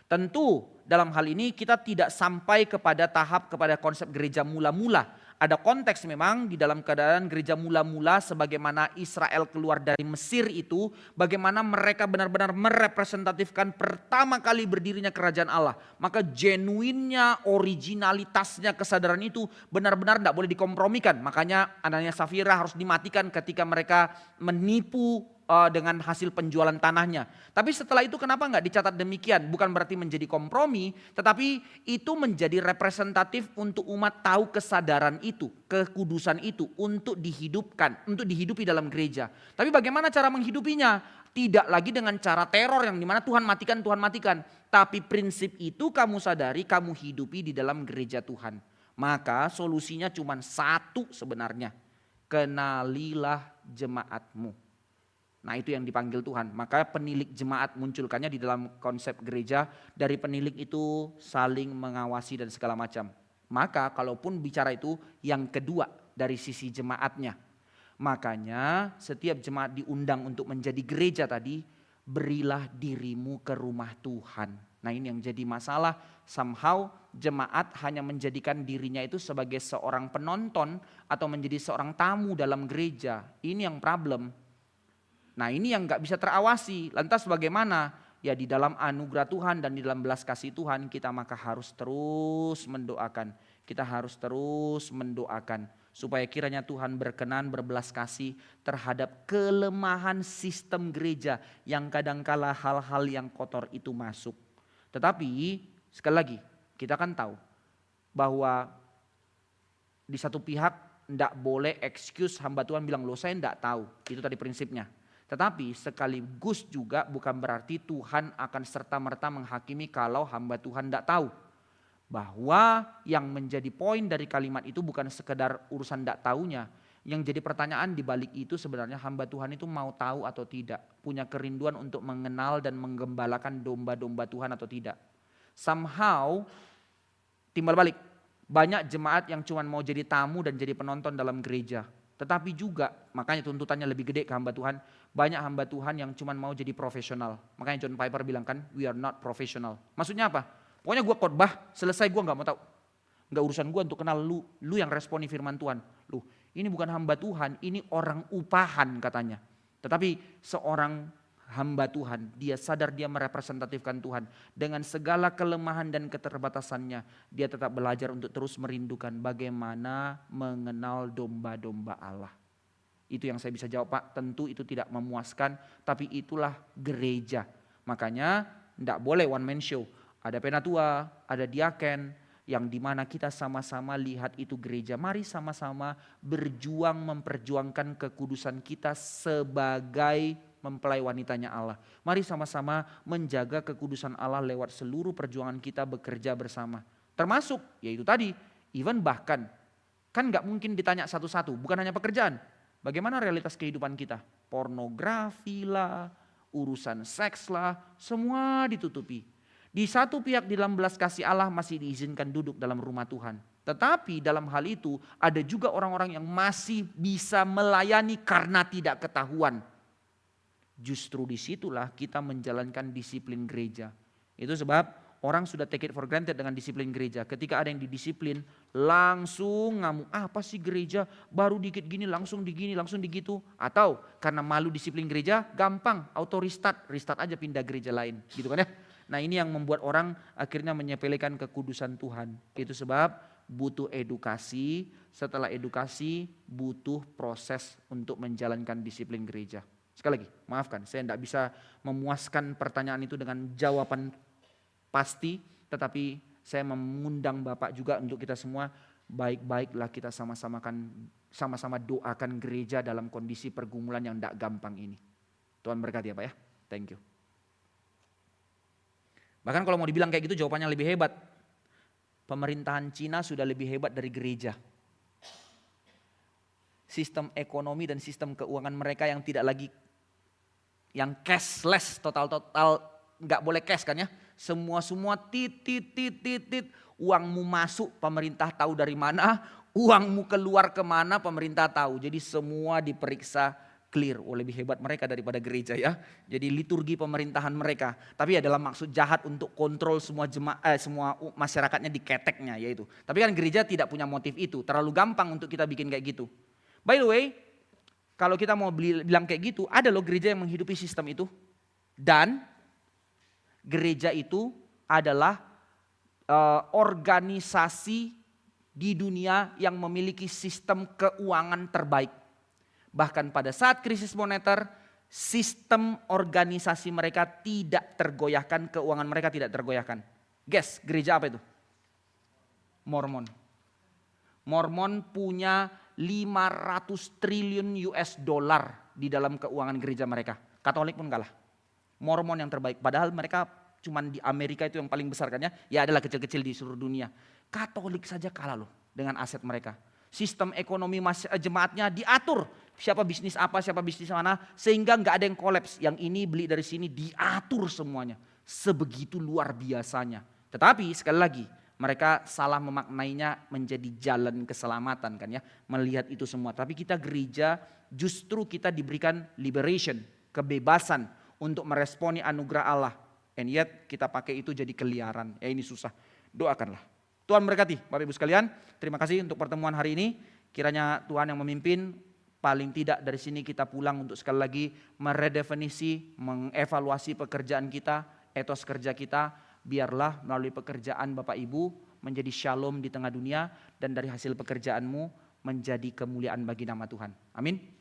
Tentu dalam hal ini kita tidak sampai kepada tahap kepada konsep gereja mula-mula. Ada konteks memang di dalam keadaan gereja mula-mula sebagaimana Israel keluar dari Mesir itu. Bagaimana mereka benar-benar merepresentatifkan pertama kali berdirinya kerajaan Allah. Maka genuinnya, originalitasnya kesadaran itu benar-benar tidak boleh dikompromikan. Makanya Anania Safira harus dimatikan ketika mereka menipu dengan hasil penjualan tanahnya. Tapi setelah itu kenapa nggak dicatat demikian? Bukan berarti menjadi kompromi, tetapi itu menjadi representatif untuk umat tahu kesadaran itu, kekudusan itu untuk dihidupkan, untuk dihidupi dalam gereja. Tapi bagaimana cara menghidupinya? Tidak lagi dengan cara teror yang dimana Tuhan matikan. Tapi prinsip itu kamu sadari, kamu hidupi di dalam gereja Tuhan. Maka solusinya cuma satu sebenarnya. Kenalilah jemaatmu. Nah itu yang dipanggil Tuhan. Maka penilik jemaat munculkannya di dalam konsep gereja. Dari penilik itu saling mengawasi dan segala macam. Maka kalaupun bicara itu yang kedua dari sisi jemaatnya. Makanya setiap jemaat diundang untuk menjadi gereja tadi. Berilah dirimu ke rumah Tuhan. Nah ini yang jadi masalah. Somehow jemaat hanya menjadikan dirinya itu sebagai seorang penonton. Atau menjadi seorang tamu dalam gereja. Ini yang problem. Nah ini yang gak bisa terawasi. Lantas bagaimana? Ya di dalam anugerah Tuhan dan di dalam belas kasih Tuhan kita maka harus terus mendoakan. Kita harus terus mendoakan supaya kiranya Tuhan berkenan berbelas kasih terhadap kelemahan sistem gereja yang kadangkala hal-hal yang kotor itu masuk. Tetapi sekali lagi kita kan tahu bahwa di satu pihak tidak boleh excuse hamba Tuhan bilang loh saya tidak tahu. Itu tadi prinsipnya. Tetapi sekaligus juga bukan berarti Tuhan akan serta-merta menghakimi kalau hamba Tuhan tidak tahu. Bahwa yang menjadi poin dari kalimat itu bukan sekedar urusan tidak taunya. Yang jadi pertanyaan di balik itu sebenarnya hamba Tuhan itu mau tahu atau tidak. Punya kerinduan untuk mengenal dan menggembalakan domba-domba Tuhan atau tidak. Somehow timbal balik. Banyak jemaat yang cuma mau jadi tamu dan jadi penonton dalam gereja. Tetapi juga, makanya tuntutannya lebih gede ke hamba Tuhan. Banyak hamba Tuhan yang cuma mau jadi profesional. Makanya John Piper bilang kan, we are not professional. Maksudnya apa? Pokoknya gue khotbah, selesai gue gak mau tahu. Gak urusan gue untuk kenal lu yang responi firman Tuhan. Lu, ini bukan hamba Tuhan, ini orang upahan katanya. Tetapi seorang hamba Tuhan, dia sadar dia merepresentatifkan Tuhan. Dengan segala kelemahan dan keterbatasannya, dia tetap belajar untuk terus merindukan bagaimana mengenal domba-domba Allah. Itu yang saya bisa jawab Pak, tentu itu tidak memuaskan, tapi itulah gereja. Makanya tidak boleh one man show. Ada penatua, ada diaken, yang dimana kita sama-sama lihat itu gereja. Mari sama-sama berjuang memperjuangkan kekudusan kita sebagai mempelai wanitanya Allah. Mari sama-sama menjaga kekudusan Allah lewat seluruh perjuangan kita bekerja bersama. Termasuk yaitu tadi, even bahkan kan gak mungkin ditanya satu-satu, bukan hanya pekerjaan. Bagaimana realitas kehidupan kita? Pornografi lah, urusan seks lah, semua ditutupi. Di satu pihak di dalam belas kasih Allah masih diizinkan duduk dalam rumah Tuhan. Tetapi dalam hal itu ada juga orang-orang yang masih bisa melayani karena tidak ketahuan. Justru disitulah kita menjalankan disiplin gereja. Itu sebab orang sudah take it for granted dengan disiplin gereja. Ketika ada yang didisiplin langsung ngamuk. Apa sih gereja baru dikit gini langsung digini langsung digitu. Atau karena malu disiplin gereja gampang auto restart aja pindah gereja lain gitu kan ya. Nah ini yang membuat orang akhirnya menyepelekan kekudusan Tuhan. Itu sebab butuh edukasi, setelah edukasi butuh proses untuk menjalankan disiplin gereja. Sekali lagi, maafkan saya tidak bisa memuaskan pertanyaan itu dengan jawaban pasti. Tetapi saya mengundang Bapak juga untuk kita semua baik-baiklah kita sama-sama doakan gereja dalam kondisi pergumulan yang tidak gampang ini. Tuhan berkati ya Pak ya. Thank you. Bahkan kalau mau dibilang kayak gitu jawabannya lebih hebat. Pemerintahan Cina sudah lebih hebat dari gereja. Sistem ekonomi dan sistem keuangan mereka yang tidak lagi, yang cashless, total nggak boleh cash kan ya. Semua tit, uangmu masuk pemerintah tahu dari mana, uangmu keluar kemana pemerintah tahu. Jadi semua diperiksa clear. Lebih hebat mereka daripada gereja ya. Jadi liturgi pemerintahan mereka. Tapi ya dalam maksud jahat untuk kontrol semua semua masyarakatnya diketeknya yaitu. Tapi kan gereja tidak punya motif itu. Terlalu gampang untuk kita bikin kayak gitu. By the way, kalau kita mau bilang kayak gitu, ada loh gereja yang menghidupi sistem itu. Dan gereja itu adalah organisasi di dunia yang memiliki sistem keuangan terbaik. Bahkan pada saat krisis moneter, sistem organisasi mereka tidak tergoyahkan, keuangan mereka tidak tergoyahkan. Guess, gereja apa itu? Mormon. Mormon punya 500 triliun US dollar di dalam keuangan gereja mereka. Katolik pun kalah. Mormon yang terbaik. Padahal mereka cuman di Amerika itu yang paling besar kan ya. Ya adalah kecil-kecil di seluruh dunia. Katolik saja kalah loh dengan aset mereka. Sistem ekonomi jemaatnya diatur. Siapa bisnis apa, siapa bisnis mana. Sehingga nggak ada yang kolaps. Yang ini beli dari sini diatur semuanya. Sebegitu luar biasanya. Tetapi sekali lagi mereka salah memaknainya menjadi jalan keselamatan kan ya. Melihat itu semua. Tapi kita gereja justru kita diberikan liberation. Kebebasan untuk meresponi anugerah Allah. And yet kita pakai itu jadi keliaran. Ya ini susah. Doakanlah. Tuhan berkati Bapak Ibu sekalian. Terima kasih untuk pertemuan hari ini. Kiranya Tuhan yang memimpin paling tidak dari sini kita pulang untuk sekali lagi meredefinisi, mengevaluasi pekerjaan kita, etos kerja kita. Biarlah melalui pekerjaan Bapak Ibu menjadi shalom di tengah dunia, dan dari hasil pekerjaanmu menjadi kemuliaan bagi nama Tuhan. Amin.